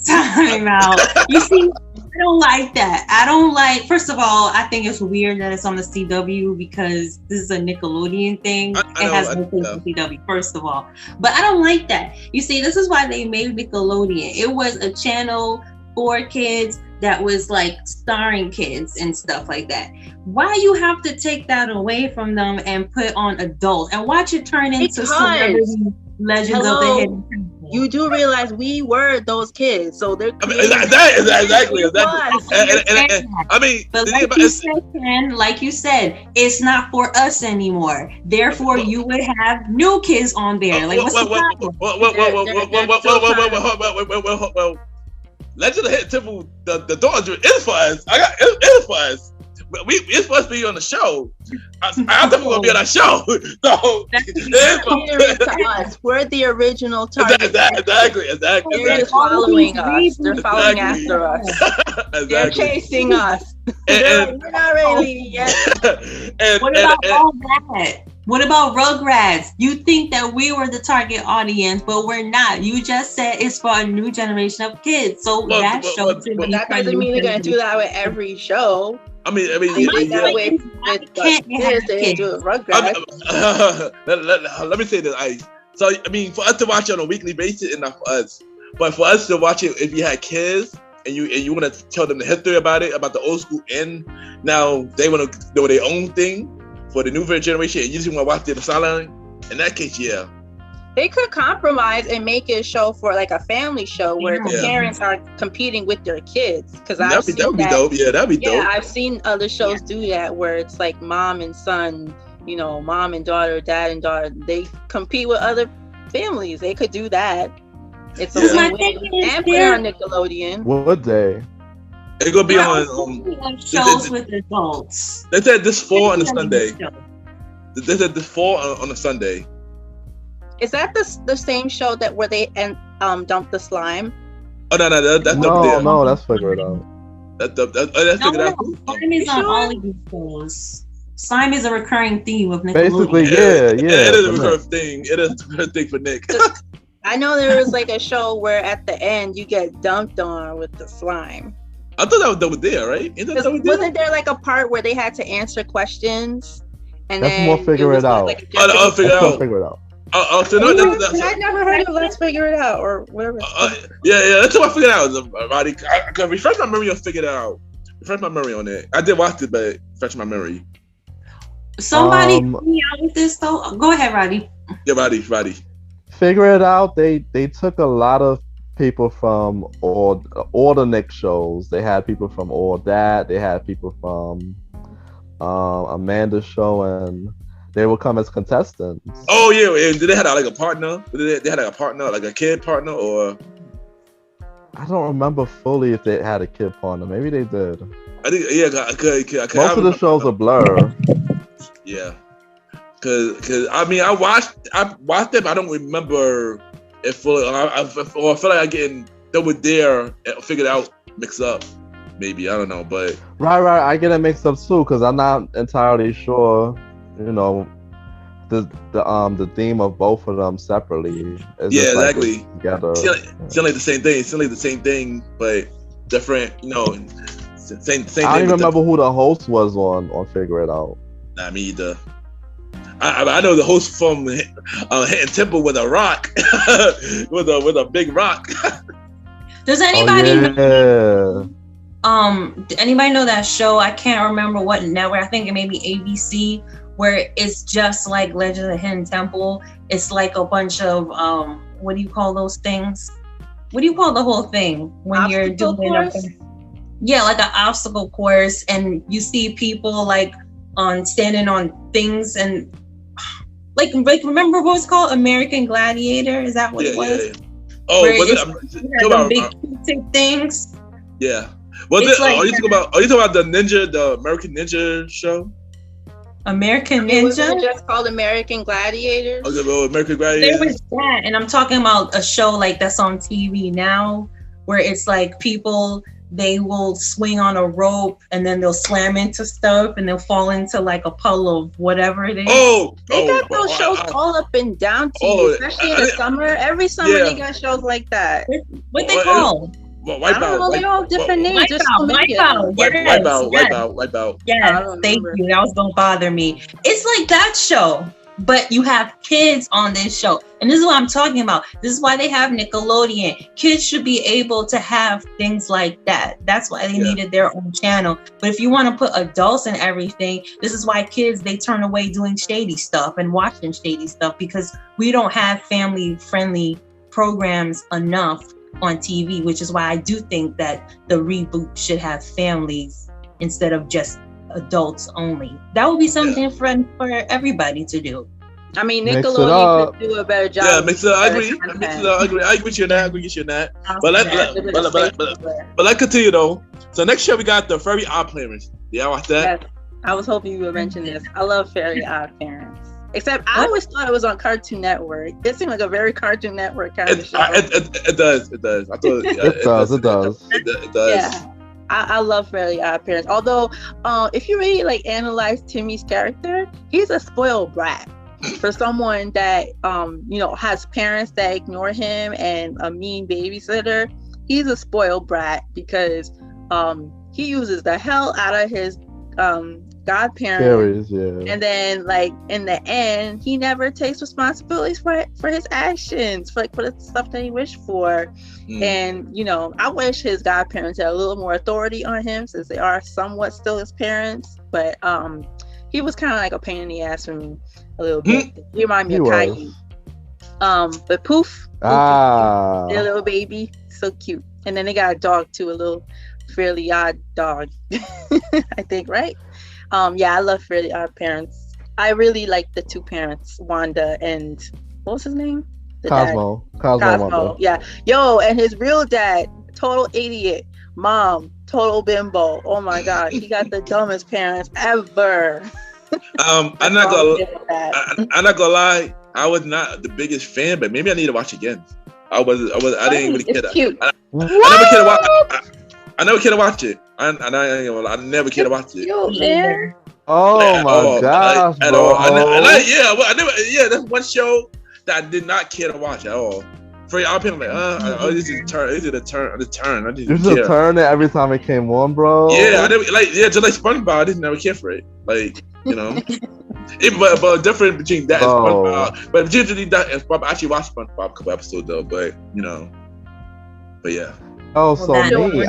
time out. You see, I don't like that. I don't like. First of all, I think it's weird that it's on the CW because this is a Nickelodeon thing. It has no place on CW. First of all, but I don't like that. You see, this is why they made Nickelodeon. It was a channel for kids that was like starring kids and stuff like that. Why you have to take that away from them and put on adults and watch it turn into celebrity Legends of the Hidden Temple? You do realize we were those kids, so they're exactly. And I mean, but like you said, it's not for us anymore. Therefore, you would have new kids on there. Like, what's the problem? Well, Legend of the Hidden Temple, the daughter is for us. It's for us. It's supposed to be on the show. I thought we were gonna be on that show. So to us. We're the original target. Exactly. They're just following us. They're following after us. Exactly. They're chasing us. We're not ready yet. What about all that? What about Rugrats? You think that we were the target audience, but we're not. You just said it's for a new generation of kids. So that doesn't mean they're gonna do that with every show. I mean, they do it Rugrats. Let me say this. So I mean, for us to watch it on a weekly basis, and not for us, but for us to watch it, if you had kids and you want to tell them the history about it, about the old school, and now they want to do their own thing for the new generation, and you just want to watch it in silent. In that case, yeah. They could compromise and make it a show for like a family show where the parents are competing with their kids. Because that'd be dope. Yeah, that'd be dope. Yeah, I've seen other shows do that where it's like mom and son, mom and daughter, dad and daughter. They compete with other families. They could do that. It's a win-win. And put it on Nickelodeon. What day? It's gonna be on shows with adults. They said this fall on a Sunday. They said this fall on a Sunday. Is that the same show that where they dump the slime? Oh no, that's no, that's Figure It Out. That's Figure It Out. Slime is on all of these shows. Slime is a recurring theme of Nickelodeon. Basically, yeah. It is a recurring thing. It is a recurring thing for Nick. I know there was like a show where at the end you get dumped on with the slime. I thought that was there, right? Wasn't there like a part where they had to answer questions? And that's more Figure It Out. Figure It Out. I never heard of Let's Figure It Out or whatever. That's what I figured out. Roddy, I can refresh my memory on Figure It Out. Refresh my memory on it. I did watch it, but refresh my memory. Somebody help me out with this though. Go ahead, Roddy. Yeah, Roddy. Figure It Out. They took a lot of people from all the Nick shows. They had people from all that. They had people from Amanda's show, and they would come as contestants. Oh yeah, and did they have like a partner? They had like a partner, like a kid partner, or? I don't remember fully if they had a kid partner. Maybe they did. I think most of the shows are blur. Yeah, cause I mean I watched it, but I don't remember it fully. I feel like I getting they were there and figured out mixed up. Maybe I don't know, but right. I get it mixed up too because I'm not entirely sure. The theme of both of them separately. Yeah, exactly. Together. Still like the same thing, but different. Same. I don't even remember who the host was on Figure It Out. Nah, me either. I know the host from hitting Temple with a rock, with a big rock. Does anybody know? Anybody know that show? I can't remember what network. I think it may be ABC, where it's just like Legend of the Hidden Temple. It's like a bunch of what do you call those things? What do you call the whole thing when Obstacle you're doing course? Yeah, like an obstacle course, and you see people like standing on things and like remember what was called American Gladiator? Is that what it was? Yeah. Oh, Where was it's big things. Yeah. Was It's it? like- Are you talking about the American Ninja show? American Was it Ninja. just called American Gladiators? Oh, the American There Gladiator. was that, and I'm talking about a show like that's on TV now, where it's like people, they will swing on a rope and then they'll slam into stuff and they'll fall into like a puddle of whatever it is. They got those shows all up and down TV, especially in the summer. Every summer they got shows like that. What they call? I don't know. They all different names. There's so many of them. Wipeout. Yes, thank you. That was gonna bother me. It's like that show, but you have kids on this show, and this is what I'm talking about. This is why they have Nickelodeon. Kids should be able to have things like that. That's why they needed their own channel. But if you want to put adults in everything, this is why kids, they turn away doing shady stuff and watching shady stuff, because we don't have family friendly programs enough on TV, which is why I do think that the reboot should have families instead of just adults only. That would be something for everybody to do. I mean, Nickelodeon could do a better job. Yeah, mix it up. I agree. I agree with you on that. But let's continue though. So next year we got the Fairy Odd Parents. Yeah, watch that. Yes. I was hoping you would mention this. I love Fairy Odd Parents. Except I always thought it was on Cartoon Network. It seemed like a very Cartoon Network kind of show. It does. I thought it does. Yeah. I love Fairy Odd Parents. Although, if you really like analyze Timmy's character, he's a spoiled brat. For someone that has parents that ignore him and a mean babysitter, he's a spoiled brat because he uses the hell out of his godparents, and then like in the end he never takes responsibilities for his actions, for the stuff that he wished for. And I wish his godparents had a little more authority on him, since they are somewhat still his parents, but he was kind of like a pain in the ass for me a little bit. He reminded me of Caillou. But Poof, their little baby, so cute. And then they got a dog too, a little Fairly Odd dog. I think, right? I love Fairly Odd Parents. I really like the two parents, Wanda and what was his name? Cosmo. Cosmo. Yeah. Yo, and his real dad, total idiot. Mom, total bimbo. Oh my God, he got the dumbest parents ever. I'm not gonna lie. I was not the biggest fan, but maybe I need to watch again. I didn't really care. I never cared to watch it. I never cared to watch it. Oh my gosh, at all. That's one show that I did not care to watch at all. For y'all, people like, this is a turn. This is a turn. I didn't There's a turn every time it came on, bro. Yeah, I never just like SpongeBob. I just never cared for it. Like, but different between that and SpongeBob. But usually that and SpongeBob, I actually watched SpongeBob a couple episodes though. But yeah. Oh, so me,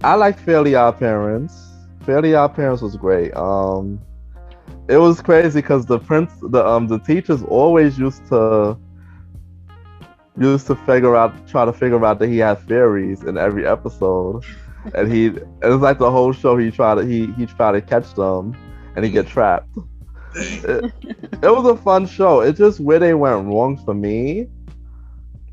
I like Fairly Odd Parents. Fairly Odd Parents was great. It was crazy because the teachers always used to try to figure out that he had fairies in every episode, and it was like the whole show he tried to catch them, and he get trapped. It was a fun show. It's just where they went wrong for me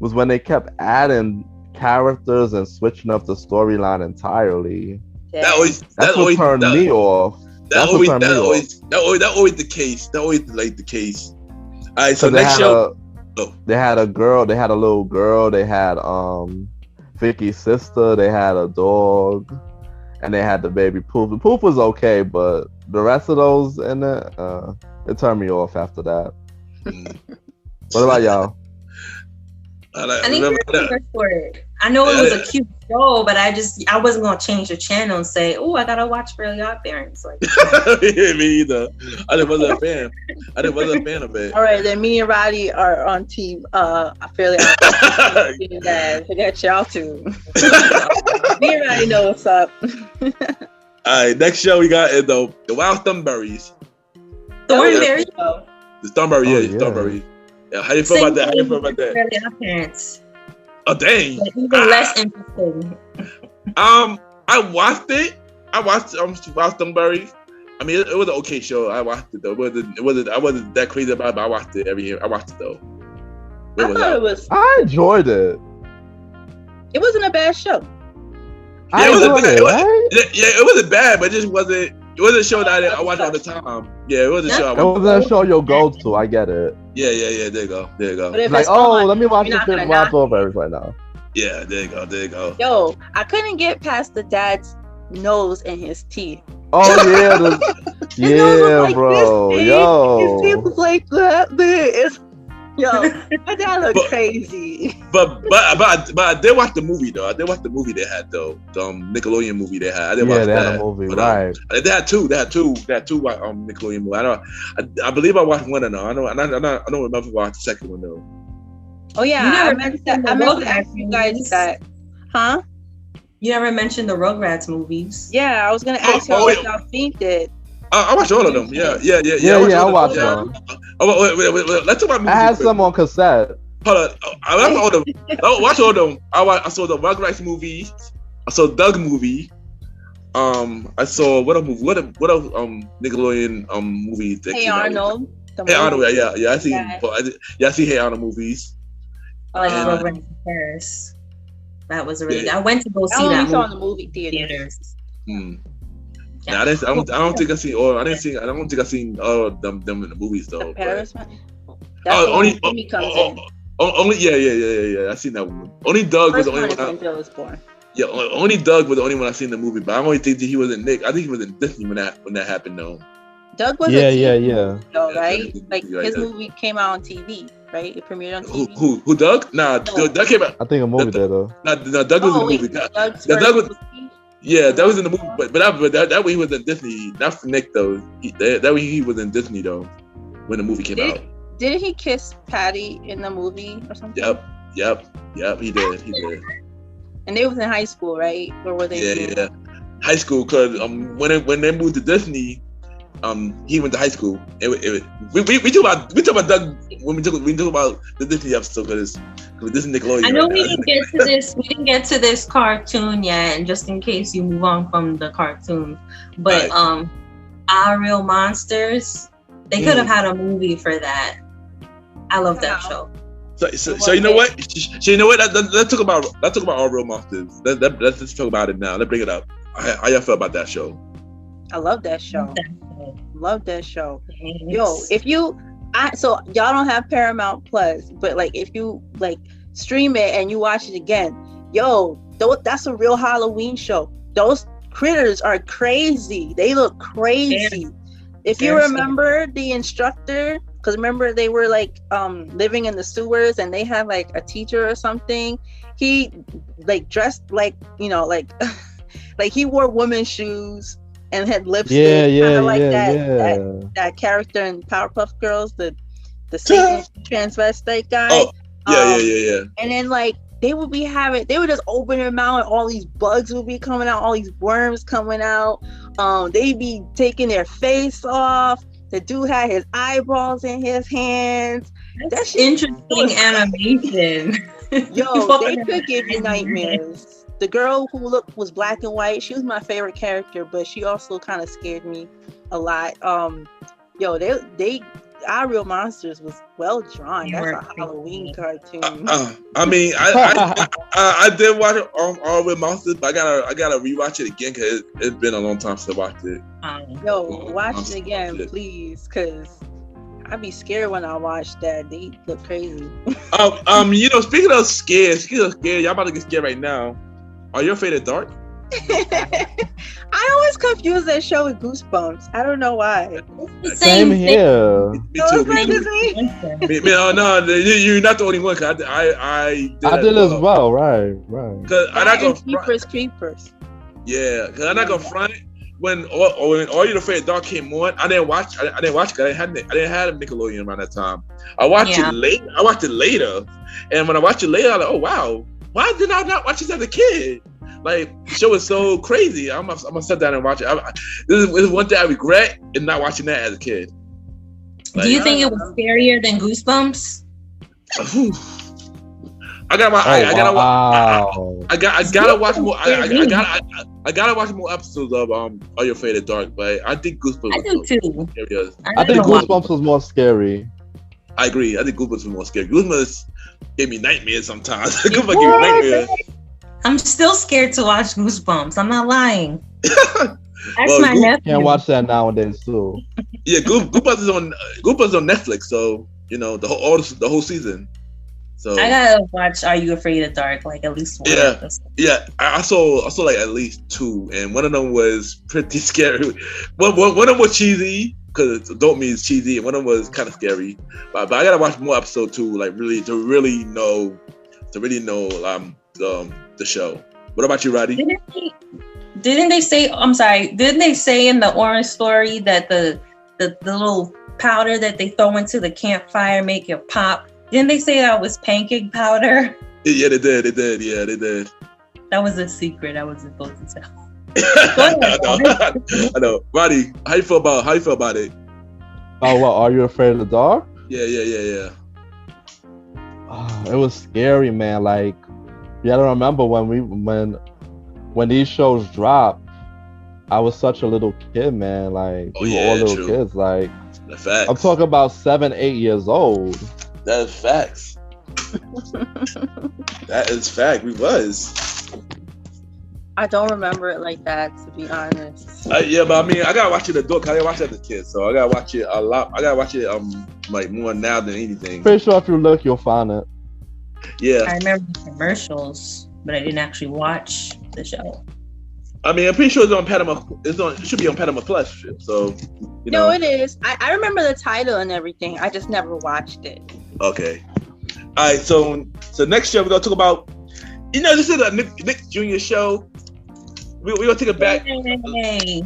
was when they kept adding characters and switching up the storyline entirely. That's what turned me off. That always the case. That always like the case. All right, so next show. They had a little girl. They had Vicky's sister. They had a dog, and they had the baby Poof. And Poof was okay, but the rest of those in it turned me off after that. What about y'all? I think you're here for it. I know it was a cute show, but I wasn't gonna change the channel and say, "Oh, I gotta watch Fairly Odd Parents." Like, me either. I just wasn't a fan. I just wasn't a fan of it. All right, then me and Roddy are on team. Fairly Odd Parents. Forget y'all too. Me and Roddy know what's up. All right, next show we got is the Wild Thornberries. Thornberry. The Thornberry, the Thornberry. Yeah, how you feel about that? How you feel about that? Fairly Odd Parents. Oh dang! But even less interesting. I watched it. I watched Wild Thornberries. I mean, it was an okay show. I watched it though. It wasn't. I wasn't that crazy about it, but I watched it every year. I watched it though. I enjoyed it. It wasn't a bad show. I enjoyed it. Right? It wasn't bad, but it just wasn't. It wasn't a show that I watched all the time. Yeah, it wasn't a show. It wasn't a show you'll go to. I get it. Yeah. There you go. But if like, it's on, let me watch you're this not gonna Wild knock Thornberries right now. Yeah, there you go. Yo, I couldn't get past the dad's nose and his teeth. Oh yeah, His nose was like bro. this big, Yo, his teeth was like that big. Yo, my dad looked crazy. But I did watch the movie though. I did watch the movie they had though. The Nickelodeon movie they had. I did watch they that. had a movie, but, right? They had two Nickelodeon movies. I believe I watched one of them. I don't remember if I watched the second one though. Oh yeah, I meant to ask you guys that. Huh? You never mentioned the Rugrats movies. Yeah, I was gonna ask y'all what y'all think it. I watched all of them. Yeah. I watched them. Wait. Let's talk about movies. I had some on cassette. Hold on. I watched all of them. I watched all of them. I saw the Rugrats movies. I saw Doug movie. I saw what a movie. What Nickelodeon movies. Hey Arnold. Hey Arnold. Yeah. I see. I see Hey Arnold movies. I like Rugrats in Paris. That was really good. I went to go see that movie. I only saw in the movie theaters. Yeah, I don't think I seen all. I don't think I seen all of them in the movies though. The Paris one. Only I seen that one. Only Doug was the only one. Yeah, only Doug was the only one I seen in the movie. But I only think that he was in Nick. I think he was in Disney when that happened though. Doug was yeah. Though, right? Like his movie came out on TV, right? It premiered on TV. Who Doug? Nah, Doug came out. I think a movie there though. No, Doug was in the movie. Doug was. Yeah, that was in the movie, but that way he was in Disney. Not for Nick though. That way he was in Disney though when the movie came out. Didn't he kiss Patty in the movie or something? Yep. He did. And they was in high school, right? Or were they? Yeah. High school, cause when they moved to Disney, he went to high school. We talk about Doug when we talk about the Disney episode because this is Nickelodeon. I know we didn't get to this. We didn't get to this cartoon yet, and just in case you move on from the cartoon, but Our Real Monsters, they could have had a movie for that. I love that show. So you know what? So you know what? Let's talk about Our Real Monsters. Let's just talk about it now. Let's bring it up. How y'all feel about that show? I love that show. Yo, if you, so y'all don't have Paramount Plus, but like if you like stream it and you watch it again, yo, that's a real Halloween show. Those critters are crazy. They look crazy. If you remember the instructor, because remember they were like living in the sewers and they had like a teacher or something. He like dressed like, like like he wore women's shoes and had lipstick, that character in Powerpuff Girls, the Satan transvestite guy. Oh, yeah. And then like they would just open their mouth and all these bugs would be coming out, all these worms coming out. They'd be taking their face off. The dude had his eyeballs in his hands. That's interesting animation. Yo, they could give you nightmares. The girl who was black and white, she was my favorite character, but she also kind of scared me a lot. Our Real Monsters was well drawn. That's a Halloween cartoon. I mean, I did watch Our Real Monsters, but I gotta rewatch it again because it's been a long time since I watched it. Watch it again, please, because I'd be scared when I watch that. They look crazy. Speaking of scared, y'all about to get scared right now. Are you afraid of dark? I always confuse that show with Goosebumps. I don't know why. The Same here. Me So too. it's like Me this too. me. No, you're not the only one. Cause I did as well, right. Cause I'm not gonna Creepers. Yeah, cause I'm not gonna front it. When Are You Afraid of the Dark came on, I didn't watch. I didn't watch it. I didn't have a Nickelodeon around that time. I watched it late. I watched it later, and when I watched it later, I was like, oh wow, why did I not watch this as a kid? Like, the show is so crazy. I'm gonna sit down and watch it. This is one thing I regret in not watching that as a kid. Like, do you think it was scarier than Goosebumps? I gotta watch more. I gotta watch more episodes of Are You Afraid of the Dark? But I think Goosebumps. I do too. I think Goosebumps was more scary. I agree. I think Goosebumps was more scary. Goosebumps gave me nightmares sometimes. Goosebumps gave me nightmares. I'm still scared to watch Goosebumps. I'm not lying. Well, my nephew. Can't watch that nowadays too. Yeah, Goosebumps is on Netflix, so you know the whole season. So I gotta watch Are You Afraid of the Dark? Like at least one. Yeah. I saw like at least two, and one of them was pretty scary. One of them was cheesy because adult means cheesy, and one of them was kind of scary. But I gotta watch more episode 2, like to really know the show. What about you, Roddy? Didn't they say? I'm sorry. Didn't they say in the Orange Story that the little powder that they throw into the campfire make it pop? Didn't they say that was pancake powder? Yeah, they did. Yeah, they did. That was a secret I wasn't supposed to tell. I know. Roddy, how you feel about it? Oh, what? Are You Afraid of the Dark? Yeah. Oh, it was scary, man. Like, you gotta remember when these shows dropped, I was such a little kid, man. Like, we were all little kids. Like, facts. I'm talking about 7, 8 years old. That's facts. That is fact. We was. I don't remember it like that, to be honest. Yeah, but I mean, I gotta watch it adult. I didn't watch it as a kid, so I gotta watch it a lot. I gotta watch it like more now than anything. Pretty sure if you look, you'll find it. Yeah. I remember the commercials, but I didn't actually watch the show. I mean, I'm pretty sure it's on Panama. It should be on Panama Plus. So, you know. No, it is. I remember the title and everything. I just never watched it. Okay. All right. So next year we're gonna talk about. You know, this is a Nick Jr. show. We're gonna take it back. Hey.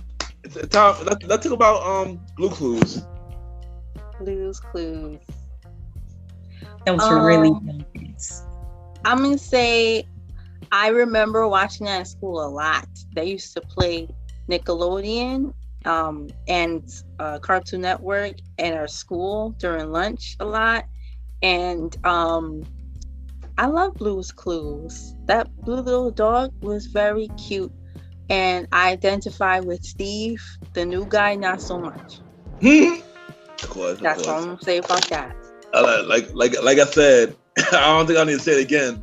Tom, let's talk about Blue Clues. Blue's Clues. That was really nice. I'm gonna say I remember watching that at school a lot. They used to play Nickelodeon and Cartoon Network at our school during lunch a lot. And I love Blue's Clues. That blue little dog was very cute. And I identify with Steve, the new guy, not so much. Of course. That's what I'm gonna say about that. Like I said, I don't think I need to say it again.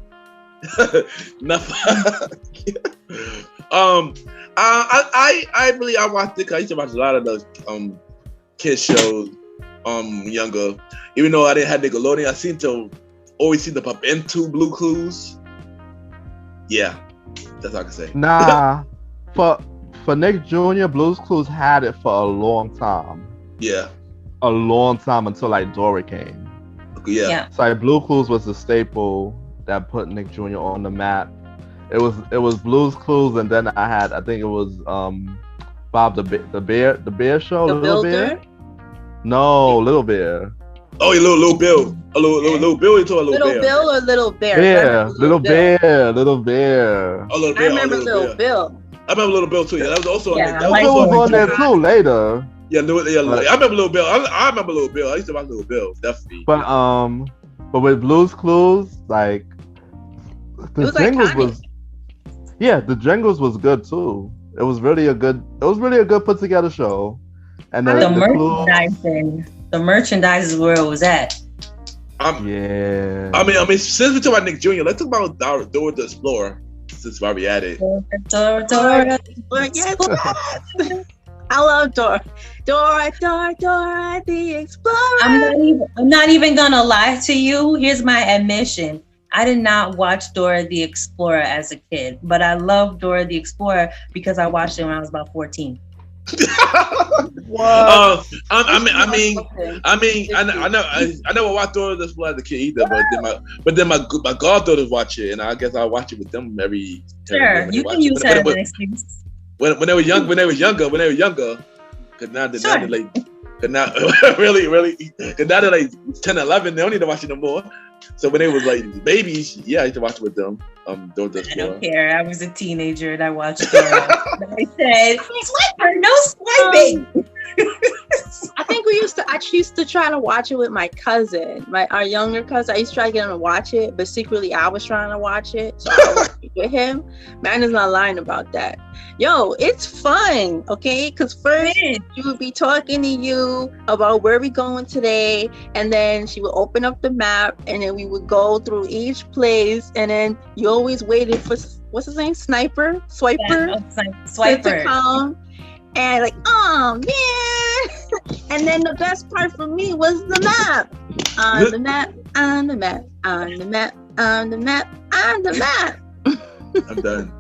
I watched it. I used to watch a lot of those kids shows younger. Even though I didn't have Nickelodeon, I always seem to pop into Blue Clues. Yeah, that's all I can say. Nah, for Nick Jr., Blue's Clues had it for a long time. Yeah, a long time until like Dory came. Yeah. So like Blue Clues was the staple that put Nick Jr. on the map. It was Blue's Clues, and then I think it was Bob the Bear show. The Little Builder? Bear? No, Little Bear. Oh, yeah, Little Bill. Little Bill. You talking Little Bear? Bill or Little Bear? Yeah, Little Bear. Little Bear. Oh, Little Bear. I remember Little Bill. I remember Little Bill too. Yeah, that was also. Yeah, that Little was Bill was on there too later. Yeah, I remember Little Bill. I remember Little Bill. I used to watch Little Bill, definitely. But with Blue's Clues, like the jingles was, the jingles was good too. It was really a good put together show. And the merchandise is where it was at. I mean, since we talk about Nick Jr., let's talk about Dora the Explorer. Since why we at it. Dora. Yes. I love Dora. Dora the Explorer. I'm not even gonna lie to you. Here's my admission. I did not watch Dora the Explorer as a kid, but I loved Dora the Explorer because I watched it when I was about 14. What? I never watched Dora the Explorer as a kid either, but then my goddaughters watch it, and I guess I watch it with them every time. Sure, you can use her as an excuse. When they were younger, because now they're like, cause now really, cause now they're like 10, 11, they don't need to watch it no more. So when they was like babies, yeah, I used to watch it with them. Dora the Explorer. I don't care. I was a teenager and I watched Dora. I said, "Swiper, no swiping." I think I used to try to watch it with my cousin, our younger cousin. I used to try to get him to watch it, but secretly I was trying to watch it, so I watched it with him. Man is not lying about that. Yo, it's fun, okay? Because first she would be talking to you about where we going today, and then she would open up the map, and then we would go through each place, and then you always waited for what's his name, Swiper to come. And like, oh man. And then the best part for me was the map. On the map.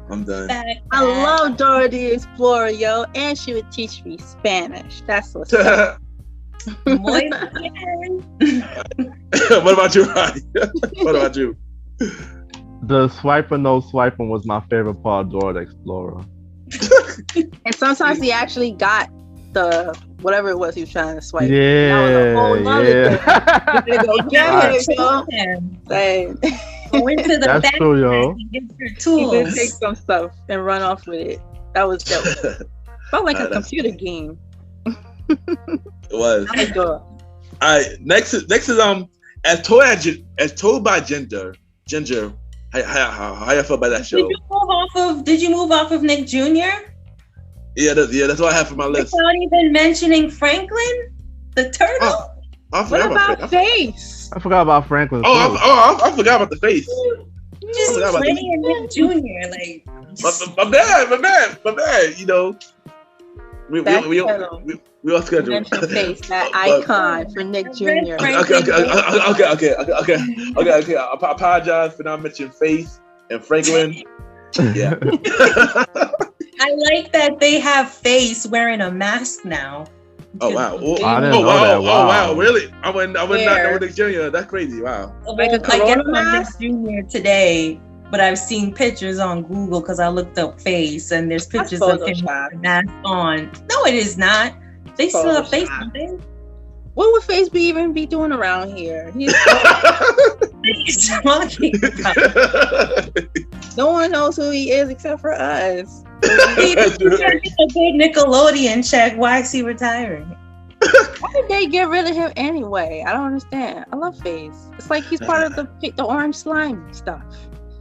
I'm done. I love Dora the Explorer, yo. And she would teach me Spanish. That's what's up. What about you, Roddy? What about you? The swiper no swiping was my favorite part of Dora the Explorer. And sometimes he actually got the whatever it was he was trying to swipe. Yeah, that was a whole nother thing. Go get it, yo. Go into the That's back true, yo. and get your He tools. would take some stuff and run off with it. That was dope. Felt like a computer game. It was. I like Dora. All right, next is as told by Ginger. How you feel about that show? Did you move off of Nick Jr.? Yeah, that's what I have for my list. Without even mentioning Franklin, the turtle. What about Face? I forgot about Franklin. I forgot about the face. Just playing Nick Jr. Like my bad. You know, we all scheduled. Mention Face, that icon for Nick Jr. Okay. I apologize for not mentioning Face and Franklin. Yeah. I like that they have Face wearing a mask now. Oh wow! I didn't know that. Oh wow! Really? I would not know Nick Jr. That's crazy! Wow! Like a corona mask? Nick Jr. today, but I've seen pictures on Google because I looked up Face and there's pictures of him with the mask on. No, it is not. They still have Face on there. What would Face even be doing around here? He's talking about. No one knows who he is except for us. He's a good Nickelodeon check. Why is he retiring? Why did they get rid of him anyway? I don't understand. I love Face. It's like he's part of the orange slime stuff.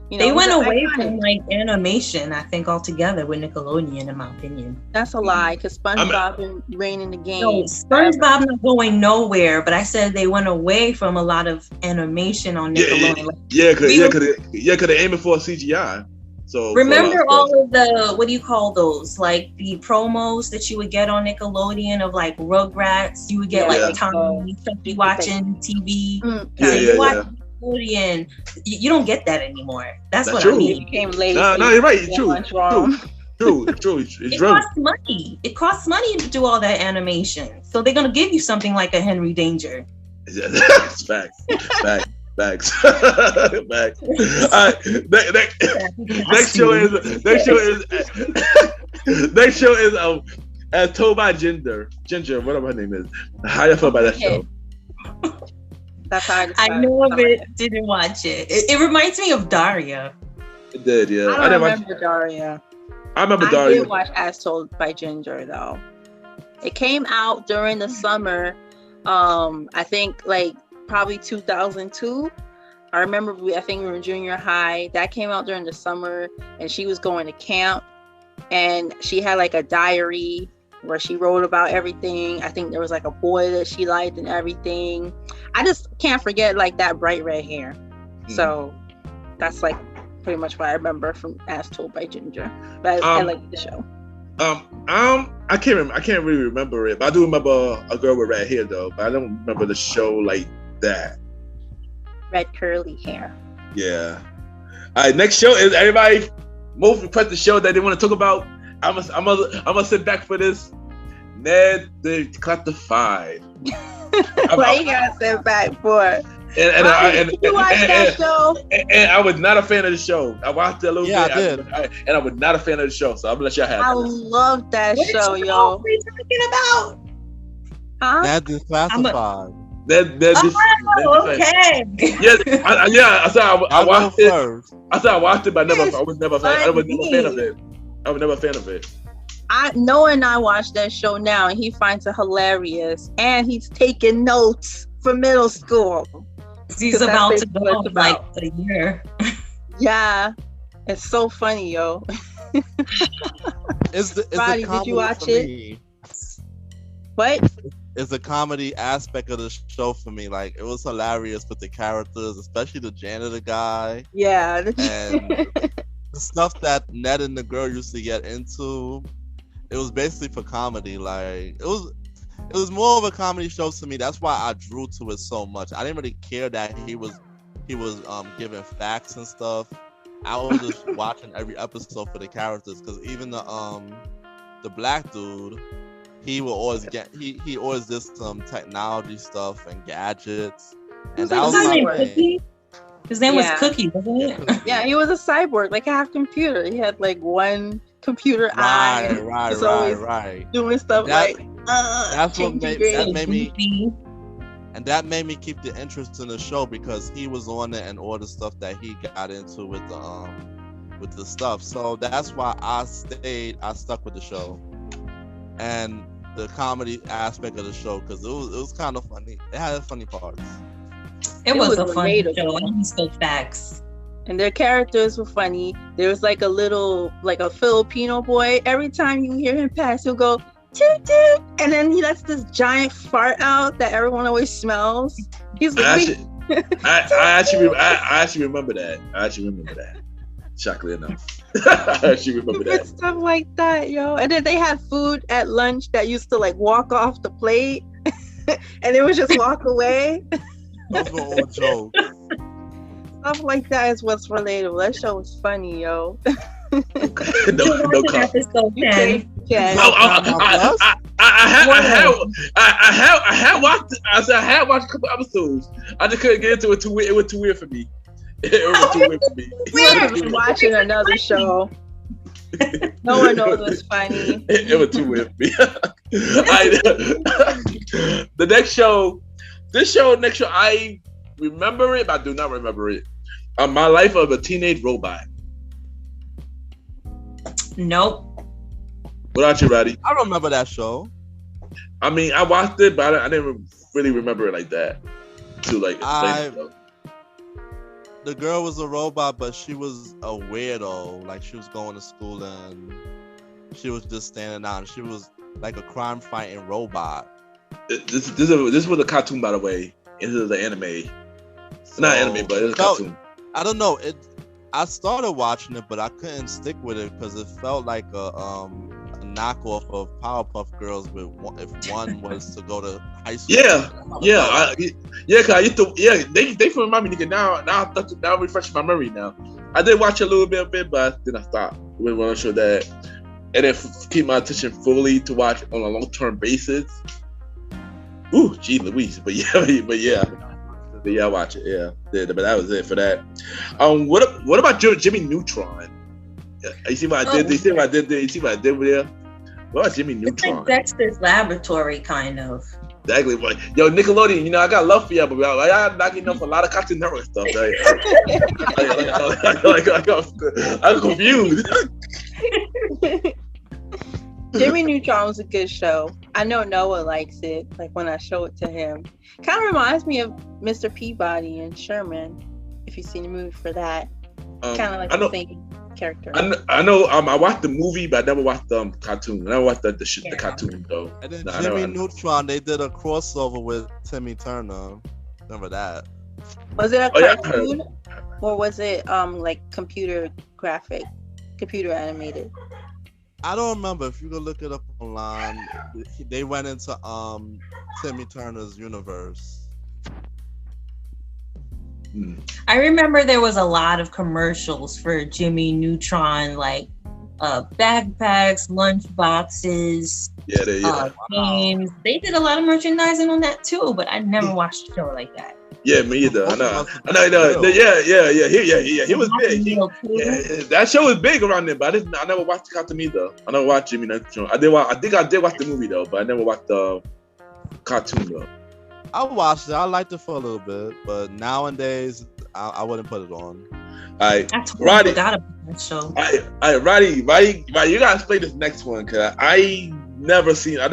You know, they went away from like animation, I think, altogether with Nickelodeon, in my opinion. That's a lie, because SpongeBob been reigning the game. No, SpongeBob not going nowhere, but I said they went away from a lot of animation on Nickelodeon. Because they're aiming for CGI. So remember all of the, what do you call those? Like the promos that you would get on Nickelodeon of like Rugrats. You would get like Tommy watching TV. Nickelodeon. You don't get that anymore. That's what true. I mean. You came late. No, you're right. It's true. True. It costs money. It costs money to do all that animation. So they're gonna give you something like a Henry Danger. Facts. Facts. Next show is as told by Ginger, whatever her name is. How you feel about that show? That's how I know of it. Didn't watch it. It reminds me of Daria. It did, yeah. I don't remember Daria. I remember Daria. I did watch As Told by Ginger though. It came out during the summer. I think like probably 2002. I remember I think we were in junior high. That came out during the summer, and she was going to camp, and she had like a diary where she wrote about everything. I think there was like a boy that she liked and everything. I just can't forget like that bright red hair. So that's like pretty much what I remember from As Told by Ginger. But I like the show. I can't really remember it, but I do remember a girl with red hair though. But I don't remember the show like that. Red curly hair. Yeah. All right, next show is everybody most requested show that they want to talk about. I'm gonna sit back for this. Ned the Collector 5. Why you gotta sit back for? And you watch that show? And I was not a fan of the show. I watched it a little bit. I did. And I was not a fan of the show. So I'm gonna let y'all have I this. love that show, yo. What are you talking about? Huh? That Declassified. Okay. Yeah. I said I watched it. First. I said I watched it, but I was never a fan of it. I was never a fan of it. Noah and I watch that show now, and he finds it hilarious, and he's taking notes for middle school. He's about to go like a year. Yeah, it's so funny, yo. Roddy, did you watch it? What? It's the comedy aspect of the show for me. Like, it was hilarious with the characters, especially the janitor guy. Yeah. And the stuff that Ned and the girl used to get into. It was basically for comedy. Like, it was more of a comedy show to me. That's why I drew to it so much. I didn't really care that he was giving facts and stuff. I was just watching every episode for the characters, because even the black dude, he will always he always did some technology stuff and gadgets. And that was my thing. His name was Cookie, wasn't it? Yeah, he was a cyborg, like half computer. He had like one computer eye. Right. Doing stuff that's what made me keep the interest in the show, because he was on it and all the stuff that he got into with the stuff. So that's why I stuck with the show and the comedy aspect of the show, because it was kind of funny. It had funny parts. It was a funny show. And he spoke facts. And their characters were funny. There was like a Filipino boy. Every time you hear him pass, he'll go toot toot, and then he lets this giant fart out that everyone always smells. He's like, I actually remember that. Shockingly enough, I actually remember that. Stuff like that, yo. And then they had food at lunch that used to like walk off the plate, and they would just walk away. Those were all jokes. Stuff like that is what's relatable. That show was funny, yo. no episode 10. I had watched a couple episodes. I just couldn't get into it. It was too weird for me. We're watching another show. No one knows what's funny. It was too weird for me. The next show, I remember it, but I do not remember it. My Life of a Teenage Robot. Nope. What about you, Roddy? I remember that show. I mean, I watched it, but I didn't really remember it like that. The girl was a robot, but she was a weirdo. Like, she was going to school and she was just standing out. And she was like a crime-fighting robot. This was a cartoon, by the way. This is an anime. So, not anime, but it's a cartoon. I don't know. I started watching it, but I couldn't stick with it because it felt like a knockoff of Powerpuff Girls. If one was to go to high school. They remind me. Now refreshing my memory. Now I did watch a little bit, but then I stopped. We want to show that, and then keep my attention fully to watch on a long-term basis. Ooh, gee Louise, but yeah. I watch it. Yeah, but that was it for that. What about Jimmy Neutron? You see what I did? You see what I did there? You see what I did there? What about Jimmy Neutron? It's like Dexter's Laboratory, kind of. Exactly. Yo, Nickelodeon, I got love for y'all, but I'm knocking off a lot of Cartoon Network stuff. I'm confused. Jimmy Neutron was a good show. I know Noah likes it. Like when I show it to him, kind of reminds me of Mr. Peabody and Sherman. If you've seen the movie for that, kind of like the same character. I know. I watched the movie, but I never watched the cartoon. I never watched the cartoon though. And then Jimmy Neutron, they did a crossover with Timmy Turner. Remember that? Was it a cartoon or was it like computer animated? I don't remember. If you could look it up online, they went into Timmy Turner's universe. I remember there was a lot of commercials for Jimmy Neutron, like backpacks, lunch boxes, games. They did a lot of merchandising on that too, but I never watched a show like that. Yeah, me either. I know. He was big. That show was big around there, but I never watched the cartoon either. I never watched Jimmy Neutron. I think I did watch the movie though, but I never watched the cartoon though. I watched it. I liked it for a little bit, but nowadays I wouldn't put it on. Roddy, Roddy, you gotta explain this next one because I never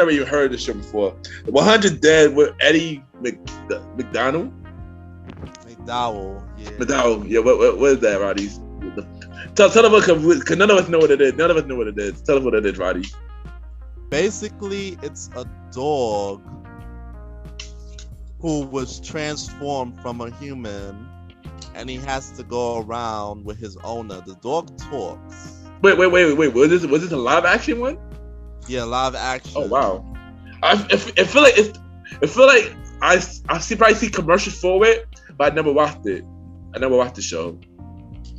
even heard this show before. The 100 Dead with Eddie McDowell. McDowell. Yeah. What is that, Roddy? Tell them because none of us know what it is. Tell them what it is, Roddy. Basically, it's a dog who was transformed from a human, and he has to go around with his owner. The dog talks. Wait. Was this a live action one? Yeah, live action. Oh wow. I feel like I probably see commercials for it, but I never watched it. I never watched the show.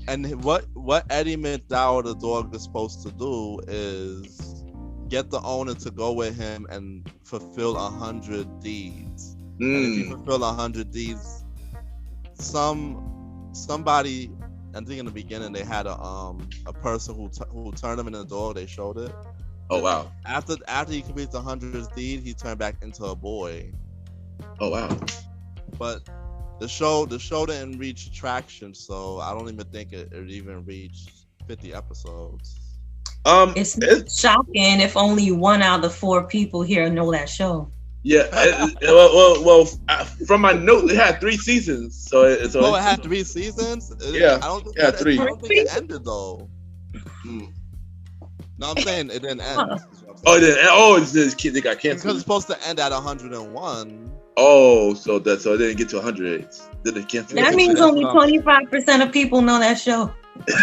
And what Eddie McDowell, the dog, is supposed to do is get the owner to go with him and fulfill 100 deeds. And if you fulfill 100 deeds, somebody, I think in the beginning they had a person who turned him into a dog. They showed it. Oh wow! After he completes the 100th deed, he turned back into a boy. Oh wow! But the show didn't reach traction, so I don't even think it even reached 50 episodes. It's shocking if only 1 out of the 4 people here know that show. Yeah, well, from my note, it had 3 seasons. So it had 3 seasons. Yeah, I don't think it had 3. I don't think it ended though. No, I'm saying it didn't end. It's this kid that got canceled because it's supposed to end at 101. Oh, so it didn't get to 100. Did it cancel? That means only 25% of people know that show.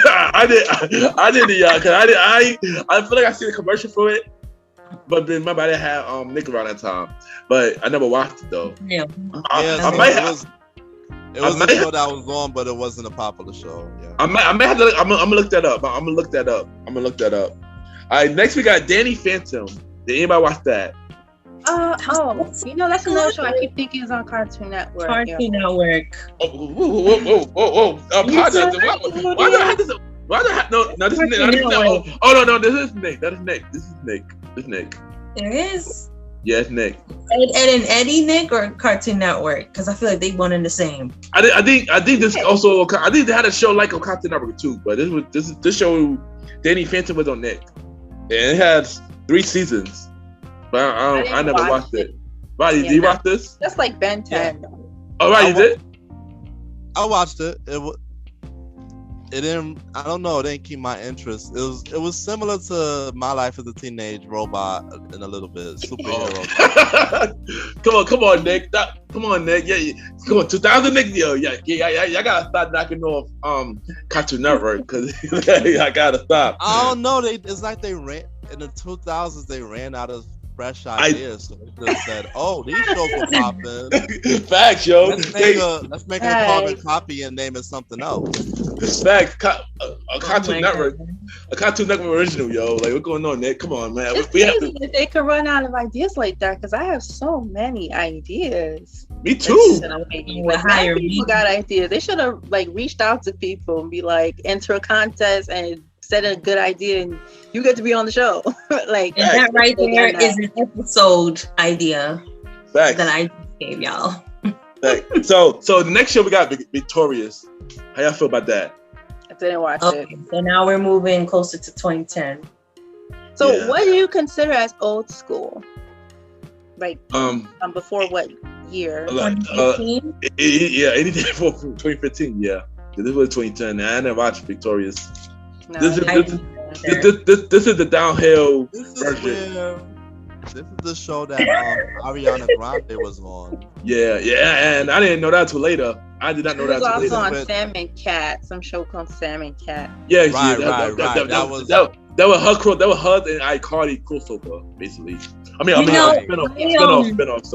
I did, y'all. Cause I feel like I seen a commercial for it. But then my body had Nickelodeon at that time, but I never watched it though. Yeah, I might have. It was a show that was on, but it wasn't a popular show. Yeah, I might have to. I'm gonna look that up. I'm gonna look that up. All right, next we got Danny Phantom. Did anybody watch that? That's another show I keep thinking is on Cartoon Network. Network. Whoa! Why do I have this? No, this is Nick. No, this is Nick. This is Nick. There is. Yeah, it's Nick. Ed and Eddie Nick or Cartoon Network? Because I feel like they one and the same. I think this also. I think they had a show like on Cartoon Network too, but this show, Danny Phantom was on Nick, and it has 3 seasons. But I never watched it. Roddy, did you watch this? That's like Ben 10. Yeah. Oh, right, you did? I watched it. It didn't. I don't know. It didn't keep my interest. It was similar to My Life as a Teenage Robot in a little bit. Superhero. Come on, Nick. Come on, Nick. Yeah. Come on, 2000 Nick. Yo, yeah. I gotta stop knocking off Cartoon Network because I gotta stop. I don't know. It's like they ran in the 2000s. They ran out of fresh ideas. So they just said, "Oh, these shows will pop in." Facts, yo. Let's make a carbon copy and name it something else. Facts. A Cartoon Network. A Cartoon Network original, yo. Like, what's going on, Nick? Come on, man. It's crazy if they could run out of ideas like that because I have so many ideas. Me too. People got ideas. They should have reached out to people and be like, enter a contest and set a good idea and you get to be on the show. And that right there is an episode idea that I just gave y'all. So the next show we got Victorious. How y'all feel about that? I didn't watch it. So now we're moving closer to 2010. So what do you consider as old school? Before what year? 2015? Anything before 2015. Yeah, this was 2010. I never watched Victorious. No, this is the downhill version. This is the show that Ariana Grande was on. Yeah, and I didn't know that till later. I did not know that till later. It was also on Sam and Cat, some show called Sam and Cat. Yeah, right. That was her and iCarly crossover, basically. Spin-offs.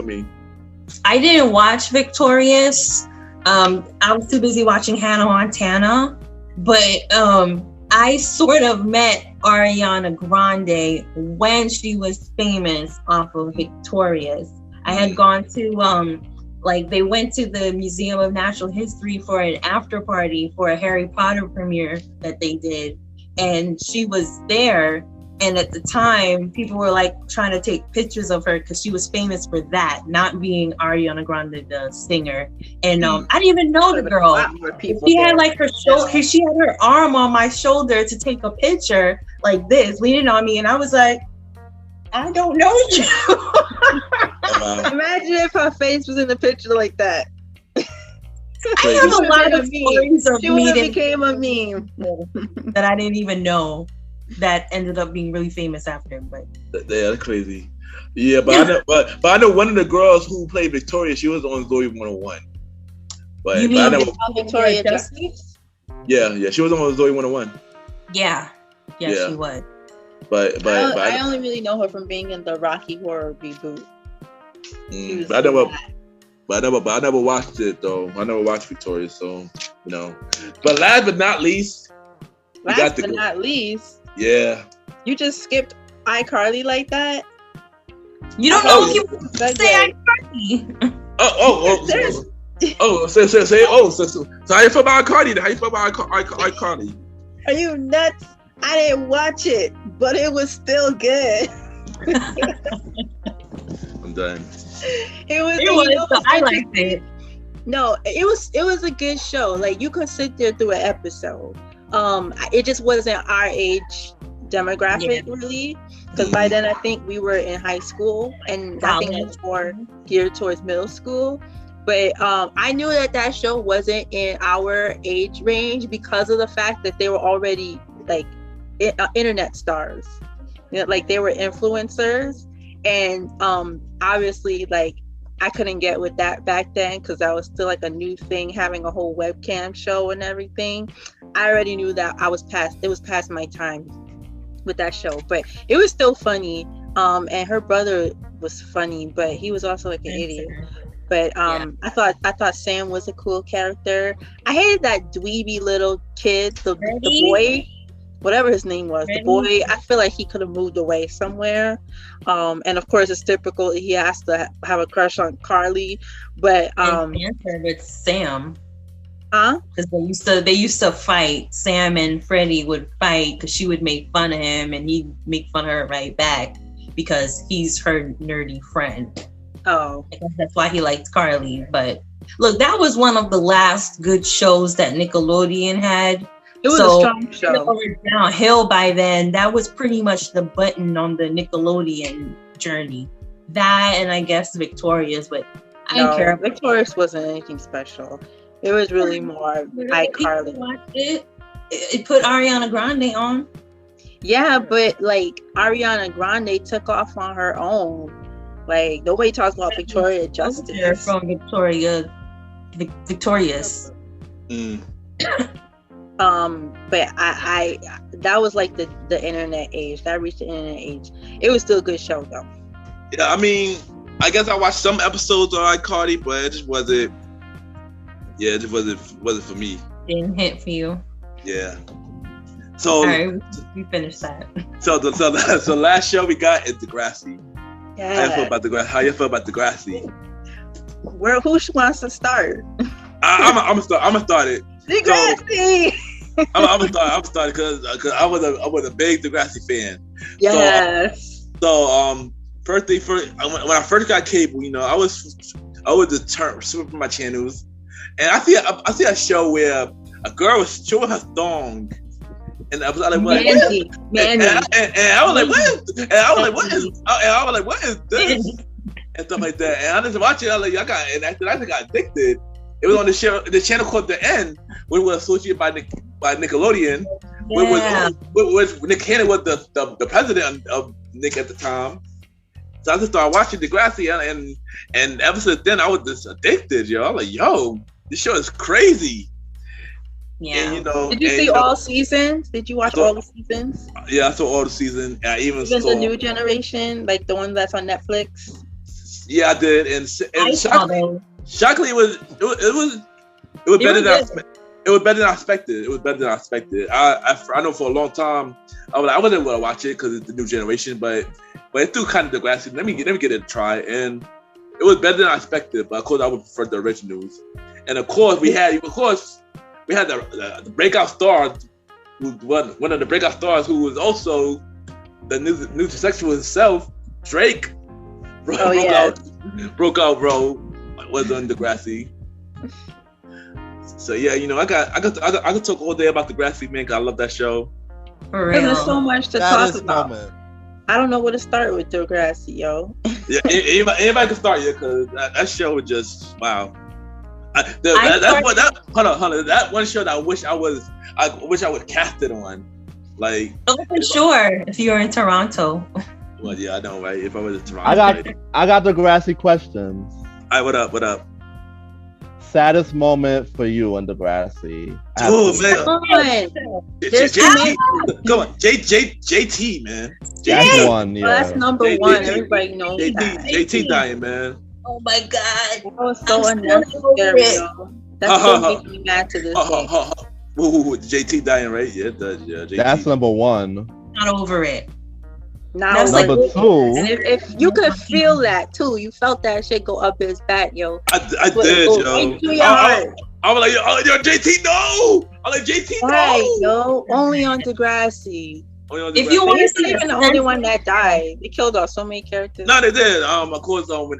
I didn't watch Victorious I was too busy watching Hannah Montana, but I sort of met Ariana Grande when she was famous off of Victorious. I had gone to they went to the Museum of Natural History for an after party for a Harry Potter premiere that they did, and she was there. And at the time, people were like trying to take pictures of her because she was famous for that, not being Ariana Grande, the singer. And I didn't even know the girl. She had like her shoulder, she had her arm on my shoulder to take a picture like this, leaning on me. And I was like, I don't know you. Imagine if her face was in the picture like that. I have a lot of stories of she would have became a meme that I didn't even know that ended up being really famous after. But yeah, that's crazy. Yeah, but I know one of the girls who played Victoria. She was on Zoe 101. But you but mean I never, Victoria Justice? Yeah, she was on Zoe 101. Yeah, she was. But I only really know her from being in the Rocky Horror reboot. I never watched it though. I never watched Victoria, so you know. But last but not least, yeah. You just skipped iCarly like that? You don't know if you say iCarly. So how you feel about iCarly? How you feel about iCarly? Are you nuts? I didn't watch it, but it was still good. I'm done. I liked it. No, it was a good show. Like you could sit there through an episode. It just wasn't our age demographic really, because by then I think we were in high school, and I think it was more geared towards middle school. But I knew that show wasn't in our age range because of the fact that they were already like internet stars, like they were influencers, and obviously like I couldn't get with that back then because that was still like a new thing, having a whole webcam show and everything. I already knew that it was past my time with that show, but it was still funny. And her brother was funny, but he was also like an idiot. But I thought Sam was a cool character. I hated that dweeby little kid, the boy, whatever his name was, the boy. I feel like he could have moved away somewhere. And of course, it's typical. He has to have a crush on Carly, but with Sam. Because they used to fight. Sam and Freddie would fight because she would make fun of him and he'd make fun of her right back because he's her nerdy friend. Oh, I guess that's why he liked Carly. But look, that was one of the last good shows that Nickelodeon had. It was a strong show. It was downhill by then. That was pretty much the button on the Nickelodeon journey. That and I guess Victorious, but I didn't care. Victorious wasn't anything special. It was really more iCarly. It put Ariana Grande on. Yeah, but like Ariana Grande took off on her own. Like nobody talks about Victoria Justice. From Victorious. But I that was like the internet age. That reached the internet age. It was still a good show though. Yeah, I mean, I guess I watched some episodes of iCarly, but it just wasn't. Yeah, it just wasn't for me. Didn't hit for you. Yeah. So all right, we finished that. So the last show we got is Degrassi. Yeah. How you feel about Degrassi? Who wants to start? I'm gonna start it. Degrassi. I'm gonna start because I was a big Degrassi fan. Yes. So first when I first got cable, you know, I was just switching my channels, and I see a show where a girl was showing her thong, and I was like, what? And I was like, what is this? And stuff like that. And I just watched it. I was like, and after that, I got addicted. It was on the channel called The End, which was associated by Nickelodeon. Yeah. Which Nick Cannon was the president of Nick at the time. So I just started watching Degrassi, and ever since then, I was just addicted, yo. I was like, yo, this show is crazy. Yeah. And, you know, did you see all seasons? Did you watch all the seasons? Yeah, I saw all the seasons. I even saw the new generation, like the one that's on Netflix. Yeah, I did. And shockingly, it was It was better than I expected. It was better than I expected. It was better than I expected. I know for a long time I wasn't going to watch it because it's the new generation, but it threw kind of Degrassi. Let me get it a try, and it was better than I expected. But of course, I would prefer the originals. And of course, we had the breakout star, one of the breakout stars who was also the new sexual himself, Drake. Broke out, bro. Was on Degrassi. So yeah, I could talk all day about Degrassi, man. Cause I love that show. For real. There's so much to talk about. Moment. I don't know where to start with Degrassi, yo. Yeah, anybody can start, yeah, cause that show was just wow. Hold on. That one show that I wish I would cast it on, like. Oh, for sure. If you're in Toronto. Well, yeah, I know, right? If I was in Toronto. I got Degrassi questions. All right, what up? Saddest moment for you in Degrassi? Oh man, come on, JT, man. That's one, yeah. That's number one. Everybody knows that. JT dying, man. Oh my God, that was so unnecessary. That still makes me mad to this day. JT dying, right? Yeah, it does. Yeah, JT. That's number one. Not over it. Now, number two. And if you could feel that too, you felt that shit go up his back, yo. I did, yo. I was like, yo, JT, no! I'm like, JT, no! Right, yo. Only on Degrassi. If you want to see even the only one that died, they killed off so many characters. No, they did. Of Course, when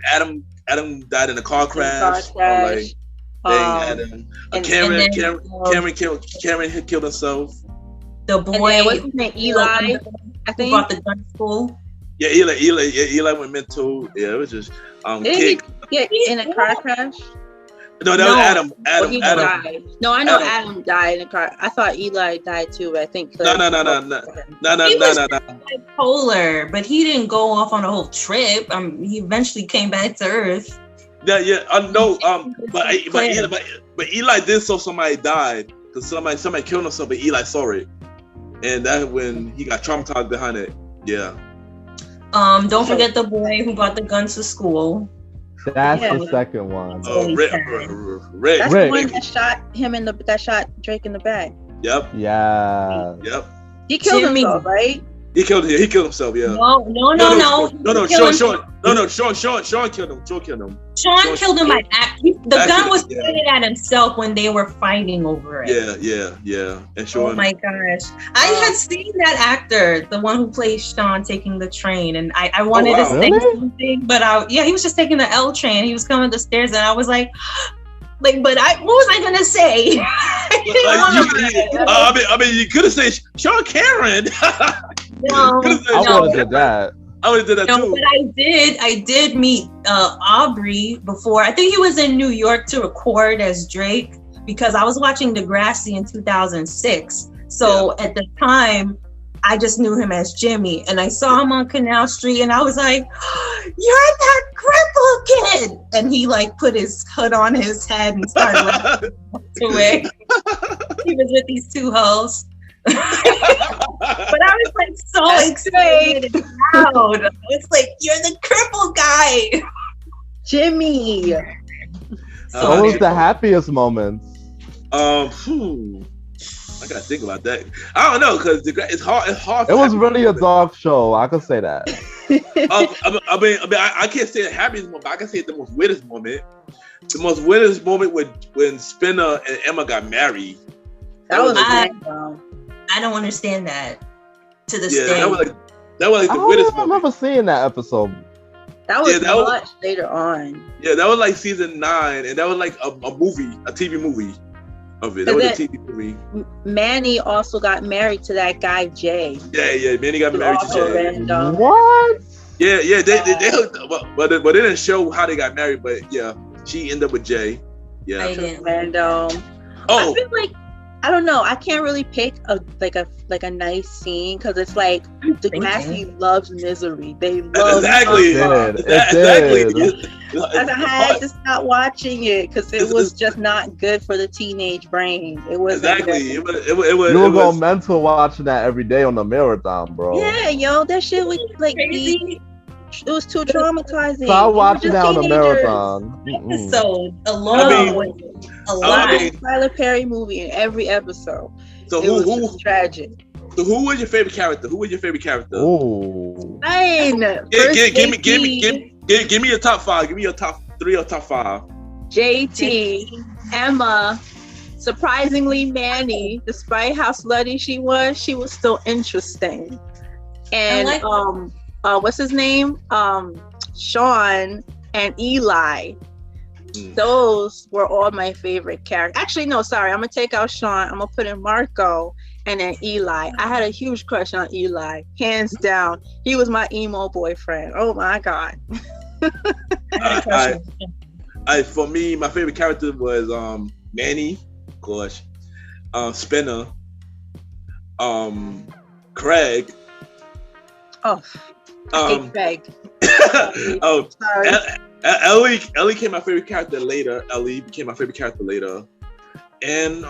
Adam died in a car crash. Cameron killed himself. The boy, what's his name? Eli. I think brought the gun to school. Yeah, Eli went mental. Yeah, it was just Did he get in a car crash? No, that was Adam. Adam. Died. No, I know Adam died in a car. I thought Eli died too, but I think no. He was bipolar, but he didn't go off on a whole trip. He eventually came back to Earth. Yeah, I know. But Eli did so somebody died because somebody killed himself, but Eli saw it. And that's when he got traumatized behind it. Yeah. Don't forget the boy who brought the guns to school. That's the second one. Rick. That's the one that shot him that shot Drake in the back. Yep. Yeah. Yep. He killed himself, right? He killed himself. Yeah. No. Sean killed him. Sean killed him by the gun was pointed at himself when they were fighting over it. Yeah. And Sean. Oh my gosh. I had seen that actor, the one who plays Sean, taking the train, and I wanted to say something, but he was just taking the L train. He was coming up the stairs, and I was like, but what was I gonna say? I mean, you could have said Sean Cameron. No, I would have did that. I would have did that too. But I did meet Aubrey before. I think he was in New York to record as Drake because I was watching Degrassi in 2006. So at the time, I just knew him as Jimmy, and I saw him on Canal Street, and I was like, "You're that crippled kid!" And he put his hood on his head and started laughing to it. He was with these two hoes. But I was so excited and loud. It's you're the crippled guy, Jimmy. What was the happiest moments? I gotta think about that. I don't know because it's hard. It's hard. It was really a dark show. I could say that. I can't say the happiest moment. But I can say the most weirdest moment. The most weirdest moment when Spinner and Emma got married. That was I don't understand that to this day. That was the weirdest moment. I remember seeing that episode. That was much later on. Yeah, that was season 9, and that was a movie, a TV movie of it. That was a TV movie. Manny also got married to that guy Jay. Yeah. Manny got married to Jay. What? Yeah. They hooked up, but they didn't show how they got married. But yeah, she ended up with Jay. Yeah. Random. I feel I don't know. I can't really pick a nice scene because it's Degrassi loves misery. They love exactly. I had to stop watching it because it was just not good for the teenage brain. It was exactly. You were going mental watching that every day on the marathon, bro. Yeah, yo, that shit was crazy. It was too traumatizing. So I watched We it were on just the teenagers. marathon. Mm-mm. Episode alone I mean- was a I lot. mean- Tyler Perry movie in every episode. So It was who just tragic. who was your favorite character? Who was your favorite character? Ooh. Fine. Give me your top 5. Give me your top 3 or top 5. JT, Emma, surprisingly Manny, despite how slutty she was still interesting. And I like what's his name? Sean and Eli. Those were all my favorite characters. Actually, no, sorry. I'm gonna take out Sean. I'm gonna put in Marco and then Eli. I had a huge crush on Eli, hands down. He was my emo boyfriend. Oh my god. For me, my favorite character was Manny, of course, Spinner, Craig. Oh, I hate Craig. Sorry. Ellie became my favorite character later. And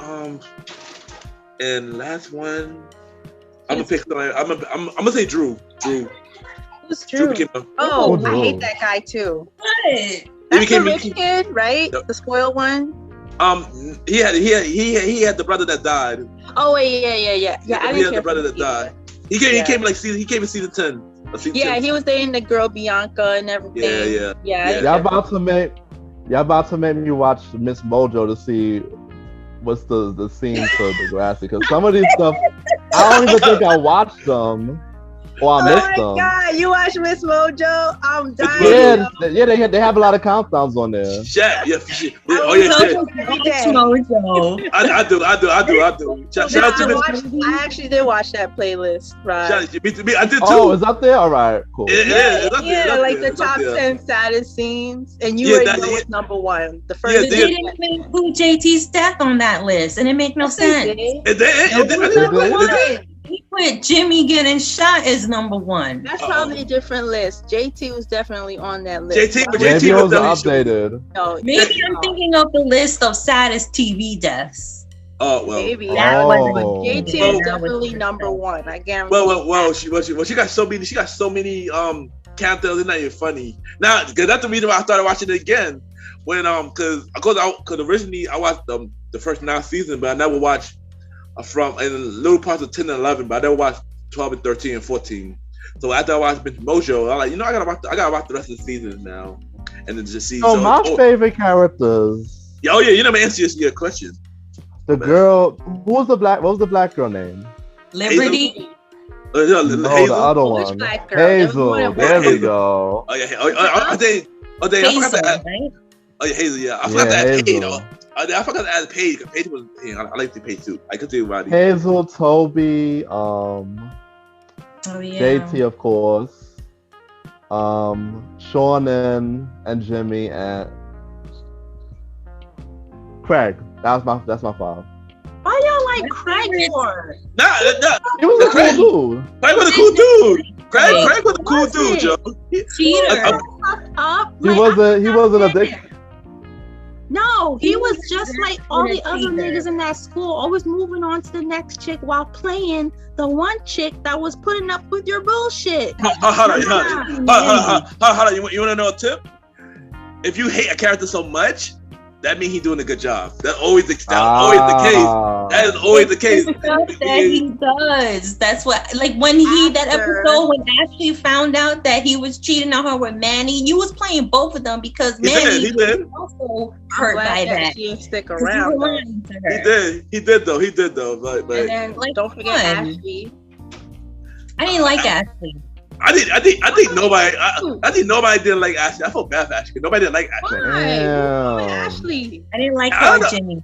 last one, I'm gonna pick. I'm gonna say Drew. Who's Drew? became my, Oh, Drew. I hate that guy too. What? That's became- the rich kid, right? Yep. The spoiled one. he had the brother that died. Oh wait, yeah. Yeah, I he didn't had care the brother for that him either. died. He came Yeah. in season 10. Yeah, he was dating the girl Bianca and everything. Yeah. Yeah. Y'all about to make me watch Miss Mojo to see what's the scene to Degrassi, because some of these stuff I don't even think I watched them or I Oh missed my them. god, you watch Miss Mojo? I'm dying. They have a lot of countdowns on there. Shaq, yeah, for sure. I Oh yeah, was shit. every day. Mojo. I do. Shout out to Miss. I actually did watch that playlist, right? Shout out to me. I did too. Oh, it's up there. All right, cool. It is. It's up there, Yeah, it's up like there, the it's up top there. 10 saddest scenes, and you Yeah, already that- know yeah. what's number one. The first Yeah, They didn't even include JT's death on that list, and it make no sense. He put Jimmy getting shot as number one. That's probably a different list. JT was definitely on that list. JT Why Maybe it was was definitely updated. no, Maybe I'm thinking of the list of saddest TV deaths. Oh well. maybe. That Oh. JT Well- is definitely number one. I guarantee. Well. She got so many characters. It's not even funny now. Because that's the reason why I started watching it again. When because originally I watched the first 9 seasons, but I never watched from in little parts of 10 and 11, but I never watched 12 and 13 and 14. So after I watched Miss Mojo, I'm like, I gotta watch the rest of the seasons now, and then just see. My favorite characters. Oh yeah, you never answered your question. The girl, what was the black girl name? Liberty. No, the other Which one. black girl? There was more Hazel. than There one. we go. Oh yeah, I think. I forgot to add. Right? Oh yeah, Hazel. Yeah, I forgot to add Hazel. Paige. I forgot to add Paige. Paige was. I like the Paige too. I could do Roddy. Hazel, Toby, Oh yeah. JT, of course, Sean and Jimmy and Craig. That's my 5. Why y'all like Craig for? Nah. He was a cool dude. Craig was a cool dude. Craig was a cool dude, Joe. Cheater. Up. He Like, wasn't a dick. No, he was just like all the other niggas in that school, always moving on to the next chick while playing the one chick that was putting up with your bullshit. Hold on. You want to know a tip? If you hate a character so much, that means he's doing a good job. That's always the case. That is always the case. That he does. That's what, like when that episode when Ashley found out that he was cheating on her with Manny, you was playing both of them because Manny He did. was also hurt by that. She didn't stick 'Cause you around. were though. lying to her. He did though. But And then don't forget Ashley. I didn't like Ashley. I think nobody didn't like Ashley. I felt bad for Ashley. Nobody didn't like Ashley. Why? Damn. Why Ashley? I didn't like I her, don't know. Jimmy.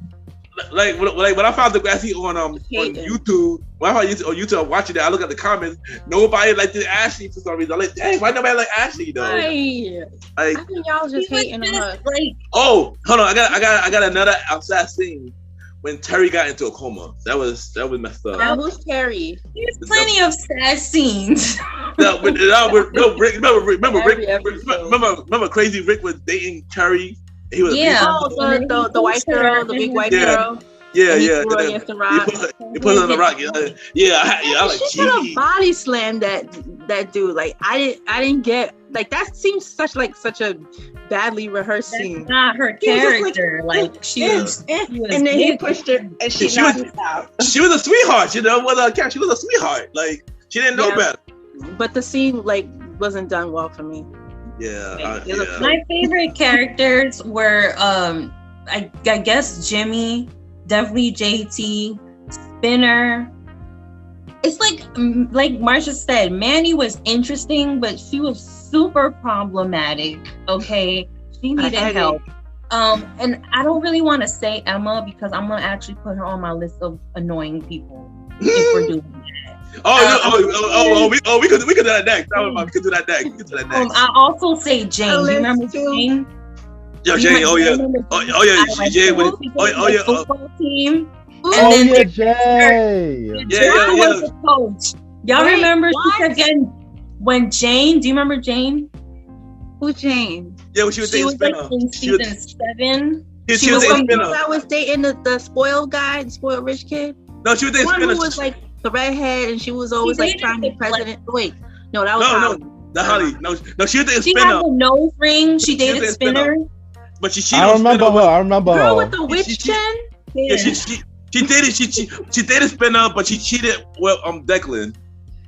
Like when I found Degrassi on YouTube, when I found YouTube, I'm watching it, I look at the comments. Nobody liked Ashley for some reason. I'm like, dang, why nobody like Ashley though? Why? I Like, think y'all just hating on her. Like, oh, hold on, I got another outside scene when Terry got into a coma. That was messed up. Now who's Terry? there's plenty of sad scenes. Remember Crazy Rick was dating Terry. He was Yeah. Oh, the white girl, the big white Yeah. girl. Yeah, And he yeah. threw her Then against the rock. he put it on the rock. I like She should have G. body slammed that dude. Like I didn't get like that seems such a badly rehearsed That's scene. not her He was just character. Like she was and then he pushed her and she She knocked was- him out. She was a sweetheart, you know. She was a sweetheart. Like she didn't know Yeah. better. But the scene like wasn't done well for me. Yeah, It looked yeah. My favorite characters were I guess Jimmy, definitely JT, Spinner. It's like Marsha said, Manny was interesting, but she was super problematic. Okay, she needed help. And I don't really want to say Emma because I'm gonna actually put her on my list of annoying people if we're doing that. We could do that next. We could do that next. I also say Jane. Do you remember Jane? Yo, Jane. Oh yeah. Jane. Football team. Oh then yeah, Jay. Yeah. Was the coach. Y'all Wait, remember what? again when Jane? Do you remember Jane? Who Jane? Yeah, when she was dating Spinner. Like in season 7. She was dating Spinner. I was dating the spoiled guy, the spoiled rich kid. No, she was The dating one Spinner. who was like the redhead, and she was always like dated trying to be the president. Wait, no, that was Holly. The Holly. No, she was dating She Spinner. had the nose ring. She dated dated Spinner. But she cheated I on remember Spinner. her. I remember Girl her. with the witch chin. Yeah, she dated Spinner, but she cheated with Declan.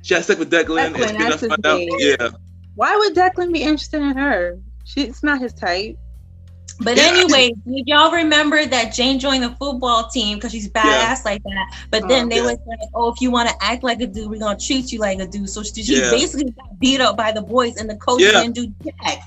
She had sex with Declan, and Declan, Spinner that's his found out. name. Yeah. Why would Declan be interested in her? It's not his type. But anyway, did y'all remember that Jane joined the football team because she's badass like that? But then they was like, "Oh, if you want to act like a dude, we're gonna treat you like a dude." So she basically got beat up by the boys, and the coach didn't do jack.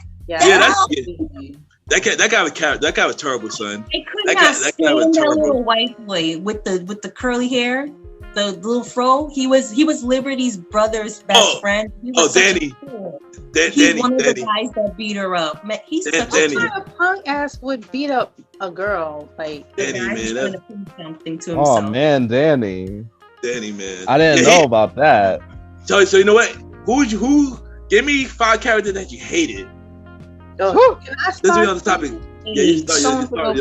That guy was terrible, son. They could That not guy stand was that terrible. little white boy with the curly hair, the little fro. He was Liberty's brother's best friend. He was such a Danny. fool. He's one of the guys that beat her up. Man, he's such Danny. What kind of punk ass would beat up a girl? Like Danny, a guy who's man. trying to prove something to himself. Oh man, Danny. Danny, man. I didn't know about that. So you know what? Who? Give me 5 characters that you hated. can I Let's be start? on the topic. Yeah, you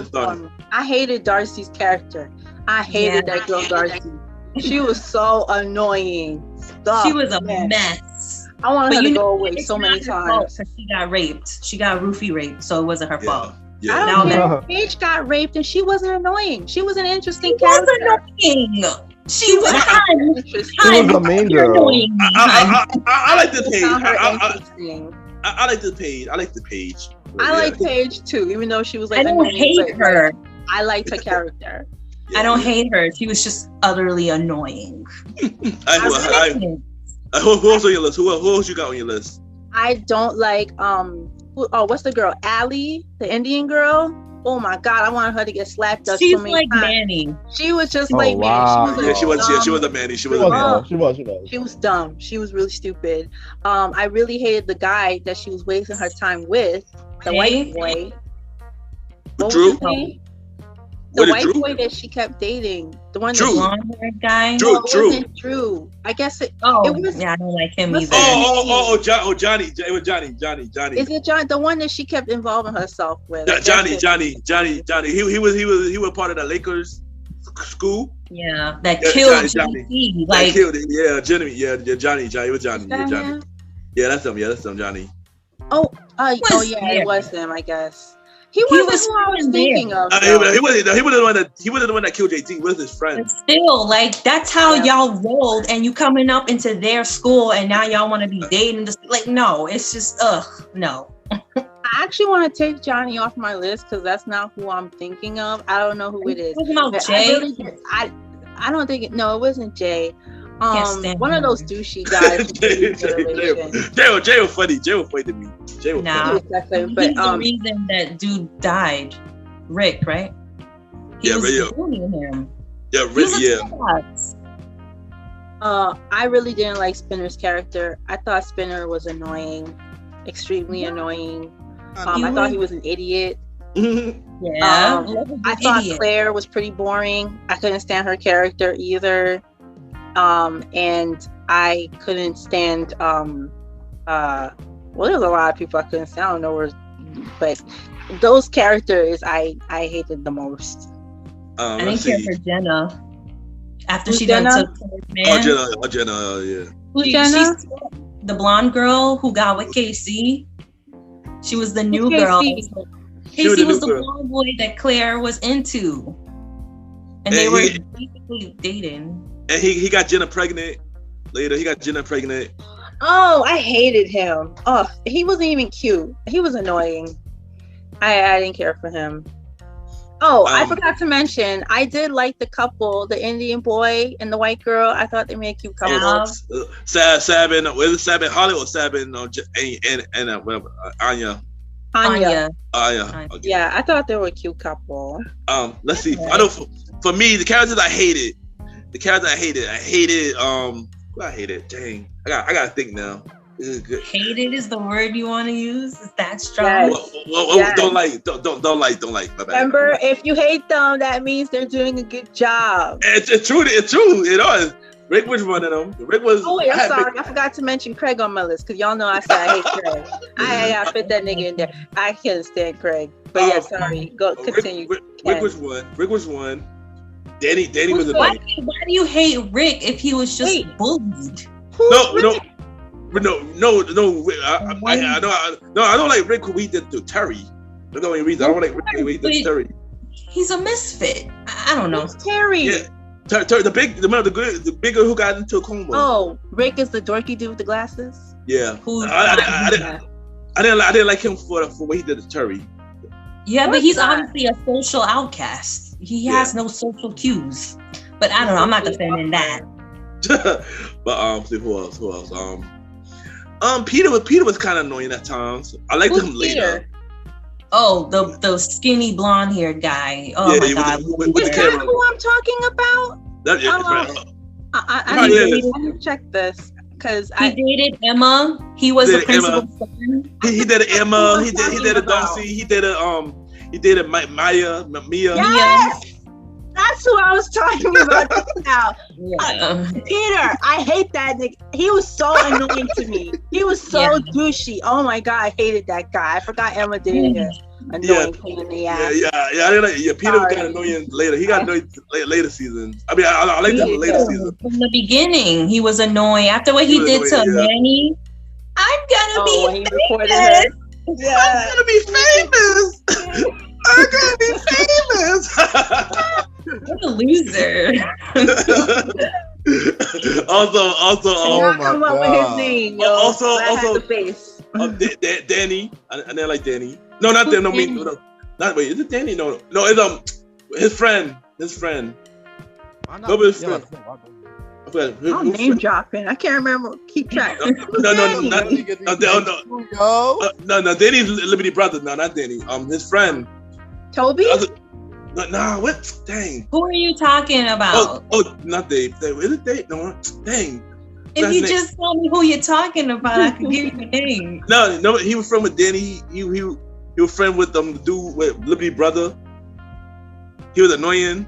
start. I hated Darcy's character. I hated that girl Darcy. She was so annoying. Stop, She was a man. mess. I wanted her to go away it's so many not her fault times. 'cause she got raped. She got roofie raped, so it wasn't her fault. Yeah. I Now don't I'm care. Paige got raped and she wasn't annoying. She was an interesting She was character. annoying. She was hun. Interesting. She was a mean You're girl. annoying me, I like the page. Found her interesting. I like the page. I like the page. I like Paige too, even though she was like I don't annoying, hate but, her. I liked her character. I don't hate her. She was just utterly annoying. Who else on your list? Who else you got on your list? I don't like what's the girl? Allie, the Indian girl. Oh my god, I wanted her to get slapped up She's so many like times. Manny. She was just Oh, like wow. Manny. Yeah, she was dumb. a Manny. She She was a was. Manny. She was dumb. She was really stupid. I really hated the guy that she was wasting her time with, the white boy. What Drew? was his name? What The is white Drew? boy that she kept dating. The one Drew. that Blonde-haired guy. Drew. No, it wasn't Drew. I guess it was. Yeah, I don't like him What's either. Johnny. It was Johnny. Is it John? The one that she kept involving herself with. Johnny. He was part of the Lakers school. Yeah, that Yeah, killed Johnny. JT. That Like, killed it. Yeah, Johnny. Yeah, Johnny. It was Johnny. Is Yeah, that Johnny. him? Yeah, that's him, Johnny. Oh yeah, there? it was him. I guess he He wasn't was who I was there. thinking of. He was the one that killed JT. He was his friend. but still, like, that's how Yeah. y'all rolled, and you coming up into their school, and now y'all want to be dating. Just like, no, it's just, no. I actually want to take Johnny off my list because that's not who I'm thinking of. I don't know who it is. Talking about But Jay. I don't think it. No, it wasn't Jay. Can't stand One of him. those douchey guys. from Previous Generation. Jay was funny. Jay was funny to me. Jay was Nah. funny. Exactly. He's But the reason that dude died. Rick, right? He Yeah, was yeah. bullying him. Yeah, He was a yeah. slut. I really didn't like Spinner's character. I thought Spinner was annoying, extremely annoying. I thought he was an idiot. Yeah. I thought Claire was pretty boring. I couldn't stand her character either. And I couldn't stand well, there's a lot of people I couldn't stand. I don't know where, but those characters I hated the most. I didn't let's care see. for Jenna. After Who's she done Jenna? took Claire's man. Jenna, yeah. Who's She's Jenna? the blonde girl who got with Casey. She was the new girl. Casey? Casey was the new girl. blonde boy that Claire was into. And they were basically dating. And he got Jenna pregnant. Later, he got Jenna pregnant. Oh, I hated him. Oh, he wasn't even cute. He was annoying. I didn't care for him. Oh, I forgot to mention, I did like the couple, the Indian boy and the white girl. I thought they made a cute couple. Sab and was it Sab and Holly or Sab and whatever, Anya? Anya. Anya. Okay. Yeah, I thought they were a cute couple. Let's see. I know for me, the characters I hated. Who I hated. Dang, I gotta think now. This is good. Hated is the word you want to use? Is that strong? Yes. Yes. Don't like. My bad. Remember, if you hate them, that means they're doing a good job. It's true. It is. Rick was one of them. Rick was. Oh wait, I'm sorry. I forgot to mention Craig on my list because y'all know I said I hate Craig. I fit that nigga in there. I can't stand Craig. But yeah, sorry. Go continue. Rick was one. Danny was a. Why do you hate Rick if he was just bullied? No. I don't like Rick who he did to Terry. That's the only reason. I don't like Rick who he did to Terry. He's a misfit. I don't know. Who's Terry? Yeah. The bigger who got into a coma. Oh, Rick is the dorky dude with the glasses. Yeah. I didn't like him for what he did to Terry. Yeah, but he's obviously a social outcast. He has no social cues. But I don't know. I'm not defending that. But see who else? Peter was kind of annoying at times. I liked him later. Oh, the skinny blonde haired guy. Oh my god. Is that who I'm talking about? I need to check this because he dated Emma. He was the principal's son. He did Emma. He did a Darcy. He did a Mia. Yes! That's who I was talking about now. Yeah. Peter, I hate that nigga. He was so annoying to me. He was so douchey. Oh my god, I hated that guy. I forgot Emma dated him. Annoying pain in the ass. Peter got annoying later. He got annoying later seasons. I mean, I like that later season. From the beginning, he was annoying. After what he did to Manny, I'm gonna be famous. Yeah. I'm gonna be famous. I'm gonna be famous. What a loser. Also, oh my god. With his name, yo. Also, the face. Danny. I didn't like Danny. No, not Danny. No. Not wait. Is it Danny? No. It's his friend. His friend. I'm name dropping. I can't remember. Keep track. No. Danny's Liberty brother. No, not Danny. His friend. Toby. Nah, what? Dang. Who are you talking about? Oh, not Dave. Is it Dave? No, dang. If you just tell me who you're talking about, I can give you the name. No, he was friend with Danny. He was friend with the dude with Liberty brother. He was annoying.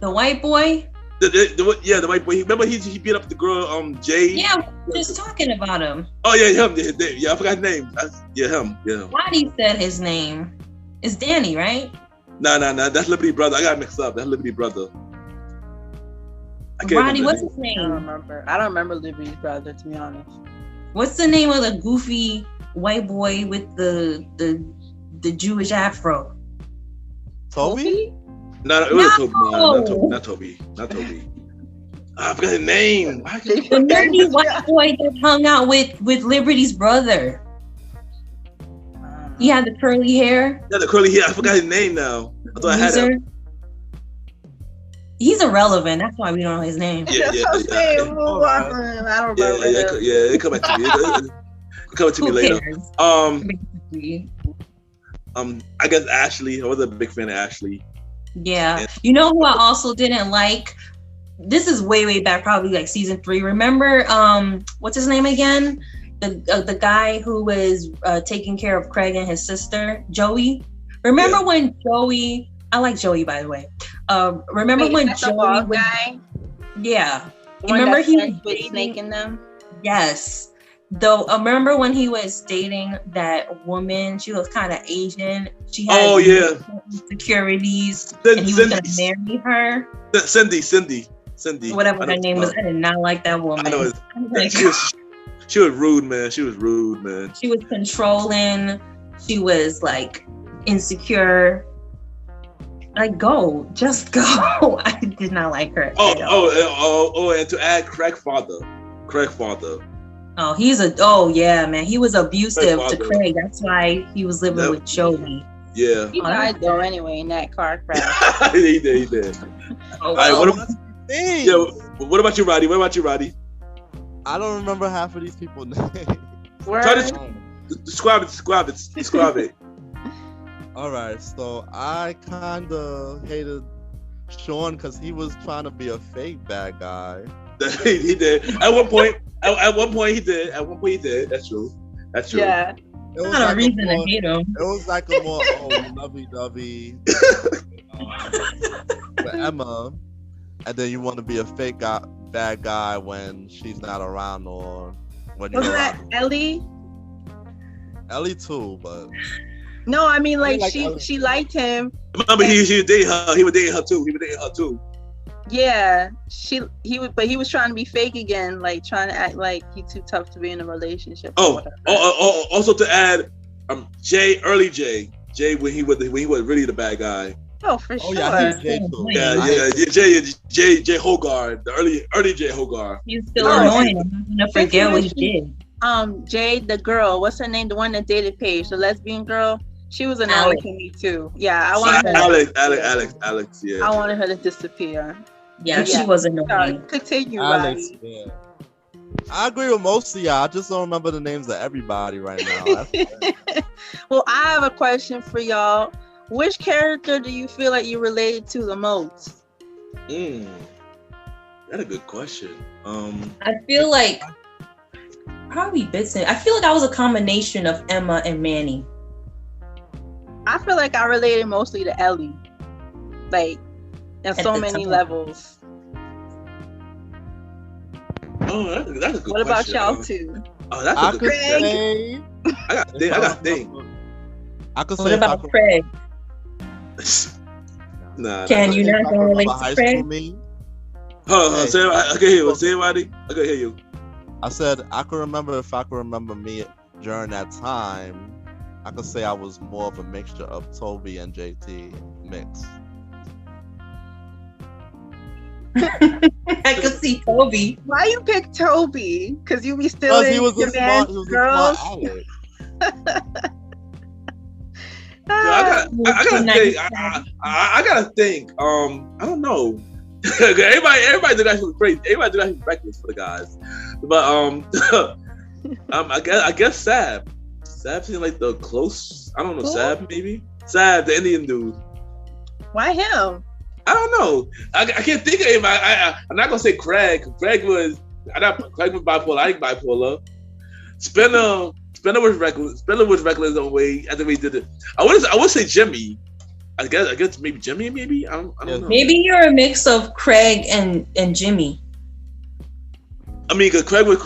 The white boy? The white boy. Remember he beat up the girl, Jade? Yeah, we're just talking about him. Oh yeah, him. Yeah, I forgot his name. Him. Yeah. Roddy said his name. It's Danny, right? No. That's Liberty brother. I got mixed up. That's Liberty brother. Roddy, what's his name? I don't remember Liberty's brother, to be honest. What's the name of the goofy white boy with the Jewish afro? Toby? No, it was Toby. Not Toby. I forgot his name. The nerdy white boy that hung out with Liberty's brother. He had the curly hair. Yeah, the curly hair. I forgot his name now. I thought I had him. He's irrelevant. That's why we don't know his name. I don't remember. Yeah, it come back to me. It come to me later. I guess Ashley. I wasn't a big fan of Ashley. Yeah. You know who I also didn't like? This is way back, probably like season 3. Remember, what's his name again? The guy who was taking care of Craig and his sister, Joey. Remember when Joey? I like Joey, by the way. Remember when Joey? Guy? Yeah. Remember he was snaking them? Yes. Though, remember when he was dating that woman? She was kind of Asian. She had Oh yeah, insecurities, and he was gonna marry her. Cindy. Whatever her name was, I did not like that woman. I know she was rude, man. She was rude, man. She was controlling. She was like insecure. Like, just go. I did not like her. And to add Craig father. Oh, yeah, man. He was abusive to Craig. That's why he was living with Joey. Yeah. He died though anyway in that car crash. he did. Oh, all right, what about you, Roddy? I don't remember half of these people's names. Try to describe it. All right, so I kind of hated Sean because he was trying to be a fake bad guy. He did. At one point he did. That's true. Yeah. It was not a reason to hate him. It was like a more lovey-dovey with Emma, and then you want to be a fake bad guy when she's not around or when you're Wasn't that around. Ellie? Ellie too, but No, I mean like Ellie. she liked him. Remember, he was dating her. He was dating her too. Yeah, he was trying to be fake again, like trying to act like he's too tough to be in a relationship. Also to add, early Jay when he was really the bad guy. Oh, for sure. Yeah, he's Jay too. Jay Hogarth, the early Jay Hogarth. He's still annoying. I'm not gonna forget what he did. Jay, the girl, what's her name? The one that dated Paige, the lesbian girl. She was annoying to me too. Yeah, I wanted her. Alex. Yeah. I wanted her to disappear. Yeah, she was annoying. Continue, Alex, Roddy. yeah. I agree with most of y'all. I just don't remember the names of everybody right now. Well, I have a question for y'all. Which character do you feel like you related to the most? That's a good question. I feel like probably Bitson. I feel like I was a combination of Emma and Manny. I feel like I related mostly to Ellie, like in so many levels. Oh, that's a good question. What about y'all two? Oh, that's a good question. I got to think. I could What say about Craig? Nah. Can you not go relate to Craig? Hold on, say it. I can hear you. Say it, Roddy. I can hear you. I said I could remember if I could remember me during that time. I could say I was more of a mixture of Toby and JT mix. I could see Toby. Why you pick Toby? Because you be still in your man's girls. I gotta think. I don't know. everybody did that crazy. Everybody did that reckless for the guys. But I guess Sab. Sab seemed like the close. I don't know. Who? Sab maybe. Sab, the Indian dude. Why him? I don't know. I can't think of him. I'm not gonna say Craig. Craig was bipolar. I like bipolar. Spinner was reckless. Spinner was reckless in a way. I think we did it. I would say Jimmy. I guess maybe Jimmy. Maybe I don't know. Maybe you're a mix of Craig and Jimmy. I mean, because Craig was.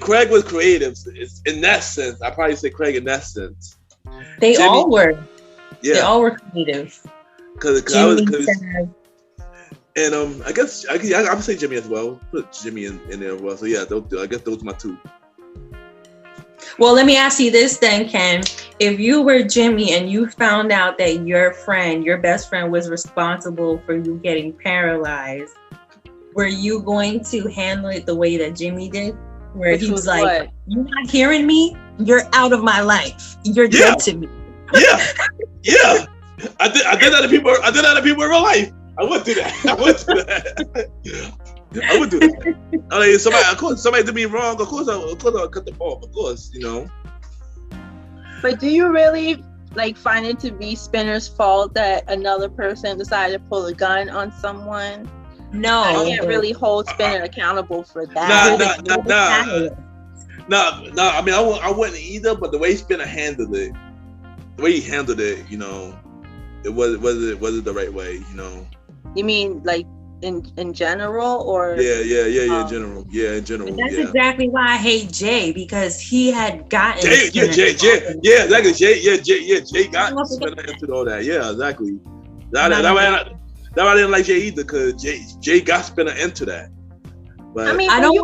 Craig was creative. It's, in that sense, I probably say Craig in that sense. They Jimmy, all were. Yeah. They all were creative. And I guess I would say Jimmy as well. Put Jimmy in there as well. So yeah, I guess those are my two. Well, let me ask you this then, Ken. If you were Jimmy and you found out that your best friend was responsible for you getting paralyzed, were you going to handle it the way that Jimmy did? Where he was like, what? You're not hearing me? You're out of my life. You're dead to me. Yeah. I did that to people. I did that to people in real life. I would do that. I would do that. I mean, somebody did me wrong. Of course, I'll cut the ball. Of course, you know. But do you really find it to be Spinner's fault that another person decided to pull a gun on someone? No, I can't really hold Spinner accountable for that. No. I mean, I wouldn't either. But the way Spinner handled it, you know, it wasn't the right way, you know. You mean in general, or In general. Yeah, in general. That's exactly why I hate Jay, because he had gotten Jay, exactly. Jay got spent into all that. Yeah, exactly. That why I didn't like Jay either, because Jay got spent into that. But I mean, I don't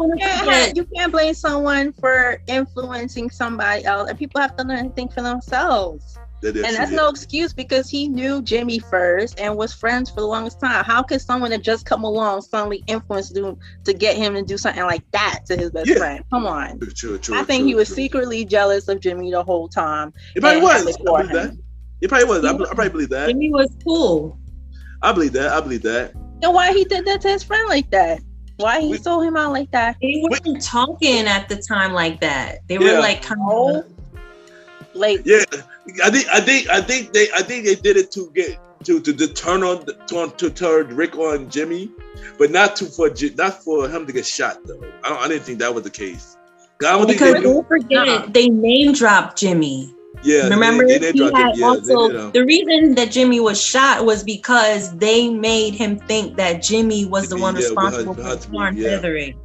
you can't blame someone for influencing somebody else, and people have to learn to think for themselves. That's no excuse, because he knew Jimmy first and was friends for the longest time. How could someone that just come along suddenly influence him to get him to do something like that to his best friend? Come on. True, I think he was secretly jealous of Jimmy the whole time. He probably was. I believe that. He probably was. I probably believe that. Jimmy was cool. I believe that. Then why he did that to his friend like that? Why he sold him out like that? They weren't talking at the time like that. They were like kind of like. Yeah, I think they did it to get to turn Rick on Jimmy, but not for him to get shot though. I didn't think that was the case. Don't forget they name dropped Jimmy. Yeah, remember he had also the reason that Jimmy was shot was because they made him think that Jimmy was the one responsible for the torn feathering.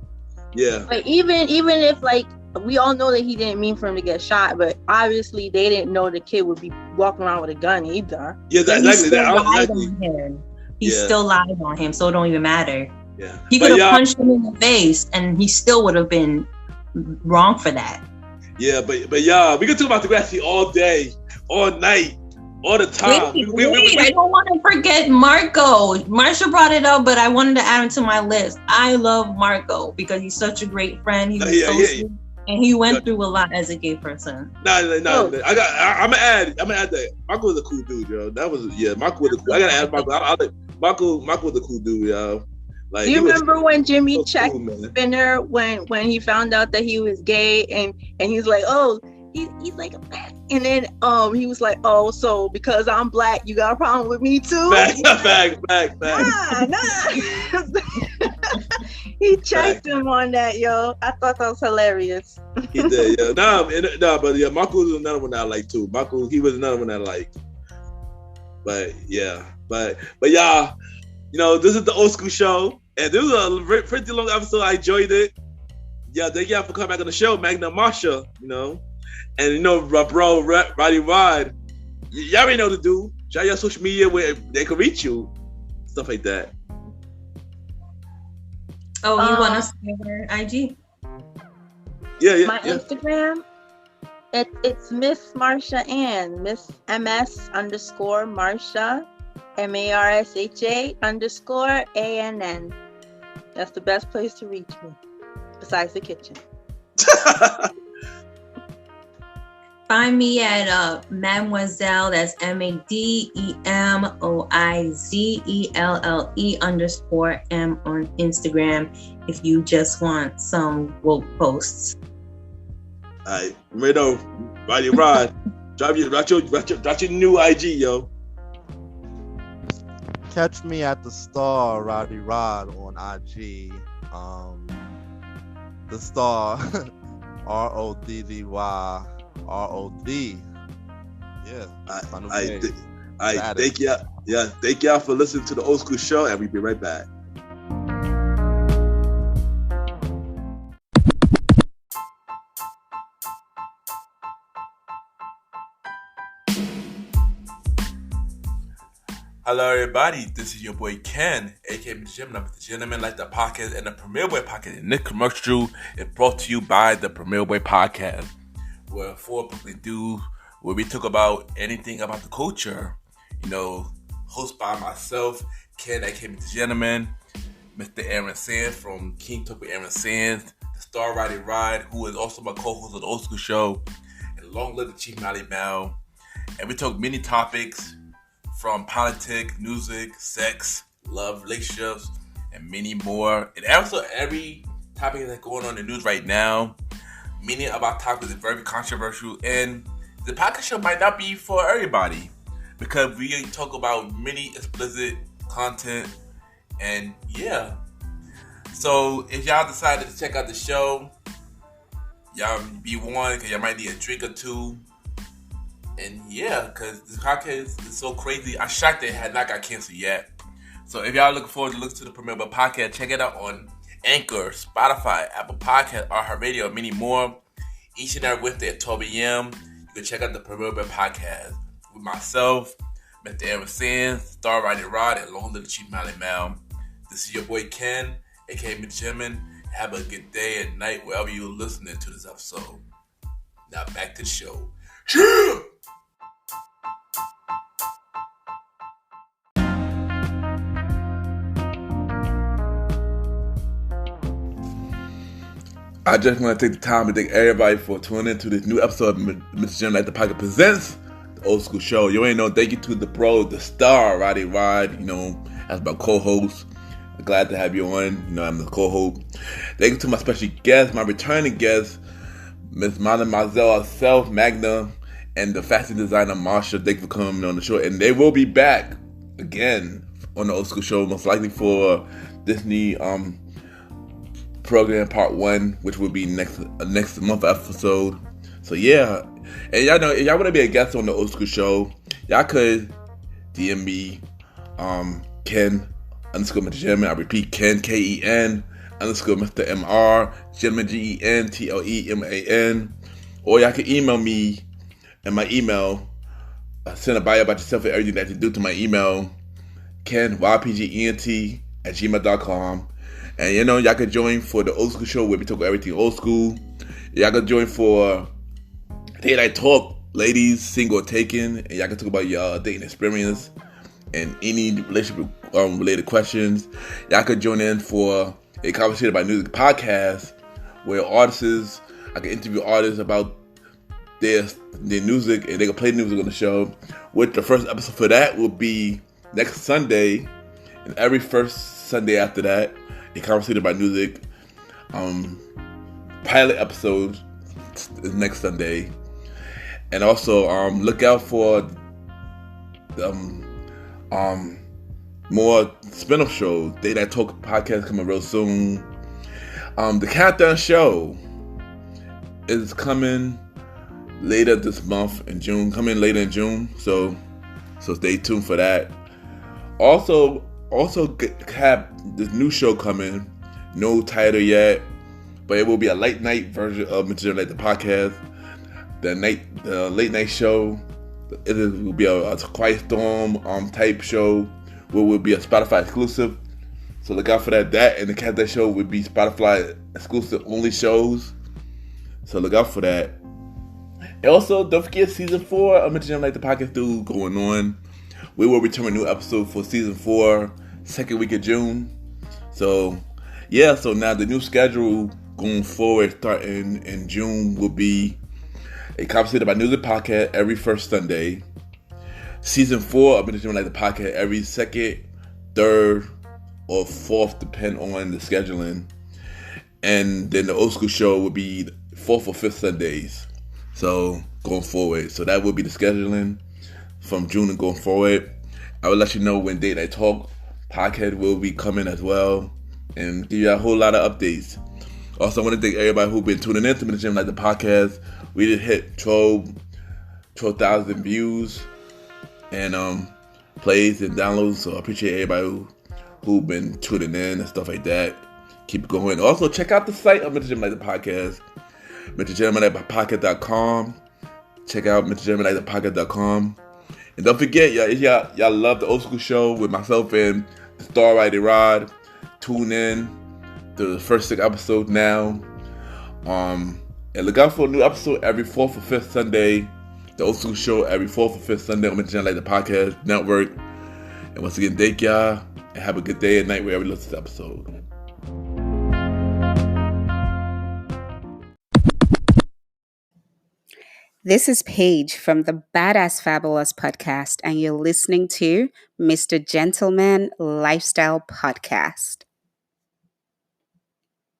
Yeah, but even if like we all know that he didn't mean for him to get shot, but obviously they didn't know the kid would be walking around with a gun either. Yeah, He still lied on him, so it don't even matter. Yeah, he could have punched him in the face, and he still would have been wrong for that. Yeah, but y'all, we can talk about Degrassi all day, all night, all the time. Wait, I don't want to forget Marco. Marsha brought it up, but I wanted to add him to my list. I love Marco because he's such a great friend. He was sweet, and he went through a lot as a gay person. No. I'm gonna add that. Marco was a cool dude, yo. Marco was a cool. I gotta add Marco. Marco was a cool dude, yo. Like, do you remember when Jimmy checked Spinner when he found out that he was gay and he's like, oh, he's like a black, and then he was like, oh, so because I'm black, you got a problem with me too? Fact. Nah. He checked him on that, yo. I thought that was hilarious. He did, yo. But Marco was another one that I like too. Marco, he was another one that I liked. But y'all, this is the old school show. And this was a pretty long episode. I enjoyed it. Yeah, thank y'all for coming back on the show, Magna and Marsha, And my bro, Roddy Rod. Y'all already know what to do. Shout your social media where they can reach you. Stuff like that. Oh, you want us to your IG? Yeah. My Instagram, it's Miss Marsha Ann, Miss MS_Marsha. MARSHA_ANN. That's the best place to reach me, besides the kitchen. Find me at Mademoiselle. That's MADEMOIZELLE_M on Instagram. If you just want some woke posts. All right, Roddy Rod, drop your new IG, yo. Catch me at the Star, Roddy Rod on IG. The Star, RODDYROD. Yeah. I thank y'all. Yeah, thank y'all for listening to the Old School Show, and we'll be right back. Hello, everybody. This is your boy Ken, aka MrGentleman, like the podcast and the Premier Boy podcast. And this commercial is brought to you by the Premier Boy podcast, where we talk about anything about the culture. Hosted by myself, Ken, aka MrGentleman, Mr. Aaron Sands from King Talk with Aaron Sands, the star Roddy Rod, who is also my co-host of the Old School Show, and long live the Chief Mally Bell. And we talk many topics, from politics, music, sex, love, relationships, and many more. And also every topic that's going on in the news right now. Many of our topics is very controversial, and the podcast show might not be for everybody because we talk about many explicit content, and yeah. So if y'all decided to check out the show, y'all be warned because y'all might need a drink or two. And yeah, because this podcast is so crazy. I'm shocked that it had not got canceled yet. So if y'all looking forward to listen to the premiere of a podcast, check it out on Anchor, Spotify, Apple Podcast, iHeartRadio, and many more. Each and every Wednesday at 12 a.m., you can check out the premiere of a podcast with myself, Mr. Aaron Sands, Star Roddy Rod, and Long Little Chief Mally Mal. This is your boy Ken, aka MrGentleman. Have a good day and night wherever you're listening to this episode. Now back to the show. Cheers! I just want to take the time to thank everybody for tuning in to this new episode of MrGentleman at the Pocket Presents, the old school show. You ain't know, thank you to the bro, the star, Roddy Rod, as my co-host. I'm glad to have you on. I'm the co-host. Thank you to my special guest, my returning guest, Miss Mademoiselle herself, Magna, and the fashion designer, Marsha. Thank you for coming on the show. And they will be back again on the old school show, most likely for Disney program part 1, which will be next month episode. So yeah, and y'all know, if y'all want to be a guest on the old school show, y'all could DM me, Ken _ MrGentleman. I repeat, Ken, KEN _ Mr. MR Gentleman, GENTLEMAN, or y'all can email me and my email. Send a bio about yourself and everything that you do to my email, KenYPGENT@gmail.com. And y'all can join for the old school show where we talk about everything old school. Y'all can join for Date I Talk, ladies, single or taken, and y'all can talk about your dating experience and any relationship related questions. Y'all can join in for a conversation about music podcast where I can interview artists about their music and they can play music on the show. Which the first episode for that will be next Sunday, and every first Sunday after that, a conversation about music. Pilot episode is next Sunday, and also look out for more spin-off shows. Date I Talk podcast coming real soon. The Countdown Show is coming later this month in June. Later in June, so stay tuned for that. Also have this new show coming. No title yet, but it will be a late night version of MrGentleman the podcast. The late night show. It will be a Quiet Storm type show, where will be a Spotify exclusive. So look out for that. That and the Countdown Show will be Spotify exclusive only shows. So look out for that. And also, don't forget season 4 of MrGentleman the podcast still going on. We will return a new episode for season 4, second week of June. So now the new schedule going forward, starting in June, will be a conversation about music podcast every first Sunday. Season 4 of MrGentleman the podcast every second, third, or fourth, depending on the scheduling. And then the old school show will be 4th or 5th Sundays. So going forward, so that will be the scheduling from June and going forward. I will let you know when Date I Talk podcast will be coming as well, and give you a whole lot of updates. Also, I want to thank everybody who's been tuning in to MrGentleman the podcast. We just hit 12,000 views and plays and downloads. So I appreciate everybody who's been tuning in and stuff like that. Keep going. Also, check out the site of MrGentleman the podcast, MrGentleman@podcast.com. Check out MrGentleman@podcast.com. And don't forget, y'all love the old school show with myself and the star Roddy Rod. Tune in to the first 6 episodes now. And look out for a new episode every 4th or 5th Sunday. The old school show every 4th or 5th Sunday on MrGentleman the podcast network. And once again, thank y'all and have a good day and night wherever you listen to the episode. This is Paige from the Badass Fabulous podcast, and you're listening to MrGentleman Lifestyle Podcast.